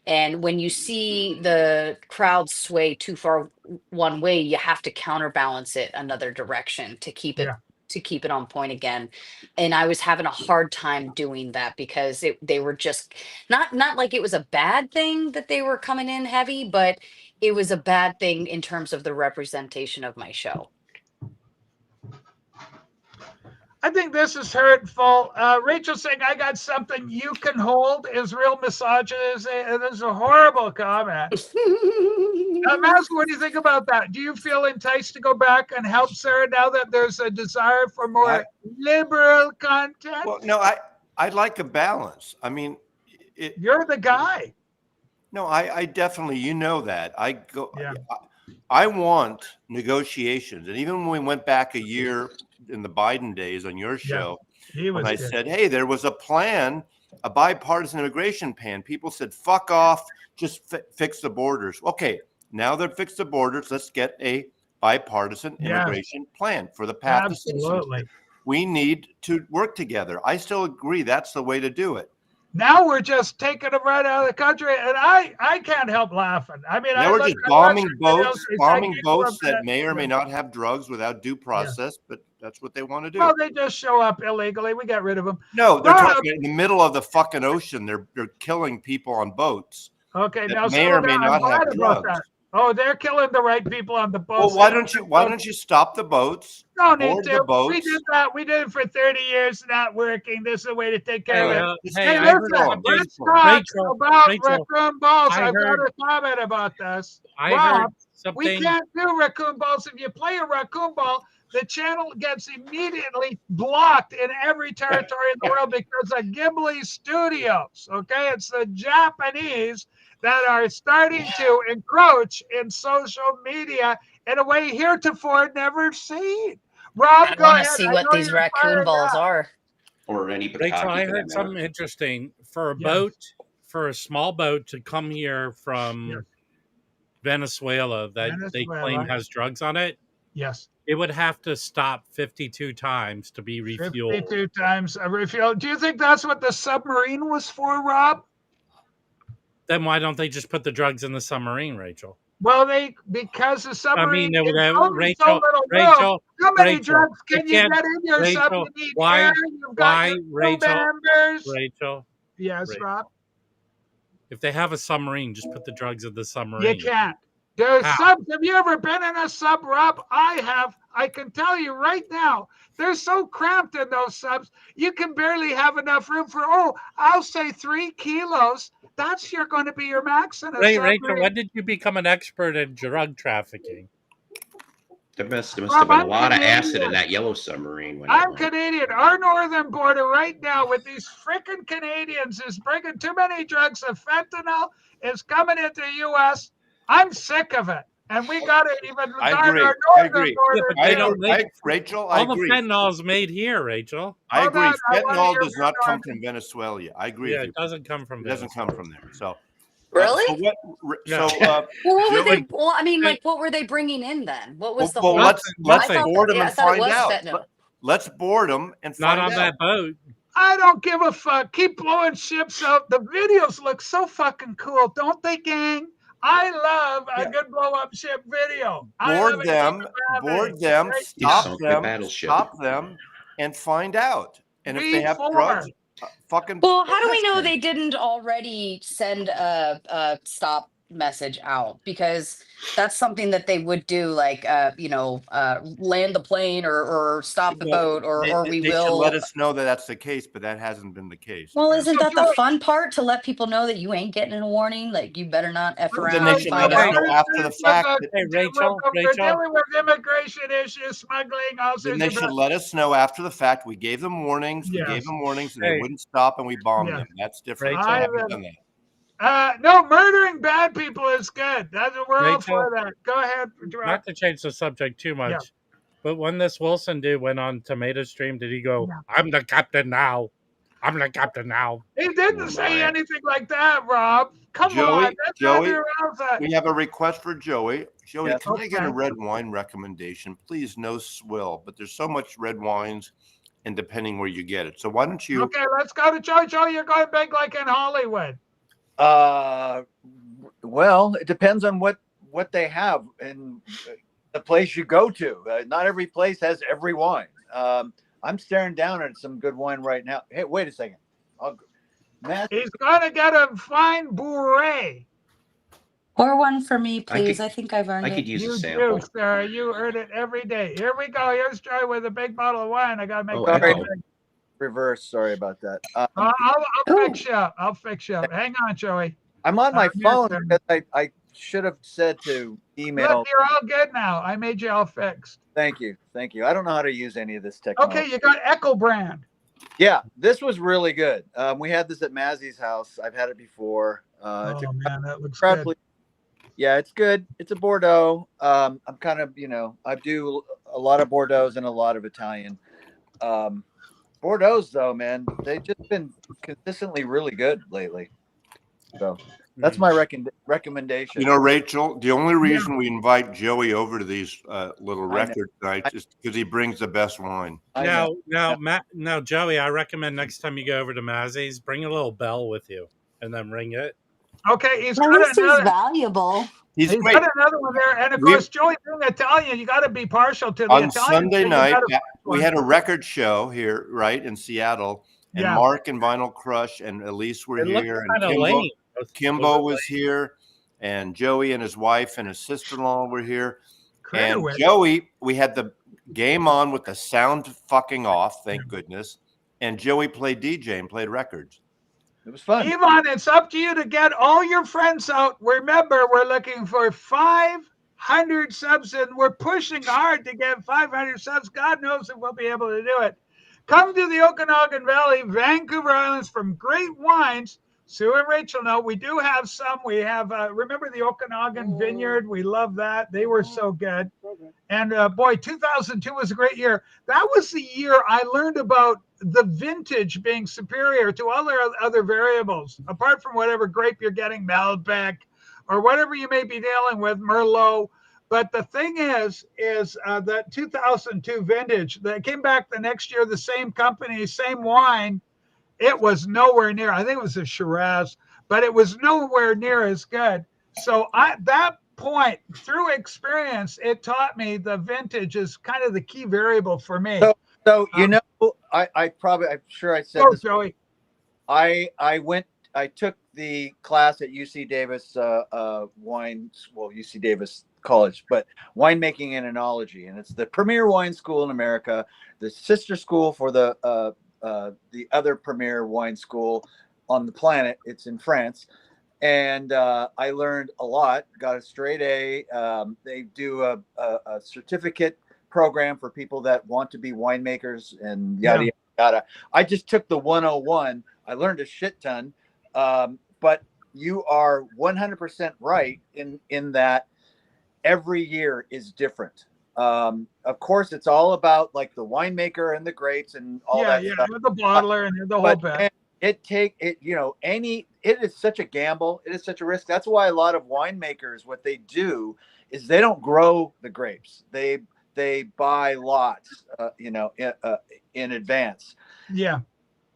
and when you see the crowd sway too far one way, you have to counterbalance it another direction to keep it on point again. And I was having a hard time doing that because they were just not like it was a bad thing that they were coming in heavy, but it was a bad thing in terms of the representation of my show. I think this is hurtful. Rachel saying, "I got something you can hold" is real misogynist. This is a horrible comment. Mouse, what do you think about that? Do you feel enticed to go back and help Sarah now that there's a desire for more liberal content? Well, no, I'd like a balance. I mean, you're the guy. No, I definitely, that. I go. Yeah. I want negotiations. And even when we went back a year in the Biden days on your show, when I said, hey, there was a plan, a bipartisan immigration plan, people said, fuck off, just fix the borders. Okay, now they've fixed the borders. Let's get a bipartisan immigration plan for the path to citizenship. We need to work together. I still agree that's the way to do it. Now we're just taking them right out of the country, and I can't help laughing. I mean, now we're just bombing boats that may or may not have drugs without due process, but that's what they want to do. Well, they just show up illegally. We get rid of them. No, they're talking in the middle of the fucking ocean. They're killing people on boats. Okay, that now may or may not have drugs. Oh, they're killing the right people on the boats. Well, why don't you stop the boats? No need to. We did that. We did it for 30 years. Not working. This is a way to take care of it. Hey, let's talk about raccoon balls. I've got a comment about this. Rob, we can't do raccoon balls. If you play a raccoon ball, the channel gets immediately blocked in every territory in the world because of Ghibli Studios. Okay, it's the Japanese that are starting to encroach in social media in a way heretofore never seen. Rob, I want to see what these raccoon balls are. Or any Rachel, I heard something interesting. For a boat, for a small boat to come here from Venezuela that they claim has drugs on it, it would have to stop 52 times to be refueled. 52 times refueled. Do you think that's what the submarine was for, Rob? Then why don't they just put the drugs in the submarine, Rachel? Well, because the submarine is Rachel, how many drugs can you get in your submarine? Rachel? Yes, Rob? If they have a submarine, just put the drugs in the submarine. You can't. There's subs. Have you ever been in a sub, Rob? I have. I can tell you right now, they're so cramped in those subs, you can barely have enough room for, I'll say 3 kilos. That's going to be your max in a submarine. Rachel, when did you become an expert in drug trafficking? There must have been a lot of acid in that yellow submarine. I'm Canadian. Our northern border right now with these freaking Canadians is bringing too many drugs. The fentanyl is coming into the U.S. I'm sick of it. And we got to even regard our northern border. Rachel, I agree. All the fentanyl is made here, Rachel. I agree. Fentanyl does not come from Venezuela. I agree. Yeah, it doesn't come from Venezuela. It doesn't come from there. So really? What were they bringing in then? What was the whole? Let's board them and find out. Let's board them and find out. Not on that boat. I don't give a fuck. Keep blowing ships up. The videos look so fucking cool, don't they, gang? I love a good blow up ship video. Board them, stop them, and find out. And if they have drugs, fucking. Well, how do we know they didn't already send a stop message out? Because that's something that they would do, like land the plane or stop the boat, or we will. Should let us know that that's the case, but that hasn't been the case. Well, isn't that the fun part, to let people know that you ain't getting a warning? Like, you better not F around. Then they should let us know after the fact. Hey, Rachel. We're dealing with immigration issues, smuggling. Then they should let us know after the fact. We gave them warnings. We gave them warnings, and they wouldn't stop, and we bombed them. That's different. I haven't done that. No, murdering bad people is good. We're all for that. Go ahead. Not to change the subject too much, but when this Wilson dude went on Tomato Stream, did he go, I'm the captain now? I'm the captain now. He didn't say anything like that, Rob. Come on. Joey, we have a request for Joey. Joey, can I get a red wine recommendation? Please, no swill, but there's so much red wines, and depending where you get it. So why don't you... Okay, let's go to Joey. Joey, you're going big like in Hollywood. Well, it depends on what they have in the place you go to. Not every place has every wine. I'm staring down at some good wine right now. Hey, wait a second. He's gonna get a fine Bourret. Pour one for me, please. I think I've earned it. I could use a sample. You do, Sarah. You earn it every day. Here we go. Here's Joey with a big bottle of wine. I gotta make reverse. Sorry about that. I'll fix you up. I'll fix you up. Hang on, Joey. I'm on my phone because I should have said to email. Look, you're all good now. I made you all fixed. Thank you. I don't know how to use any of this technology. Okay, you got Echo brand. Yeah, this was really good. We had this at Mazzy's house. I've had it before. Man, that looks good. Yeah, it's good. It's a Bordeaux. I'm kind of, I do a lot of Bordeaux's and a lot of Italian. Um, Bordeaux's though, man, they've just been consistently really good lately. So that's my recommendation. Rachel, the only Yeah. reason we invite Joey over to these little I know. record nights is because he brings the best wine. I know. Now, Joey, I recommend next time you go over to Mazzy's, bring a little bell with you and then ring it. Okay, he's At got least he's another. valuable. He's He's great. got another one there, and of We- course, Joey being Italian, you got to be partial to the On Italian. Sunday so you night, gotta find we one. had a record show here, right, in Seattle, and Yeah. Mark and Vinyl Crush and Elise were It looked here, kind and of lame. Kimbo was here, and Joey and his wife and his sister-in-law were here. And Craterwick. Joey, we had the game on with the sound fucking off, thank goodness. And Joey played DJ and played records. It was fun. Yvonne, it's up to you to get all your friends out. Remember, we're looking for 500 subs, and we're pushing hard to get 500 subs. God knows if we'll be able to do it. Come to the Okanagan Valley, Vancouver Islands, from great wines. Sue and Rachel know we do have some. We have, remember the Okanagan Vineyard? We love that. They were so good. And boy, 2002 was a great year. That was the year I learned about the vintage being superior to other variables, apart from whatever grape you're getting, Malbec, or whatever you may be dealing with, Merlot. But the thing is that 2002 vintage that came back the next year, the same company, same wine. It was nowhere near. I think it was a Shiraz, but it was nowhere near as good. So that point, through experience, it taught me the vintage is kind of the key variable for me. So I'm sure I said this. Joey. I took the class at UC Davis UC Davis College, but winemaking and enology, and it's the premier wine school in America, the sister school for the other premier wine school on the planet. It's in France. And I learned a lot, got a straight A. They do a certificate program for people that want to be winemakers and yada, yada. I just took the 101. I learned a shit ton. But you are 100% right in that every year is different. Of course, it's all about like the winemaker and the grapes and all that stuff. With the bottler and the whole bit. It is such a gamble. It is such a risk. That's why a lot of winemakers, what they do is they don't grow the grapes. They buy lots, in advance. Yeah.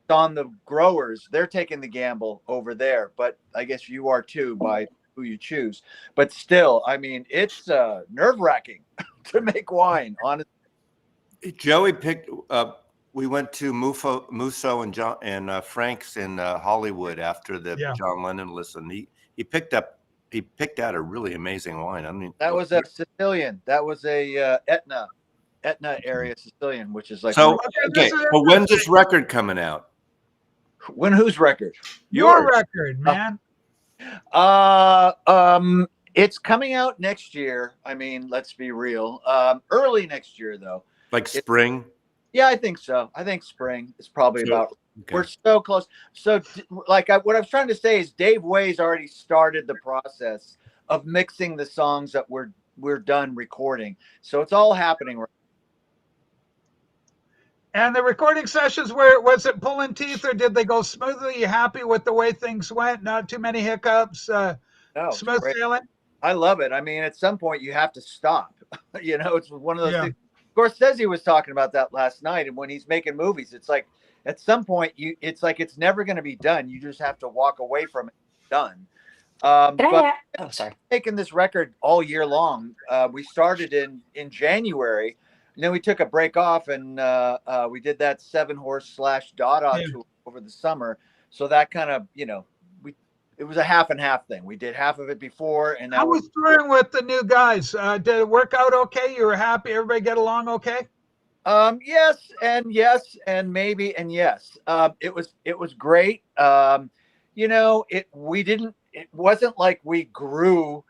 On the growers, they're taking the gamble over there. But I guess you are too by who you choose. But still, I mean, it's nerve-wracking to make wine, honestly. Joey picked up. We went to Musso and John and Frank's in Hollywood after the John Lennon listen. He picked out a really amazing wine. I mean, that was a Sicilian. That was a Etna area Sicilian, which is like so. Okay, but when's this record coming out? Whose record? Your record, man. It's coming out next year. I mean, let's be real. Early next year, though. Like spring. Yeah, I think so. I think spring is probably about. Okay. We're so close. So, what I was trying to say is, Dave Way's already started the process of mixing the songs that we're done recording. So it's all happening right. And the recording sessions, was it pulling teeth, or did they go smoothly? You happy with the way things went? Not too many hiccups? No, smooth sailing? I love it. I mean, at some point you have to stop. It's one of those things. Scorsese was talking about that last night, and when he's making movies, it's like at some point it's like it's never going to be done. You just have to walk away from it. Done. Sorry. Taking this record all year long. We started in January, and then we took a break off, and we did that 7-horse / Dada tour over the summer. So that kind of it was a half and half thing. We did half of it before, and now I was touring with the new guys. Did it work out okay? You were happy? Everybody get along okay? Yes, and maybe, and yes. It was great. It wasn't like we grew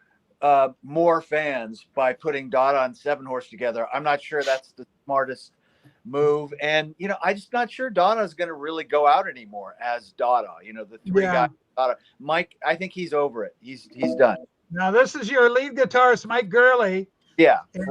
more fans by putting Dada and 7-horse together. I'm not sure that's the smartest move, and I'm just not sure Dada is going to really go out anymore as Dada. The three guys. Mike, I think he's over it. He's done. Now this is your lead guitarist, Mike Gurley. Yeah. And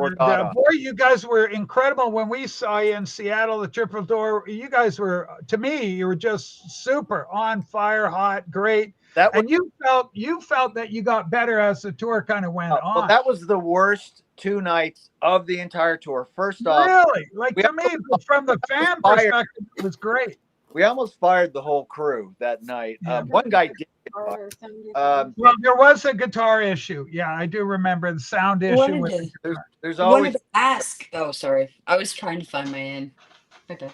boy, you guys were incredible when we saw you in Seattle, the Triple Door. You guys were, to me, you were just super on fire, hot, great. And you felt that you got better as the tour kind of went on. Well, that was the worst 2 nights of the entire tour. First off, really, like to me, from the fan perspective, it was great. We almost fired the whole crew that night. One guy did get fired. Well, there was a guitar issue. Yeah, I do remember the sound issue. There's I always wanted to ask. Oh, sorry. I was trying to find my end. Okay.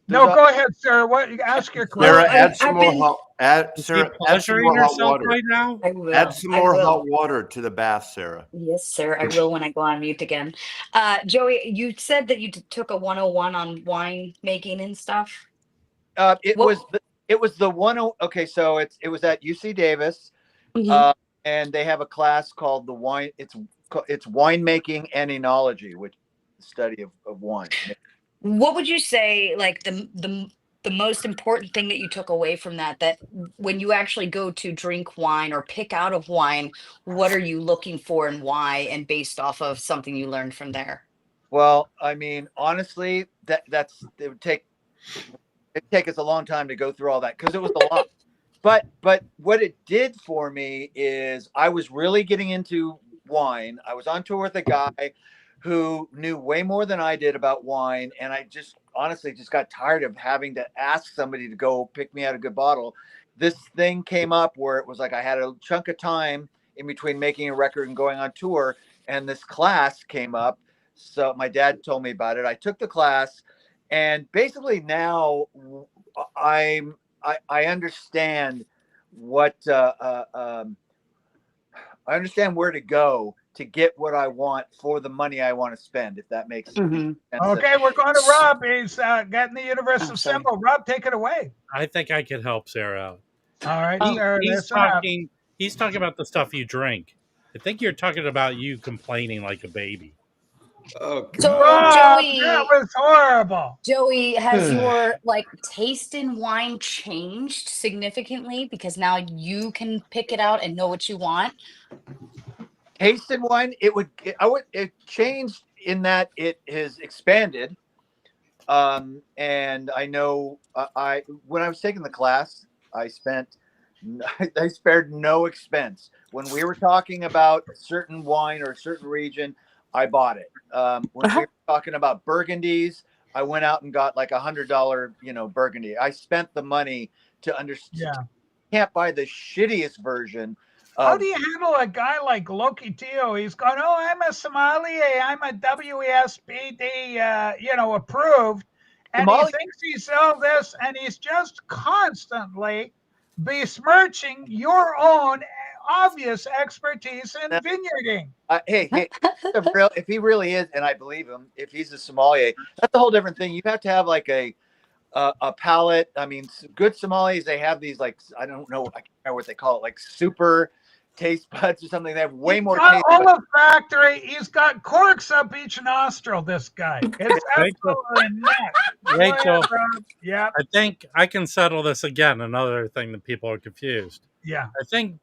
No, go ahead, Sarah. What? Ask your question. Sarah, add some more hot. Sarah, add some more hot yourself water. right now? I will. Add some I more will. hot water to the bath, Sarah. Yes, sir. I will when I go on mute again. Joey, you said that you took a 101 on wine making and stuff. It was the one. Okay, so it was at UC Davis, and they have a class called the wine. It's winemaking and enology, which is the study of wine. What would you say, like the most important thing that you took away from that when you actually go to drink wine or pick out of wine, what are you looking for and why, and based off of something you learned from there? Well, I mean, honestly, it would take us a long time to go through all that because it was a lot. But what it did for me is I was really getting into wine. I was on tour with a guy who knew way more than I did about wine, and I just honestly just got tired of having to ask somebody to go pick me out a good bottle. This thing came up where it was like I had a chunk of time in between making a record and going on tour, and this class came up. So my dad told me about it. I took the class, and basically now I understand what I understand where to go to get what I want for the money I want to spend, if that makes sense. Okay, we're going to Rob. He's getting the universal symbol. Rob, take it away. I think I could help Sarah out. All right, Sarah. He's talking about the stuff you drink. I think you're talking about you complaining like a baby. So Joey, that was horrible. Joey, has your taste in wine changed significantly because now you can pick it out and know what you want? Taste in wine, it changed in that it has expanded. And I know when I was taking the class, I spared no expense. When we were talking about a certain wine or a certain region, I bought it. When we were talking about Burgundies, I went out and got like $100, Burgundy. I spent the money to understand. Yeah. Can't buy the shittiest version. How do you handle a guy like Loki Teo? He's going, oh, I'm a sommelier. I'm a WESPD, approved. And he thinks he's all this, and he's just constantly besmirching your own obvious expertise in vineyarding. Hey, if he really is, and I believe him, if he's a sommelier, that's a whole different thing. You have to have like a palate. I mean, good sommeliers, they have these I don't know, I can't remember what they call it, like super taste buds or something. They have way more taste buds. Olfactory. He's got corks up each nostril. This guy. It's absolutely nuts. Rachel, yeah. I think I can settle this again. Another thing that people are confused. Yeah. I think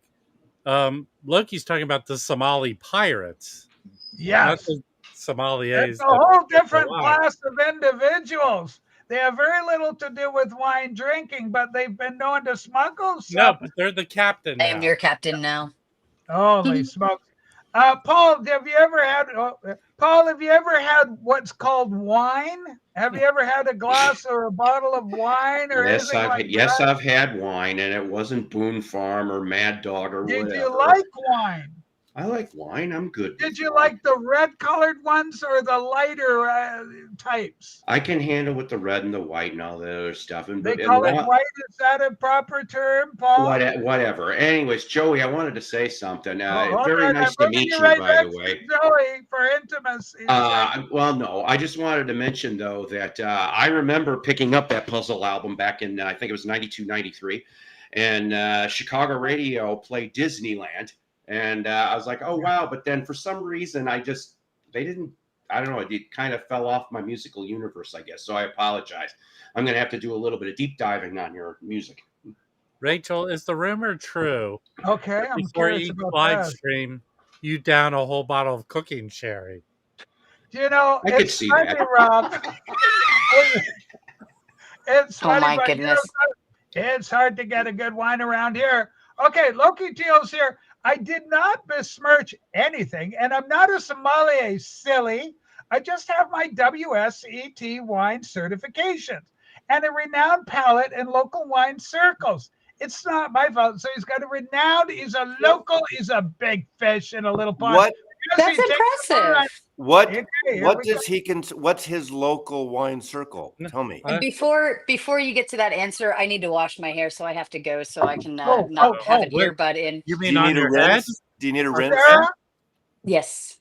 Loki's talking about the Somali pirates. Yes. Not the sommeliers. It's a whole different class of individuals. They have very little to do with wine drinking, but they've been known to smuggle some. No, but they're the captain now. I am your captain now. Holy smokes. Paul, have you ever had what's called wine? Have you ever had a glass or a bottle of wine or anything like that? I've had wine, and it wasn't Boone Farm or Mad Dog or whatever. Did you like wine? I like wine. I'm good. Did you like the red-colored ones or the lighter types? I can handle with the red and the white and all the other stuff. And they call it white. Is that a proper term, Paul? Whatever. Anyways, Joey, I wanted to say something. Very right, nice to meet you, by the way. Joey, for intimacy. Well, no, I just wanted to mention, though, that I remember picking up that puzzle album back in, I think it was 92, 93. And Chicago radio played Disneyland. And I was like, oh, wow. But then for some reason, I don't know, it kind of fell off my musical universe, I guess. So I apologize. I'm going to have to do a little bit of deep diving on your music. Rachel, is the rumor true? Okay, I'm Before curious each about live that. stream, you down a whole bottle of cooking sherry. You know, I could it's see funny, that. Rob. It's Oh funny, my but goodness. it's hard to get a good wine around here. Okay, Loki Teal's here. I did not besmirch anything, and I'm not a sommelier, silly. I just have my WSET wine certifications and a renowned palate in local wine circles. It's not my fault. So he's got a renowned, he's a local, he's a big fish in a little pond. What That's impressive. what Okay, here what we does go. he what's his local wine circle? Tell me. And before you get to that answer, I need to wash my hair, so I have to go so I can Oh, not have an wait. earbud in. You Do mean you on need a your head? rinse? Do you need a rinse? Sarah, Yes.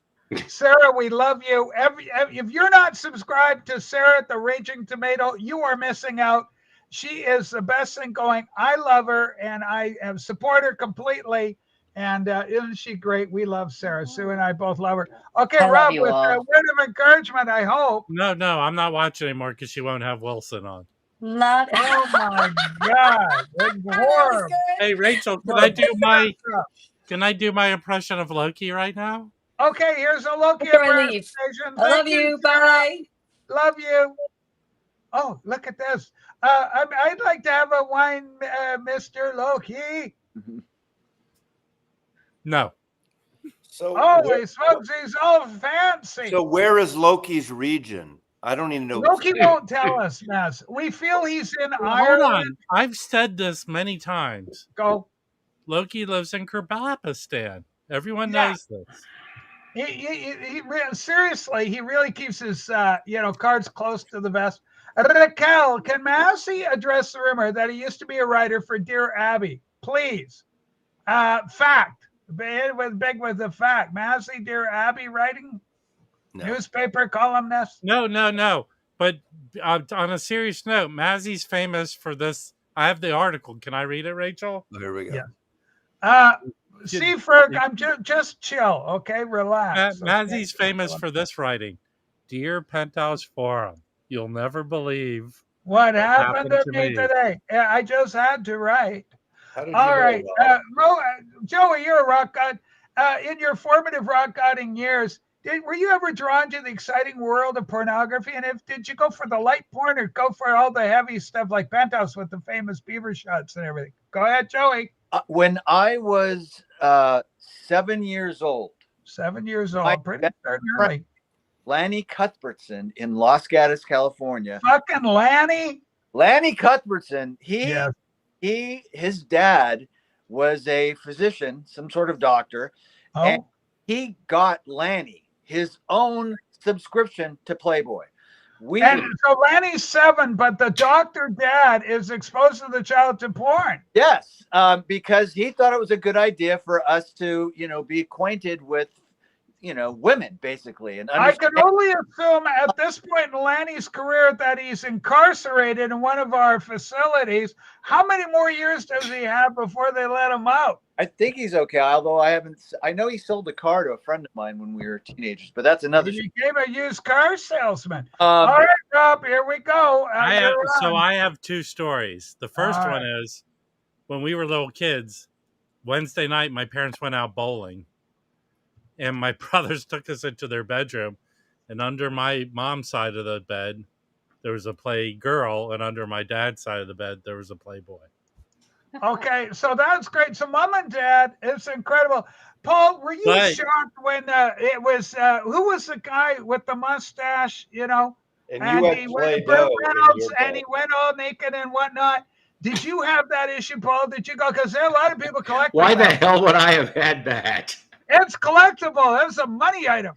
Sarah, we love you. If you're not subscribed to Sarah at the Raging Tomato, you are missing out. She is the best thing going. I love her, and I support her completely. And isn't she great? We love Sarah. Sue and I both love her. Okay, I love Rob, you with a all. word of encouragement, I hope. No, I'm not watching anymore because she won't have Wilson on. Not. Oh my God, it's horrible. Hey, Rachel, No, can I do my impression of Loki right now? Okay, here's a Loki Before I leave. impersonation. I Thank love you. Sarah. Bye. Love you. Oh, look at this. I'd like to have a wine, Mr. Loki. No. So Holy smokes, he's all fancy. so where is Loki's region? I don't even know. Loki won't tell us, Mess. We feel he's in Hold Ireland. on. I've said this many times. Go. Loki lives in Kyrgyzstan. Everyone Yeah. knows this. Seriously, he really keeps his cards close to the vest. Raquel, can Massey address the rumor that he used to be a writer for Dear Abby? Please. Fact. Big with the fact. Massey, Dear Abby writing? No. Newspaper columnist? No. But on a serious note, Mazzy's famous for this. I have the article. Can I read it, Rachel? Here we go. Yeah. See, Ferg, I'm just chill, okay? Relax. Mazzy's famous for this writing. Dear Penthouse Forum, you'll never believe what happened to me today. Yeah, I just had to write. All right. Joey, you're a rock god. In your formative rock godding years, were you ever drawn to the exciting world of pornography? And did you go for the light porn or go for all the heavy stuff like Penthouse with the famous beaver shots and everything? Go ahead, Joey. When I was 7 years old. 7 years old. Pretty early. Lanny Cuthbertson in Los Gatos, California. Fucking Lanny? Lanny Cuthbertson. His dad was a physician, some sort of doctor. Oh. And he got Lanny his own subscription to Playboy. So Lanny's 7, but the doctor dad is exposed to the child to porn. Yes, because he thought it was a good idea for us to, be acquainted with, women, basically. And I can only assume at this point in Lanny's career that he's incarcerated in one of our facilities. How many more years does he have before they let him out? I think he's okay, although I know he sold a car to a friend of mine when we were teenagers, but that's another. He became a used car salesman. All right, Rob, here we go. I have 2 stories. The first one is when we were little kids, Wednesday night, my parents went out bowling. And my brothers took us into their bedroom. And under my mom's side of the bed, there was a Playgirl. And under my dad's side of the bed, there was a Playboy. Okay, so that's great. So mom and dad, it's incredible. Paul, were you shocked when it was, who was the guy with the mustache, And he went and he went all naked and whatnot. Did you have that issue, Paul? Did you go? Because there are a lot of people collecting. Why the hell would I have had that? It's collectible. It's a money item.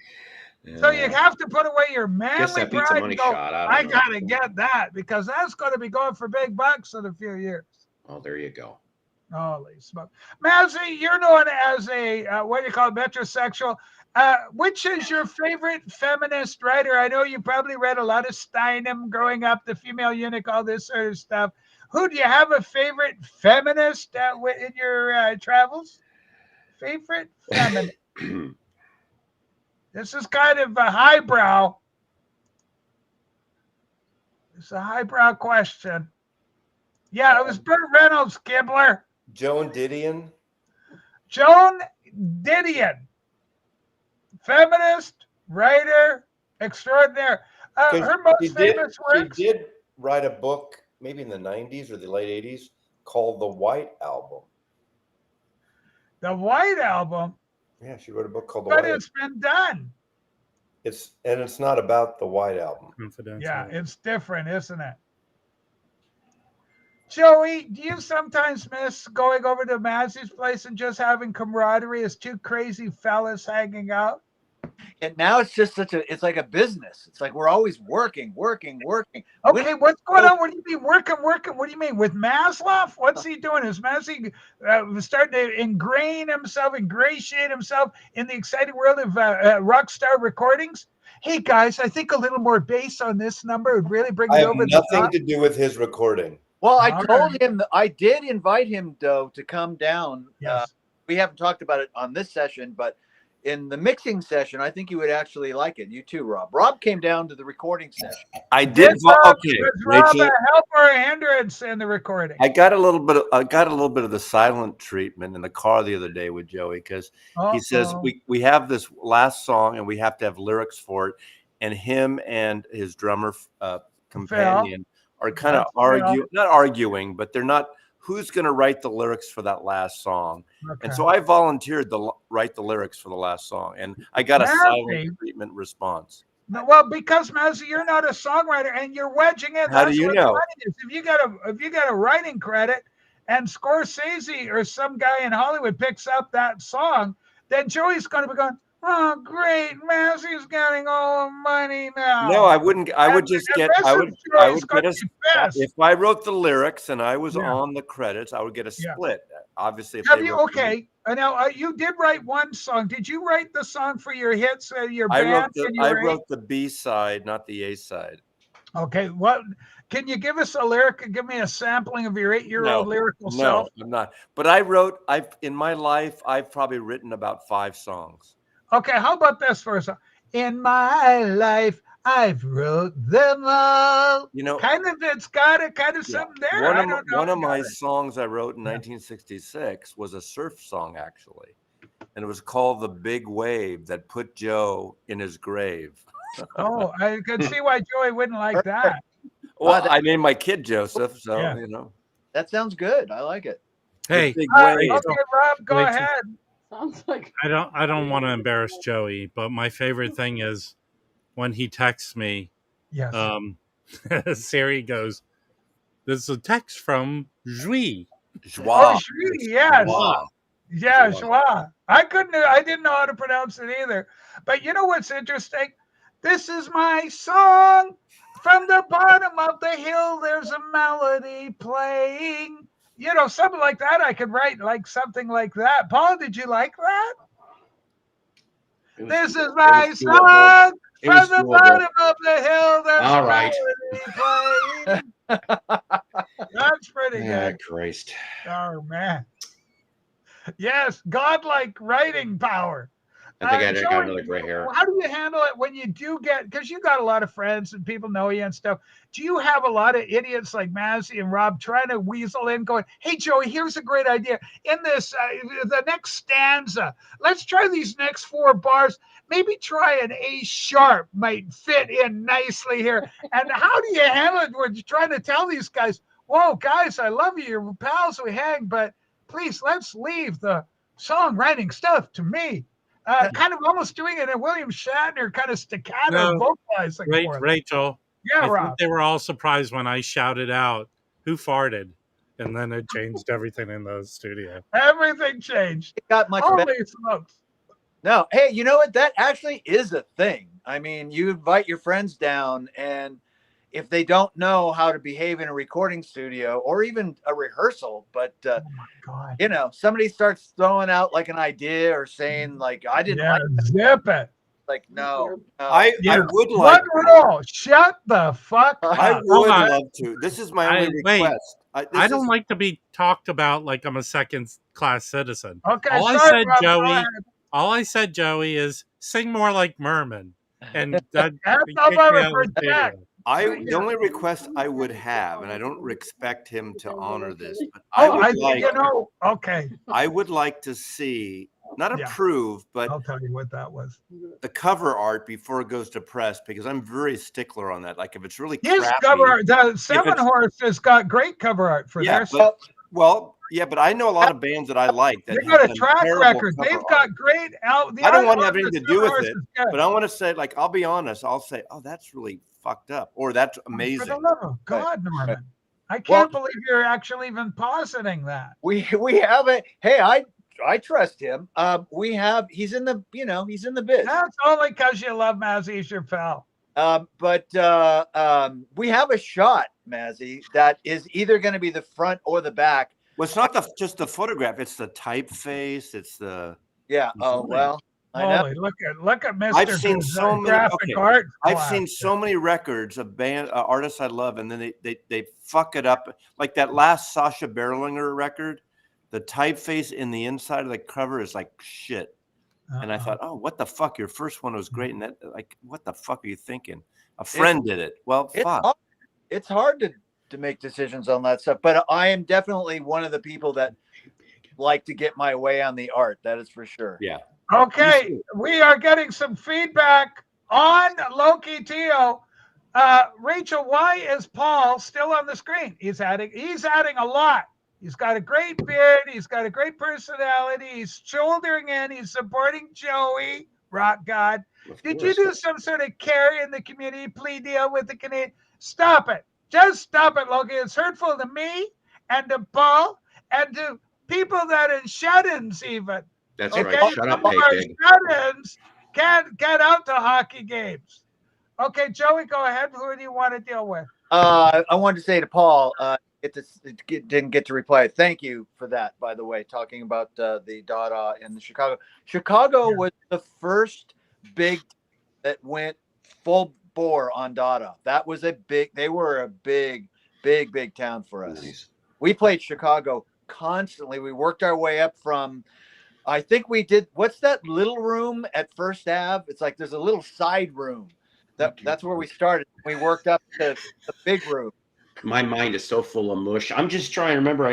Yeah. So you have to put away your manly pride and go, I got to get that because that's going to be going for big bucks in a few years. Oh, there you go. Holy smoke. Mazzy, you're known as a, what do you call it, metrosexual. Which is your favorite feminist writer? I know you probably read a lot of Steinem growing up, the female eunuch, all this sort of stuff. Who do you have a favorite feminist in your travels? Favorite feminist? This is kind of a highbrow. It's a highbrow question. Yeah, it was Burt Reynolds, Gibbler. Joan Didion. Joan Didion, feminist, writer, extraordinaire. Her most famous works. She did write a book, maybe in the 90s or the late 80s, called The White Album. The White Album? Yeah, she wrote a book called The But White it's been done. It's not about the White Album. Yeah, it's different, isn't it? Joey, do you sometimes miss going over to Mazzy's place and just having camaraderie as two crazy fellas hanging out? And now it's just it's like a business. It's like we're always working. Okay, what's going on? What do you mean working? What do you mean with Maslow? What's he doing? Is Mazzy starting to ingratiate himself in the exciting world of Rockstar Recordings? Hey guys, I think a little more bass on this number would really bring it over the top. Nothing to do with his recording. Well, I told him I did invite him though to come down. Yes. We haven't talked about it on this session, but in the mixing session, I think you would actually like it. You too, Rob. Rob came down to the recording session. I did. Okay, Rob a help or a hindrance in the recording? I got a little bit of the silent treatment in the car the other day with Joey because he says we have this last song and we have to have lyrics for it, and him and his drummer companion are kind of not arguing, but they're not. Who's going to write the lyrics for that last song? Okay. And so I volunteered to write the lyrics for the last song, and I got a silent treatment response. Well, because Mazzy, you're not a songwriter, and you're wedging it. How do you know? If you got a writing credit, and Scorsese or some guy in Hollywood picks up that song, then Joey's going to be going, "Oh, great, Mazzy's getting all the money now." No, I wouldn't. I would just get. I would get if I wrote the lyrics and I was on the credits, I would get a split. Obviously, Now you did write one song. Did you write the song for your hits? Your band? I wrote the B side, not the A side. Okay, what can you give us a lyric? Give me a sampling of your 8-year-old lyrical self. No, I'm not. But in my life, I've probably written about 5 songs. Okay, how about this for a song? In my life, I've wrote them all. It's got something there. One of my songs I wrote in 1966 was a surf song, actually. And it was called The Big Wave That Put Joe in His Grave. Oh, I could see why Joey wouldn't like that. Well, I named my kid Joseph, so, That sounds good. I like it. Hey, okay, Rob, go ahead. Sounds like I don't want to embarrass Joey, but my favorite thing is when he texts me. Yes. Siri goes, "There's a text from Jui." Joie. Yes. Yeah, joie. I didn't know how to pronounce it either. But you know what's interesting? This is my song. From the bottom of the hill, there's a melody playing. Something like that. I could write like something like that. Paul, did you like that? This is my song. From the bottom of the hill, there's a melody playing. That's pretty good. Christ. Oh, man. Yes, godlike writing power. I think I got another gray hair. How do you handle it when you do because you got a lot of friends and people know you and stuff? Do you have a lot of idiots like Mazzy and Rob trying to weasel in going, "Hey, Joey, here's a great idea. In this, the next stanza, let's try these next 4 bars. Maybe try an A sharp might fit in nicely here." And how do you handle it when you're trying to tell these guys, "Whoa, guys, I love you. You're pals, we hang, but please, let's leave the songwriting stuff to me." Kind of almost doing it in William Shatner kind of staccato vocalizing. Rachel. Yeah, I Rob. think they were all surprised when I shouted out, "Who farted?" And then it changed everything in the studio. Everything changed. It got much better. Holy smokes. No, hey, you know what? That actually is a thing. I mean, you invite your friends down, and if they don't know how to behave in a recording studio or even a rehearsal, but oh my God. Somebody starts throwing out like an idea or saying like, "I didn't like that." Zip it. Like, no. I would like one rule. Shut the fuck up. I would love to. This is my only request. I don't like to be talked about like I'm a second-class citizen. Okay. All I said, Joey, is sing more like Merman. And that's not my project. The only request I would have, and I don't expect him to honor this, but I would like to see, not approve, but I'll tell you what that was. The cover art before it goes to press, because I'm very stickler on that. Like if it's really his crappy, cover art, the Seven Horse has got great cover art for their stuff. But I know a lot of bands that I like that they got a track record. They've got great out. I don't want anything to do with it, but I want to say, like, I'll be honest. I'll say, oh, that's really fucked up, or that's amazing. For the love of God, Norman, I can't believe you're actually even positing that. We have it. Hey, I trust him. He's in the he's in the biz. That's only because you love Mazzy, he's your pal. But we have a shot, Mazzy, that is either going to be the front or the back. Well, it's not just the photograph; it's the typeface. It's the Oh well, I know. Look at Mr. I've seen so many graphic art. I've seen so many records of band artists I love, and then they fuck it up. Like that last Sasha Berlinger record, the typeface in the inside of the cover is like shit. And I thought, oh, what the fuck? Your first one was great, and that, like, what the fuck are you thinking? A friend did it. Well, fuck. It's hard to make decisions on that stuff, but I am definitely one of the people that like to get my way on the art. That is for sure. Yeah. Okay, we are getting some feedback on Loki Tio. Rachel, why is Paul still on the screen? He's adding a lot. He's got a great beard. He's got a great personality. He's shouldering in. He's supporting Joey, Rock God. Did you do some sort of care in the community plea deal with the Canadian? Stop it. Just stop it, Loki. It's hurtful to me and to Paul and to people that are shut-ins even. That's right. Shut up, hey, pig. Shut-ins can't get out to hockey games. Okay, Joey, go ahead. Who do you want to deal with? I wanted to say to Paul, didn't get to reply. Thank you for that, by the way, talking about the Dada in the Chicago. Chicago was the first big that went full bore on Dada. They were a big town for us. Nice. We played Chicago constantly. We worked our way up from, I think we did, what's that little room at First Ave? It's like there's a little side room. That's where we started. We worked up to the big room. My mind is so full of mush. I'm just trying to remember.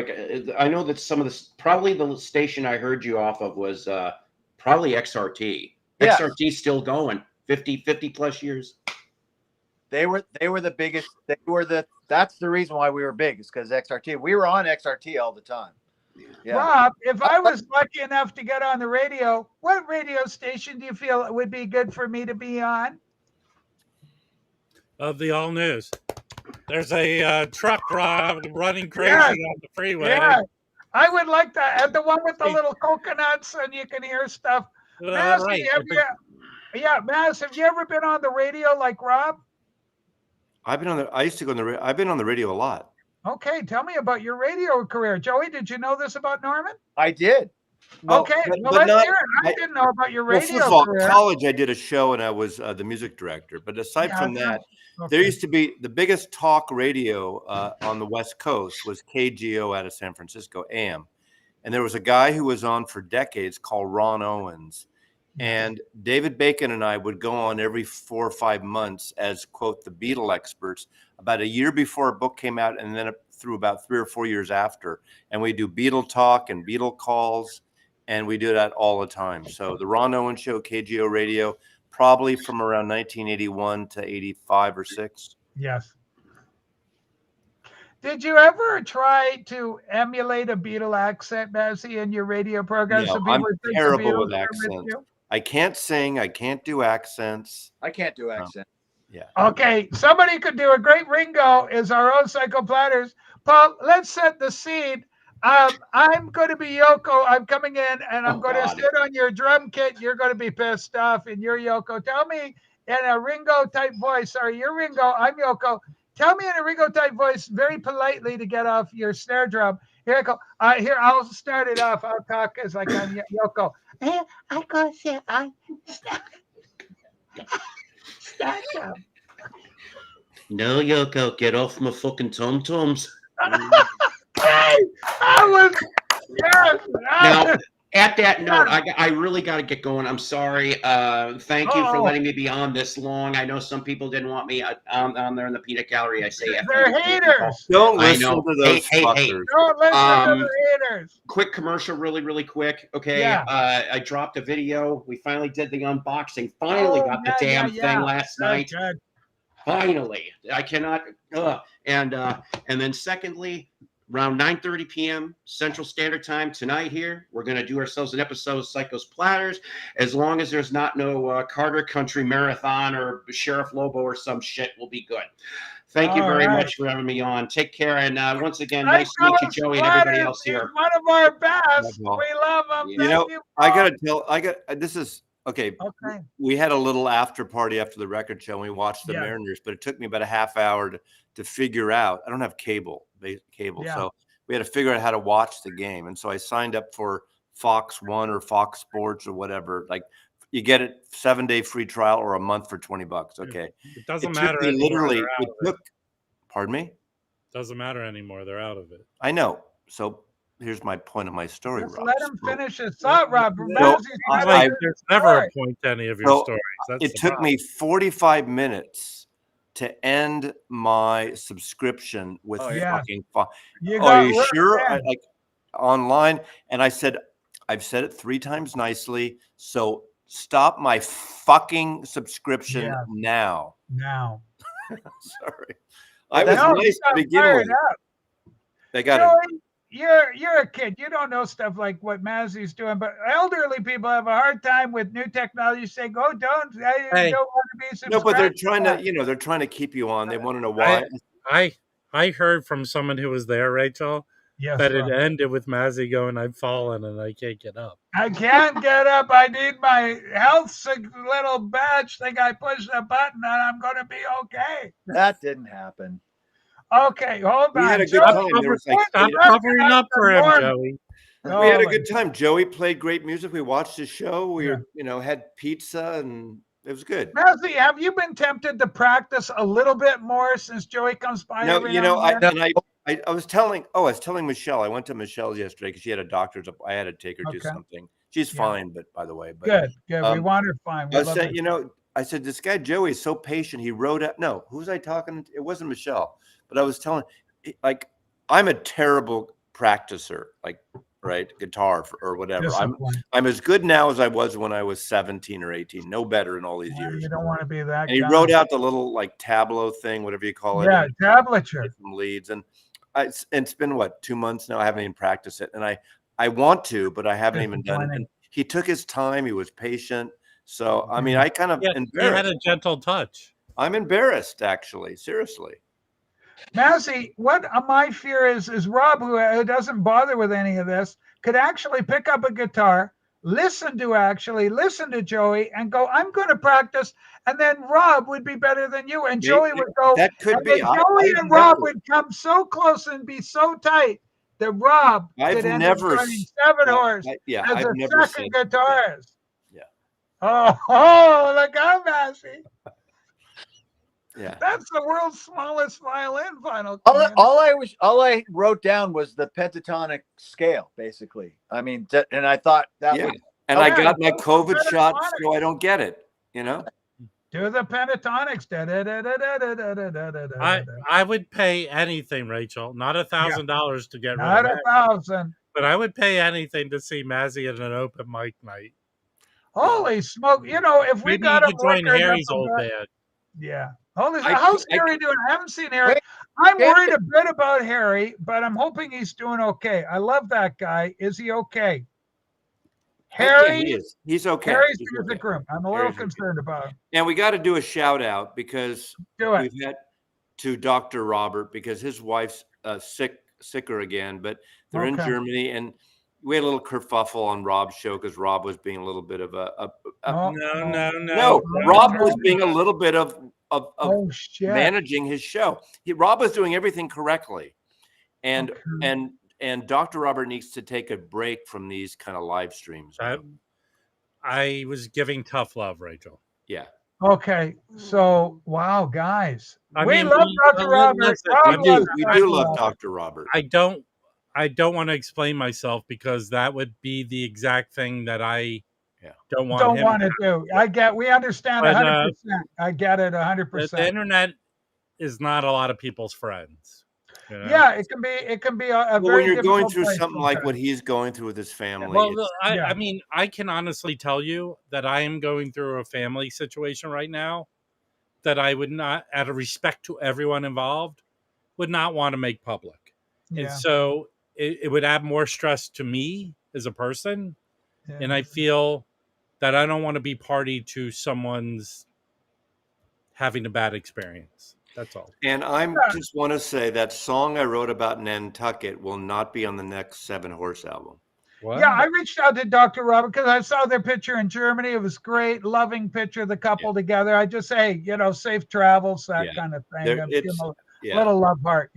I know that some of the, probably the station I heard you off of was probably XRT. Yes. XRT still going 50 plus years. They were the biggest. That's the reason why we were big, is because XRT. We were on XRT all the time. Yeah. Rob, if I was lucky enough to get on the radio, what radio station do you feel would be good for me to be on? Of the All News. There's a truck running crazy on the freeway. Yeah, I would like that. And the one with the little coconuts, and you can hear stuff. Maz, right. Maz, have you ever been on the radio like Rob? I used to go on the. I've been on the radio a lot. Okay, tell me about your radio career, Joey. Did you know this about Norman? I did. Let's hear it. I didn't know about your radio first of all, career. College, I did a show and I was the music director. But aside from that, there used to be the biggest talk radio on the West Coast was KGO out of San Francisco, AM. And there was a guy who was on for decades called Ron Owens. And David Bacon and I would go on every 4 or 5 months as, quote, the Beatle experts, about a year before a book came out and then through about 3 or 4 years after. And we do Beatle talk and Beatle calls, and we do that all the time. So the Ron Owens Show, KGO Radio, probably from around 1981 to 85 or 6. Yes. Did you ever try to emulate a Beatle accent, Mazzy, in your radio program? No, I'm terrible with accents. I can't sing. I can't do accents. I can't do accents. Yeah. Okay. Somebody could do a great Ringo is our own Psycho Platters. Paul, let's set the scene. I'm going to be Yoko. I'm coming in and I'm going to sit on your drum kit. You're going to be pissed off and you're Yoko. Tell me in a Ringo type voice. Sorry, you're Ringo. I'm Yoko. Tell me in a Ringo type voice very politely to get off your snare drum. Here I go. Here, I'll start it off. I'll talk as like I'm Yoko. I go say I start up. No, Yoko, get off my fucking tom-toms. Hey, I was yes. Now, At that note, I really got to get going. I'm sorry. Thank you for letting me be on this long. I know some people didn't want me on there in the peanut gallery. I say they're haters. Don't I listen know. to those fuckers. Don't listen to the haters. Quick commercial, really quick. Okay. Yeah. I dropped a video. We finally did the unboxing. Finally got the damn thing last night. Good. Finally. I cannot. And then secondly, around 9:30 p.m. Central Standard Time tonight here, we're going to do ourselves an episode of Psycho's Platters, as long as there's not no Carter Country Marathon or Sheriff Lobo or some shit, we'll be good. Thank you very much for having me on. Take care. And once again, nice to meet you, Joey, and everybody else here. One of our best. We love him. You know, I got to tell, this is, okay. We had a little after party after the record show, and we watched the Mariners, but it took me about a half hour to figure out. I don't have cable, so we had to figure out how to watch the game. And so I signed up for Fox One or Fox Sports or whatever. Like, you get it 7-day free trial or a month for $20. Okay, it doesn't matter anymore. Pardon me. Doesn't matter anymore. They're out of it. I know. So here's my point of my story. Just Rob. let him finish his thought, Rob. There's never a point to any of your stories. It took me 45 minutes to end my subscription with fucking Fox. Are you sure? Like online, and I said, I've said it 3 times nicely. So stop my fucking subscription now. Now. Sorry, I was nice to begin with. They got it. You're a kid. You don't know stuff like what Mazzy's doing, but elderly people have a hard time with new technology. Say, "Go, don't want to be subscribed." No, but they're trying to, they're trying to keep you on. They want to know why. I heard from someone who was there, Rachel, that it ended with Mazzy going, "I've fallen and I can't get up. I can't get up. I need my health little badge thing. I push the button and I'm going to be okay." That didn't happen. Okay, hold on. We had a good time. Stop covering up for him, Joey. We had a good time. Joey played great music. We watched the show. We had pizza, and it was good. Mazzy, have you been tempted to practice a little bit more since Joey comes by? No, I was telling Michelle. I went to Michelle yesterday because she had a doctor's. I had to take her to something. She's fine, but by the way, good. We want her fine. I said, this guy Joey is so patient. He wrote out. No, who was I talking to? It wasn't Michelle, but I was telling, like, I'm a terrible practicer, like, guitar or whatever. I'm as good now as I was when I was 17 or 18. No better in all these years. You don't want to be that. And he wrote out the little like tableau thing, whatever you call it. Yeah, tablature. Some leads, and it's been 2 months now. I haven't even practiced it, and I want to, but I haven't even done it. And he took his time. He was patient. So I mean, I kind of embarrassed. He had a gentle touch. I'm embarrassed, actually. Seriously. Mazzy, what my fear is Rob, who doesn't bother with any of this, could actually pick up a guitar, listen to Joey, and go, "I'm going to practice," and then Rob would be better than you, and Joey would go. That could be. Joey and Rob would come so close and be so tight that Rob could end up joining Seven Horse as a second guitarist. Oh, look out, Mazzy. Yeah, that's the world's smallest violin final. All I wrote down was the pentatonic scale, basically. I mean, and I thought that would. And I got my COVID shot, so I don't get it. Do the pentatonics. I would pay anything, Rachel. Not $1,000 to get rid of it. Not $1,000. But I would pay anything to see Mazzy at an open mic night. Holy smoke! If we got to join Harry's old band. Yeah. How's Harry doing? I haven't seen Harry. I'm worried a bit about Harry, but I'm hoping he's doing okay. I love that guy. Is he okay? Harry, he is. He's okay. Harry's music room. I'm a little concerned about him. And we got to do a shout out because we've had to Dr. Robert because his wife's sicker again, but they're in Germany, and we had a little kerfuffle on Rob's show because Rob was being a little bit of no. Rob was being a little bit of managing his show. Rob was doing everything correctly, and Dr. Robert needs to take a break from these kind of live streams. I was giving tough love, Rachel. Yeah. Okay. So, wow, guys, we love Dr. Robert. We do love Dr. Robert. I don't want to explain myself because that would be the exact thing that I don't want him to do. We understand But, 100%. I get it the 100%. internet is not a lot of people's friends. You know? Yeah, it can be a Well, very when you're going difficult through place something like sometimes. what he's going through with his family, Well, it's- I mean, I can honestly tell you that I am going through a family situation right now that I would not, out of respect to everyone involved, would not want to make public. And Yeah. so it would add more stress to me as a person. Yeah. And I feel that I don't want to be party to someone's having a bad experience. That's all. and I just want to say that song I wrote about Nantucket will not be on the next 7 Horse album. What? Yeah, I reached out to Dr. Robert because I saw their picture in Germany. It was great, loving picture of the couple together. I just say, safe travels, that kind of thing. It's little love heart,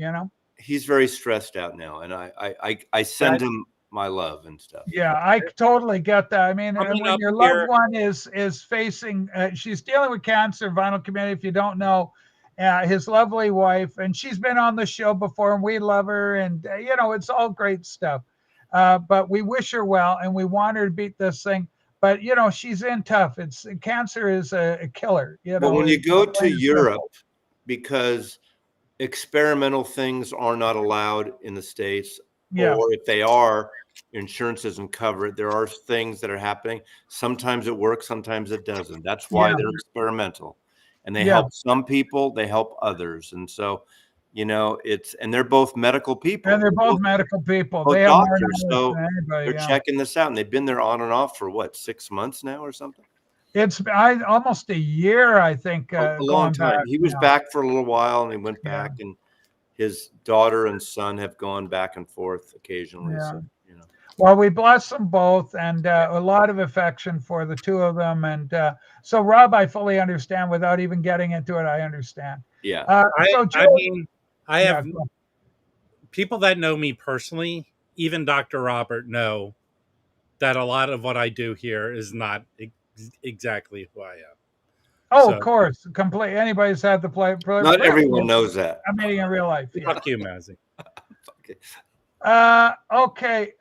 He's very stressed out now, and I send him my love and stuff. Yeah, I totally get that. I mean, Coming when up your here- loved one is facing, she's dealing with cancer, vinyl community. If you don't know, his lovely wife, and she's been on the show before, and we love her, and it's all great stuff. But we wish her well, and we want her to beat this thing. But she's in tough. Cancer is a killer. But when you go to plain and Europe, simple. because experimental things are not allowed in the States, Yeah. or if they are, insurance doesn't cover it. There are things that are happening. Sometimes it works, sometimes it doesn't. That's why they're experimental, and they help some people, they help others, and so and they're both medical people, And they're both medical people. both They have more doctors, knowledge so than anybody. they're checking this out, and they've been there on and off for what, 6 months now or something. It's almost a year, I think. A long going time. back He was now. back for a little while, and he went back, and his daughter and son have gone back and forth occasionally. Yeah. So, Well, we bless them both, and a lot of affection for the two of them. And so, Rob, I fully understand. Without even getting into it, I understand. Yeah. I have people that know me personally, even Dr. Robert, know that a lot of what I do here is not exactly who I am. Oh, of course, complete. Anybody's had the play. Not everyone knows that. I'm meeting in real life. Fuck you, Mazzy. Okay.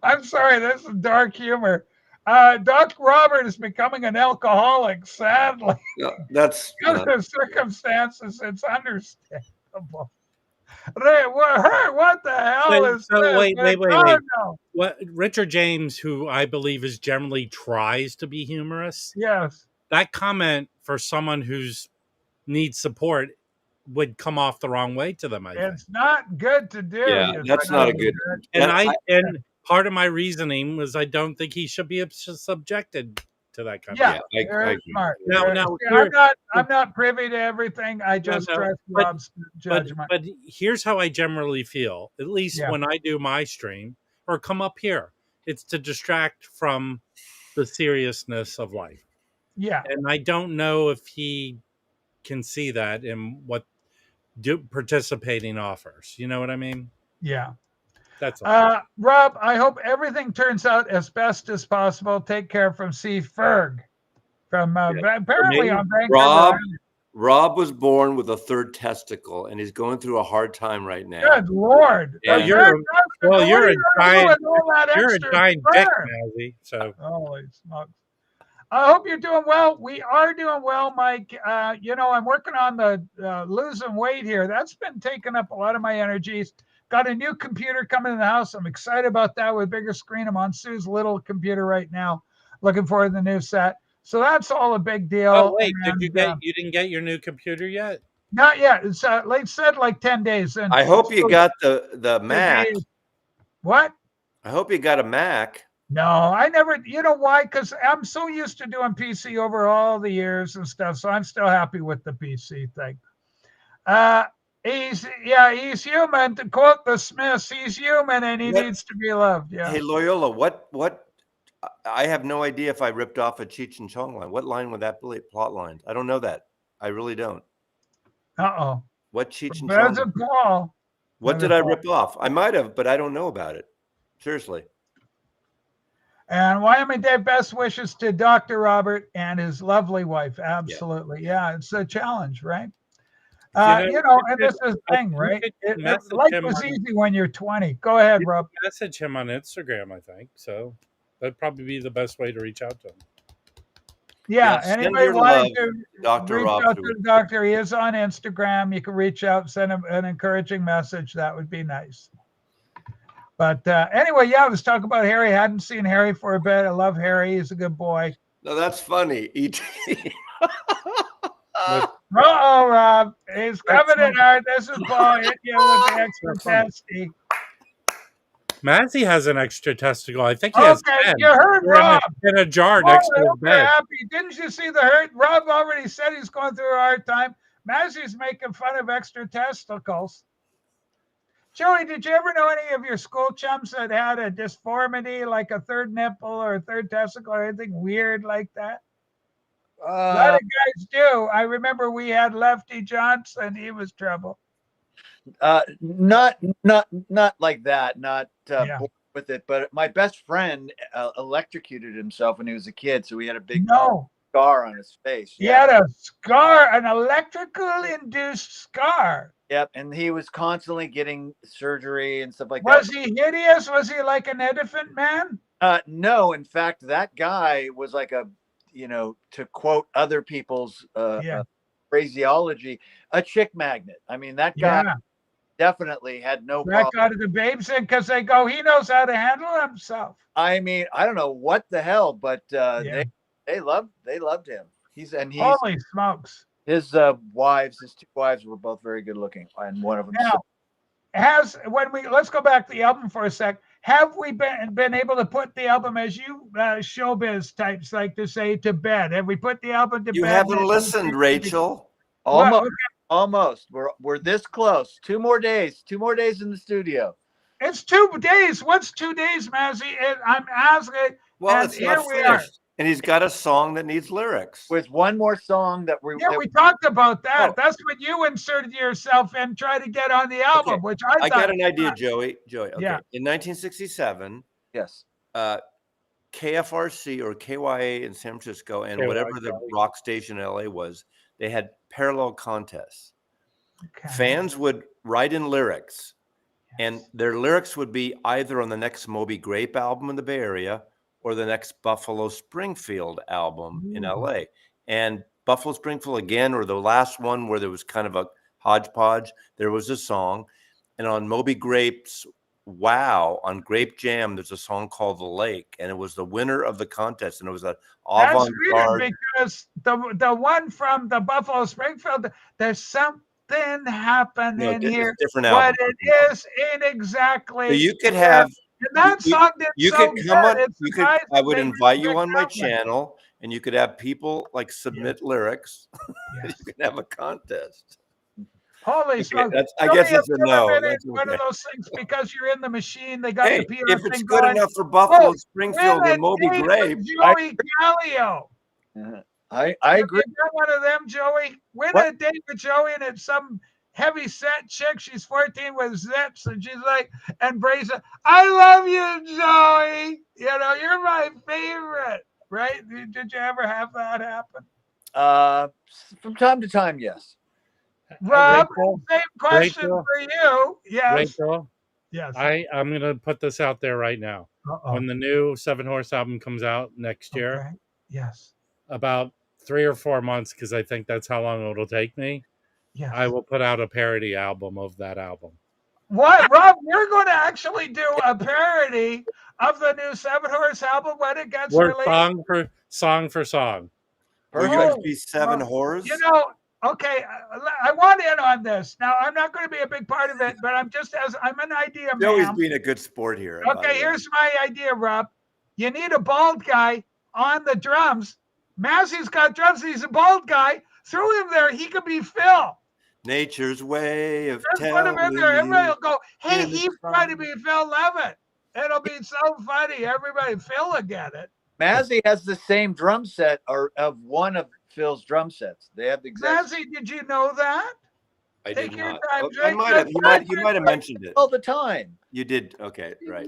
I'm sorry, this is dark humor. Doc Robert is becoming an alcoholic, sadly. No, that's because of circumstances. It's understandable. What the hell is this? Wait. No. What Richard James, who I believe is generally tries to be humorous. Yes. That comment for someone who's needs support would come off the wrong way to them. I think It's not good to do. Yeah, that's not a good. And part of my reasoning was I don't think he should be subjected to that kind of thing. Very smart. Now, I'm not privy to everything. I just trust Rob's judgment. But here's how I generally feel, at least when I do my stream or come up here. It's to distract from the seriousness of life. Yeah. And I don't know if he can see that in what participating offers. You know what I mean? Yeah. That's all. Rob, I hope everything turns out as best as possible. Take care from C. Ferg from apparently on Vancouver. Rob was born with a third testicle, and he's going through a hard time right now. Good Lord! Yeah. You're a giant dick, Mazzy. So holy smokes! I hope you're doing well. We are doing well, Mike. I'm working on the losing weight here. That's been taking up a lot of my energies. Got a new computer coming in the house. I'm excited about that with a bigger screen. I'm on Sue's little computer right now. Looking forward to the new set. So that's all a big deal. Oh wait, you didn't get your new computer yet? Not yet. It's said like 10 days. And I hope you got the Mac. What? I hope you got a Mac. No, I never. You know why? Because I'm so used to doing PC over all the years and stuff. So I'm still happy with the PC thing. He's human. To quote the Smiths, he's human and he needs to be loved. Yeah. Hey, Loyola, what? I have no idea if I ripped off a Cheech and Chong line. What line would that be? Plot line? I don't know that. I really don't. Uh-oh. What Cheech and There's Chong? a Paul. What did I rip off? I might have, but I don't know about it. Seriously. And Wyoming Dave, best wishes to Dr. Robert and his lovely wife. Absolutely. Yeah, it's a challenge, right? And this is the thing, right? Life was easy when you're 20. Go ahead, Rob. Message him on Instagram, I think. So that'd probably be the best way to reach out to him. Yeah, anybody wanting to Dr. reach out to the doctor, he is on Instagram. You can reach out, send him an encouraging message. That would be nice. But anyway, I was talking about Harry. I hadn't seen Harry for a bit. I love Harry. He's a good boy. No, that's funny. E.T. Rob. He's coming in hard. This is Paul. Hit you with the extra testy. Mazzy has an extra testicle. I think he has 10. You heard Rob. In a jar next to his bed. Happy. Didn't you see the hurt? Rob already said he's going through a hard time. Mazzy's making fun of extra testicles. Joey, did you ever know any of your school chums that had a disformity, like a third nipple or a third testicle or anything weird like that? A lot of guys do. I remember we had Lefty Johnson. He was trouble. Not like that. Not with it. But my best friend electrocuted himself when he was a kid, so he had a big scar on his face. He had a scar, an electrical induced scar. Yep, and he was constantly getting surgery and stuff like that. Was he hideous? Was he like an elephant man? No, in fact, that guy was like a, to quote other people's phraseology, a chick magnet. I mean, that guy definitely had no problem. Out of the babes in because they go, he knows how to handle himself. I mean, I don't know what the hell, but they loved him. He's holy smokes. His two wives were both very good looking, and one of them. Now, let's go back to the album for a sec. Have we been able to put the album, as you showbiz types like to say, to bed? Have we put the album to bed? You haven't listened, Rachel. Almost. We're this close. 2 more days. 2 more days in the studio. It's 2 days. What's 2 days, Mazzy? I'm asking. Well, it's not finished. And he's got a song that needs lyrics. With one more song that we talked about that. That's when you inserted yourself and tried to get on the album, which I got an idea, Joey. Okay. Yeah. In 1967, yes, KFRC or KYA in San Francisco and whatever the rock station in LA was, they had parallel contests. Okay. Fans would write in lyrics, and their lyrics would be either on the next Moby Grape album in the Bay Area or the next Buffalo Springfield album in LA. And Buffalo Springfield again, or the last one where there was kind of a hodgepodge, there was a song. And on Moby Grape's Wow, on Grape Jam, there's a song called The Lake. And it was the winner of the contest. And it was an avant-garde. That's weird because the one from the Buffalo Springfield, there's something happening here. Different album. But it is inexactly. So you could have. And that song did I would invite you on my channel, and you could have people like submit lyrics. You can have a contest. Holy smokes! I guess it's a no. One of those things because you're in the machine. They got the PR if it's good enough for Buffalo Springfield and Moby Grape, Joey Gallio. I agree. One of them, Joey. Win a date with Joey, and it's some heavy set chick. She's 14 with zips, and she's like, and Brazen, I love you, Joey. You're my favorite, right? Did you ever have that happen? From time to time, yes. Rob, same question for you. Yes. Rachel, yes. I'm going to put this out there right now. When the new 7 Horse album comes out next year, yes, about 3 or 4 months, because I think that's how long it'll take me. Yes. I will put out a parody album of that album. What, Rob? You're going to actually do a parody of the new 7 Horse album when it gets released? Song for song. We're going to be 7 Horse? Okay, I want in on this. Now, I'm not going to be a big part of it, but I'm an idea man. Joey's being a good sport here. Okay, here's my idea, Rob. You need a bald guy on the drums. Mazzy's got drums. He's a bald guy. Throw him there. He could be Phil. Nature's way of telling him there. Everybody will go, hey, he's trying to be Phil Levitt. It'll be so funny. Everybody, Phil will get it. Mazzy has the same drum set of one of Phil's drum sets. They have the exact. Mazzy, did you know that? I did not. I might have. You might have mentioned it all the time. You did. Okay, right.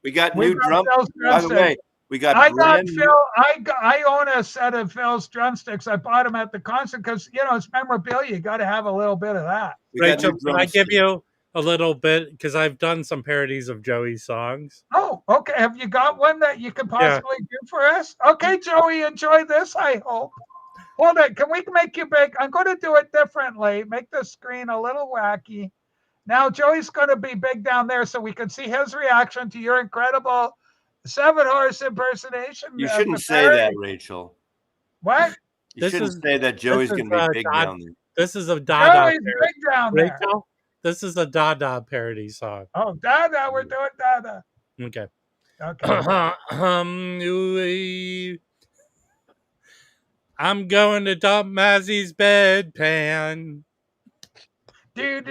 We got new drum. By the way, We got I got brand Phil. new. I own a set of Phil's drumsticks. I bought them at the concert because it's memorabilia. You got to have a little bit of that. We got Rachel, new can I give drumsticks. you a little bit because I've done some parodies of Joey's songs. Oh, okay. Have you got one that you could Yeah. possibly do for us? Okay, Joey, enjoy this. I hope. Hold it. Can we make you big? I'm going to do it differently. Make the screen a little wacky. Now, Joey's going to be big down there so we can see his reaction to your incredible 7-horse impersonation. You shouldn't say that, Rachel. What? You shouldn't say that Joey's going to be big down there. This is a Dada Joey's parody. big down there. Rachel, this is a Dada parody song. Oh, Dada, we're doing Dada. Okay. Okay. I'm going to dump Mazzy's bedpan. That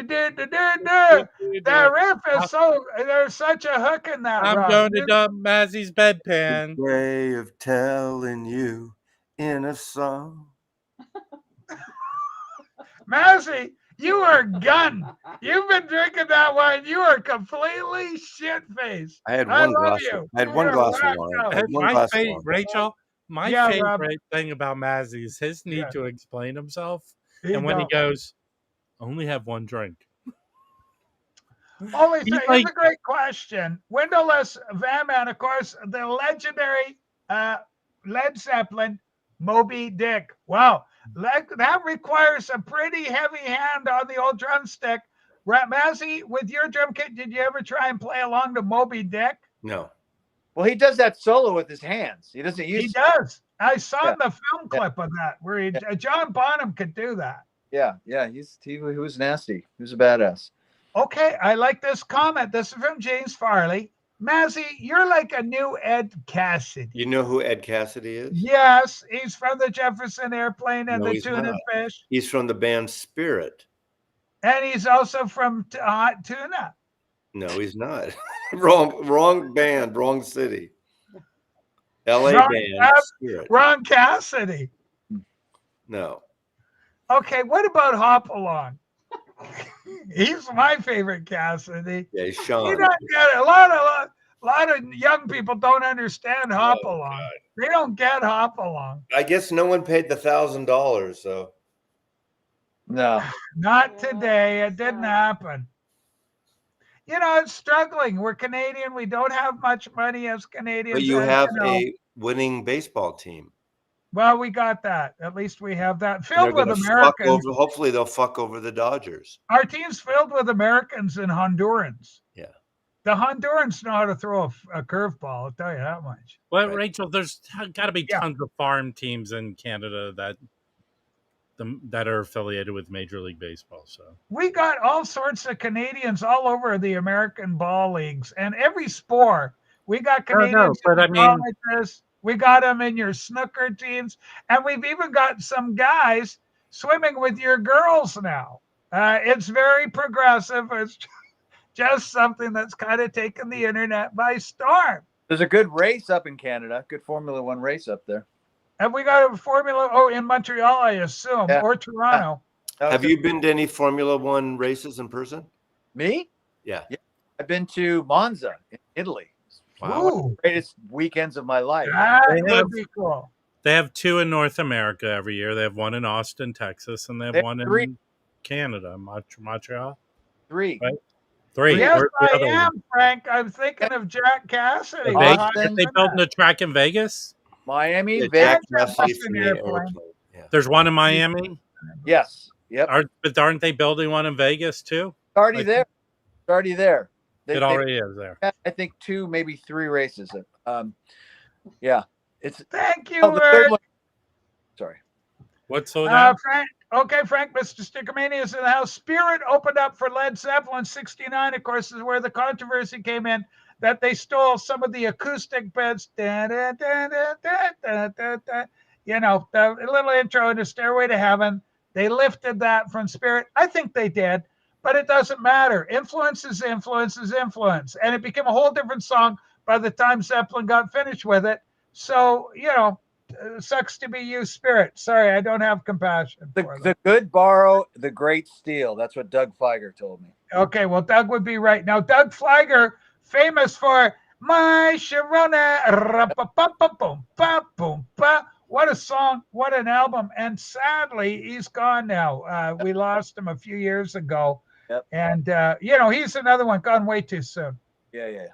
riff is there's such a hook in that. I'm going to dump Mazzy's bedpan. Way of telling you in a song. Mazzy, you are gun. You've been drinking that wine. You are completely shit-faced. I had one glass. You. I had one glass of wine. Rachel, my favorite thing about Mazzy is his need to explain himself. And when he goes, only have one drink. Here's a great question. Windowless Van Man, of course, the legendary Led Zeppelin, Moby Dick. Wow, that requires a pretty heavy hand on the old drumstick. Mazzy, with your drum kit, did you ever try and play along to Moby Dick? No. Well, he does that solo with his hands. He doesn't use. He does. I saw the film clip of that where John Bonham could do that. Yeah. He was nasty. He was a badass. Okay, I like this comment. This is from James Farley. Mazzy, you're like a new Ed Cassidy. You know who Ed Cassidy is? Yes, he's from the Jefferson Airplane and the Tuna Fish. He's from the band Spirit. And he's also from Hot Tuna. No, he's not. wrong band, wrong city. LA band Spirit. Ron Cassidy. No. Okay, what about Hop Along? He's my favorite Cassidy. Yeah, Sean. You don't get it. A lot of young people don't understand Hop Along. They don't get Hop Along. I guess no one paid the $1,000, so. No. Not today. It didn't happen. It's struggling. We're Canadian. We don't have much money as Canadians. But you have a winning baseball team. Well, we got that. At least we have that. Filled with Americans. Hopefully they'll fuck over the Dodgers. Our team's filled with Americans and Hondurans. Yeah. The Hondurans know how to throw a curveball. I'll tell you that much. Well, right. Rachel, there's got to be tons of farm teams in Canada that are affiliated with Major League Baseball. So we got all sorts of Canadians all over the American ball leagues and every sport. We got Canadians we got them in your snooker teams, and we've even got some guys swimming with your girls now. It's very progressive. It's just something that's kind of taken the internet by storm. There's a good race up in Canada, good Formula One race up there. And we got a Formula in Montreal, I assume, or Toronto. Have you been to any Formula One races in person? Me? Yeah. I've been to Monza in Italy. Wow. One of the greatest weekends of my life. That would be cool. They have two in North America every year. They have one in Austin, Texas, and they have one in Canada, Montreal. Three. Right? Three. Yes, I am, Frank. I'm thinking of Jack Cassidy. Are they building a track in Vegas? Miami, Vegas. There's one in Miami? Yes. Yep. But aren't they building one in Vegas too? Already there. It's already there. It already is there. I think 2, maybe 3 races. Yeah. Thank you, Sorry. What's so down? Frank? Okay, Frank, Mr. Stickermania is in the house. Spirit opened up for Led Zeppelin. 69, of course, is where the controversy came in, that they stole some of the acoustic beds. The little intro to Stairway to Heaven. They lifted that from Spirit. I think they did, but it doesn't matter. Influence is influence is influence. And it became a whole different song by the time Zeppelin got finished with it. So, sucks to be you, Spirit. Sorry, I don't have compassion. The good borrow, the great steal. That's what Doug Fliger told me. Okay, well, Doug would be right. Now, Doug Fliger, famous for My Sharona. Ra-pa-pa-pa-boom-pa-boom-pa. What a song. What an album. And sadly, he's gone now. We lost him a few years ago. Yep. And, he's another one gone way too soon. Yeah.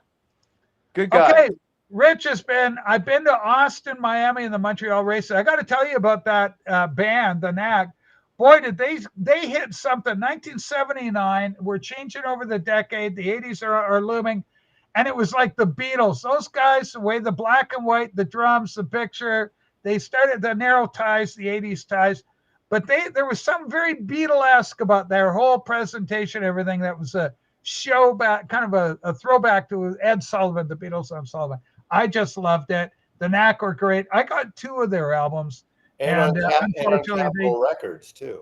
Good guy. Okay. Rich I've been to Austin, Miami, and the Montreal races. I got to tell you about that band, the Knack. Boy, did they hit something. 1979. We're changing over the decade. The 80s are looming. And it was like the Beatles. Those guys, the way the black and white, the drums, the picture, they started the narrow ties, the 80s ties. But there was something very Beatlesque about their whole presentation, everything that was a show back, kind of a throwback to Ed Sullivan, the Beatles and Sullivan. I just loved it. The Knack were great. I got 2 of their albums. And on Capitol Records, too.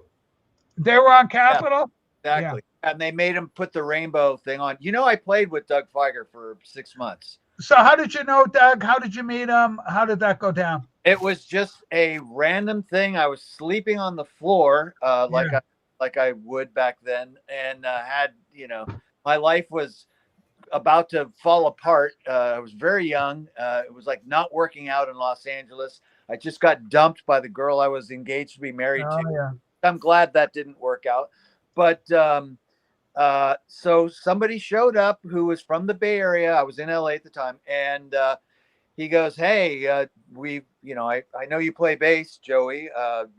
They were on Capitol? Yeah, exactly. Yeah. And they made him put the rainbow thing on. I played with Doug Feiger for 6 months. So how did you know Doug? How did you meet him? How did that go down? It was just a random thing. I was sleeping on the floor like I would back then, and had, my life was about to fall apart. I was very young. It was like not working out in Los Angeles. I just got dumped by the girl I was engaged to be married to. Yeah. I'm glad that didn't work out. But so somebody showed up who was from the Bay Area. I was in LA at the time. And he goes, hey, I know you play bass, Joey.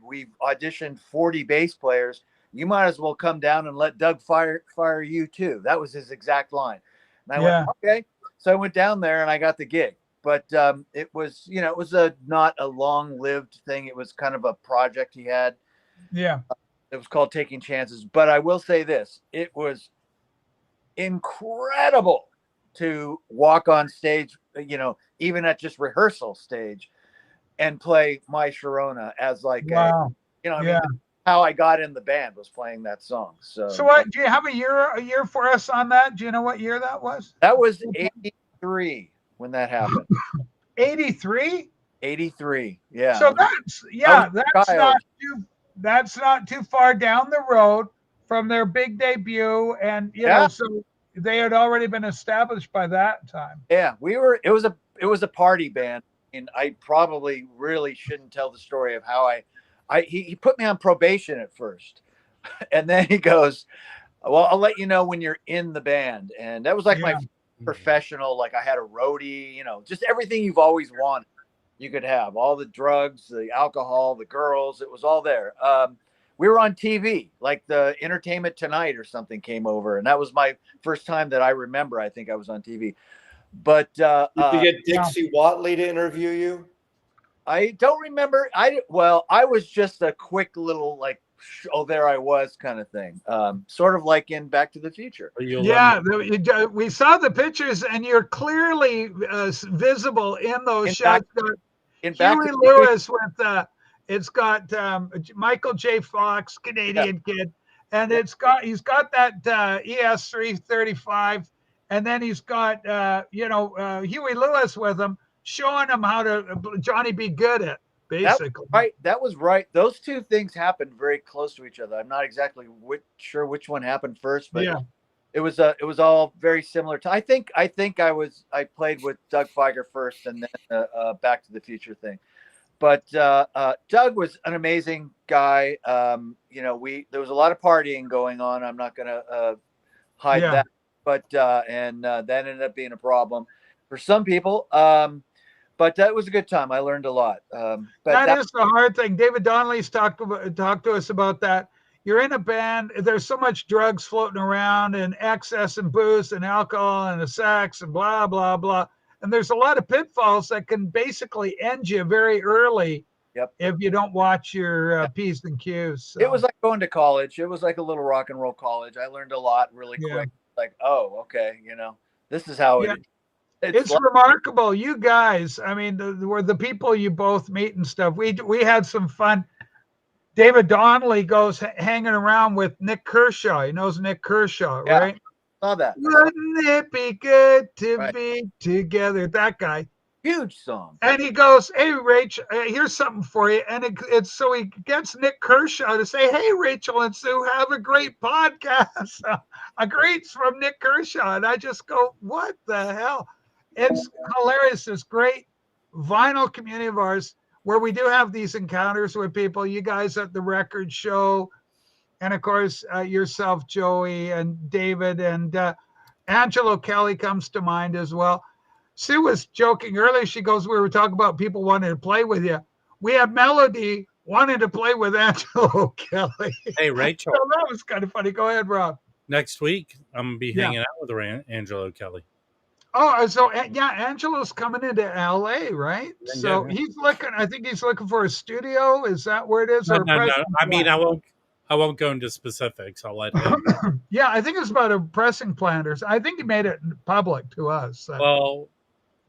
We've auditioned 40 bass players. You might as well come down and let Doug fire you too. That was his exact line. And I went, okay. So I went down there and I got the gig. But it was, it was not a long-lived thing. It was kind of a project he had. Yeah. It was called Taking Chances. But I will say this. It was incredible to walk on stage, even at just rehearsal stage, and play My Sharona as like how I got in the band was playing that song. So what, do you have a year for us on that? Do you know what year that was? That was 83 when that happened. 83? 83. Yeah. So that's not too far down the road from their big debut, and so they had already been established by that time. Yeah, it was a party band, and I probably really shouldn't tell the story of how he put me on probation at first, and then he goes, well, I'll let you know when you're in the band. And that was like my professional, like I had a roadie, just everything you've always wanted. You could have all the drugs, the alcohol, the girls. It was all there. We were on TV, like the Entertainment Tonight or something came over. And that was my first time that I remember. I think I was on TV. But did you get Dixie Watley to interview you? I don't remember. I was just a quick little there I was kind of thing. Sort of like in Back to the Future. We saw the pictures and you're clearly visible in those shots. Huey Lewis with it's got Michael J. Fox, Canadian kid, and he's got that ES-335, and then he's got Huey Lewis with him, showing him how to Johnny be good at, basically. That was right. Those two things happened very close to each other. I'm not exactly sure which one happened first, but it was all very similar to. I think I played with Doug Feiger first, and then Back to the Future thing. But Doug was an amazing guy. There was a lot of partying going on. I'm not going to hide that, but that ended up being a problem for some people. But that was a good time. I learned a lot. But that is the hard thing. David Donnelly's talked to us about that. You're in a band. There's so much drugs floating around, and excess, and booze, and alcohol, and the sex, and blah blah blah. And there's a lot of pitfalls that can basically end you very early. Yep. If you don't watch your P's and Q's. So. It was like going to college. It was like a little rock and roll college. I learned a lot really quick. Like, oh, okay, this is how it is. It's remarkable. You guys, I mean, were the people you both meet and stuff. We had some fun. David Donnelly goes hanging around with Nick Kershaw. He knows Nick Kershaw, right? Saw that. Wouldn't it be good to be together? That guy. Huge song. And he goes, hey, Rachel, here's something for you. And it's so he gets Nick Kershaw to say, hey, Rachel and Sue, have a great podcast. A greet's from Nick Kershaw. And I just go, what the hell? It's hilarious. This great vinyl community of ours where we do have these encounters with people. You guys at the record show, and of course yourself, Joey, and David, and Angelo Kelly comes to mind as well. Sue was joking earlier. She goes, we were talking about people wanting to play with you. We have Melody wanting to play with Angelo Kelly. Hey, Rachel. So that was kind of funny. Go ahead, Rob. Next week, I'm going to be hanging out with Angelo Kelly. Oh, so yeah, Angelo's coming into LA, right? So he's looking. I think he's looking for a studio. Is that where it is? No, or no. I mean, I won't go into specifics. I'll let him. Yeah, I think it's about a pressing plant, or I think he made it public to us. Well,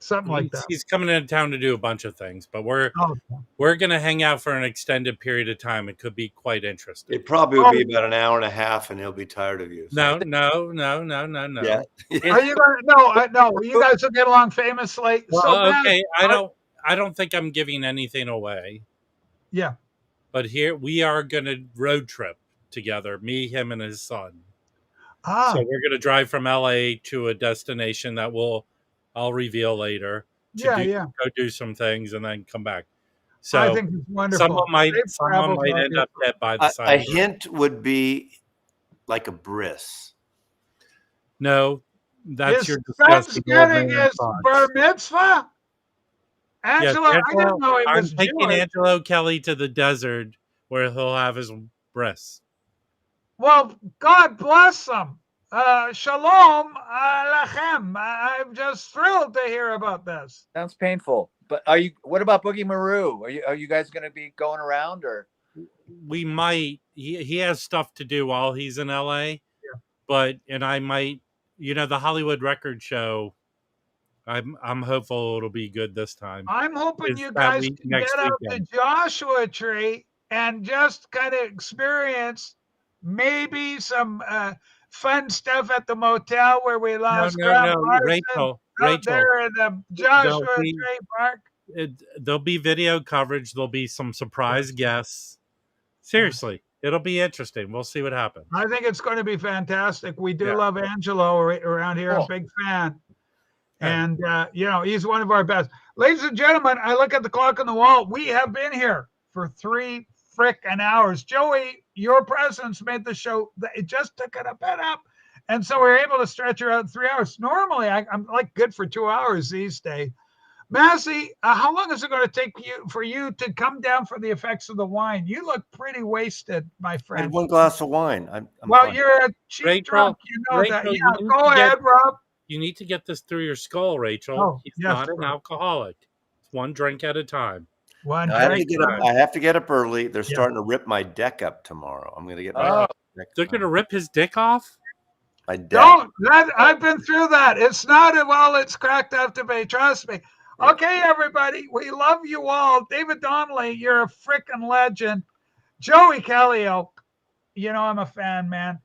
something like that. He's coming into town to do a bunch of things, but we're going to hang out for an extended period of time. It could be quite interesting. It probably will be about an hour and a half, and he'll be tired of you. So. No. Yeah. Are you going? No. You guys will get along famously. Well, okay, I don't think I'm giving anything away. Yeah. But here we are going to road trip together, me, him, and his son. So we're going to drive from LA to a destination that I'll reveal later. Go do some things and then come back. So I think it's wonderful. Someone might end up dead by the side. A hint would be like a bris. No, that's your disgusting. Getting his bar mitzvah. Angelo, I didn't know he was taking Jewish. Angelo Kelly to the desert where he'll have his breasts. Well, God bless him. Shalom Alachem. I'm just thrilled to hear about this. Sounds painful. But what about Boogie Maru? Are you guys going to be going around, or? We might. He has stuff to do while he's in LA. Yeah. And I might, the Hollywood Record Show. I'm hopeful it'll be good this time. I'm hoping you guys can get out the Joshua Tree and just kind of experience maybe some fun stuff at the motel where we lost Rachel, there in the Joshua Tree Park. There'll be video coverage. There'll be some surprise guests. Seriously, it'll be interesting. We'll see what happens. I think it's going to be fantastic. We do love Angelo around here. I'm a big fan. And, he's one of our best. Ladies and gentlemen, I look at the clock on the wall. We have been here for 3 frickin' hours. Joey, your presence made the show. It just took it a bit up. And so we were able to stretch her out 3 hours. Normally, I'm like good for 2 hours these days. Massey, how long is it going to take for you to come down for the effects of the wine? You look pretty wasted, my friend. I had 1 glass of wine. I'm fine. You're a cheap drunk. You know that. Yeah, go ahead, Rob. You need to get this through your skull, Rachel. He's not an alcoholic. It's 1 drink at a time. I have to get up early. They're starting to rip my deck up tomorrow. I'm going to get my deck. They're going to rip his dick off? My deck. Don't. I've been through that. It's not it's cracked up to be. Trust me. Okay, everybody. We love you all. David Donnelly, you're a freaking legend. Joey Callio, I'm a fan, man.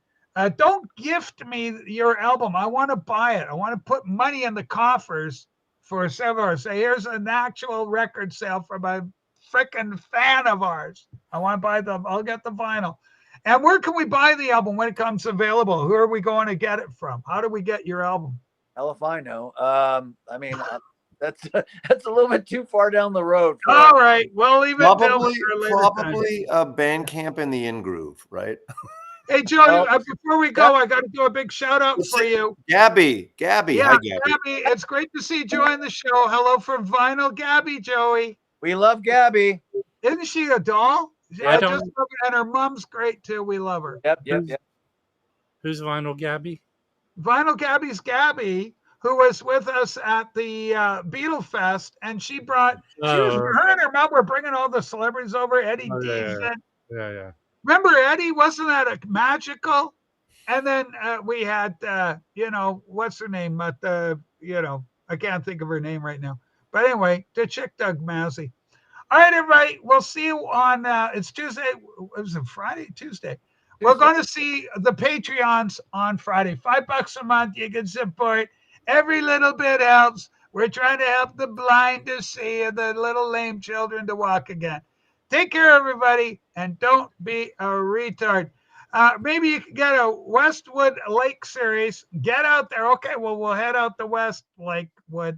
Don't gift me your album. I want to buy it. I want to put money in the coffers for several. Say, here's an actual record sale from a freaking fan of ours. I want to buy them. I'll get the vinyl. And where can we buy the album when it comes available? Who are we going to get it from? How do we get your album? Hell if I know. That's a little bit too far down the road. All right. Well, leave it probably Bandcamp in the In Groove, right? Hey, Joe, before we go, I got to do a big shout out for you. Gabby. Yeah, Hi, Gabby. It's great to see you join the show. Hello from Vinyl Gabby, Joey. We love Gabby. Isn't she a doll? And her mom's great, too. We love her. Yep. Who's Vinyl Gabby? Vinyl Gabby's Gabby, who was with us at the Beatle Fest, and her and her mom were bringing all the celebrities over. Eddie Deason. Yeah. Remember Eddie? Wasn't that magical? And then we had, what's her name? I can't think of her name right now. But anyway, the chick Doug Massey. All right, everybody. We'll see you on, it's Tuesday. Was it Friday? Tuesday. We're going to see the Patreons on Friday. $5 a month. You can support. Every little bit helps. We're trying to help the blind to see and the little lame children to walk again. Take care, everybody, and don't be a retard. Maybe you can get a Westwood Lake series. Get out there. Okay, well, we'll head out the west like what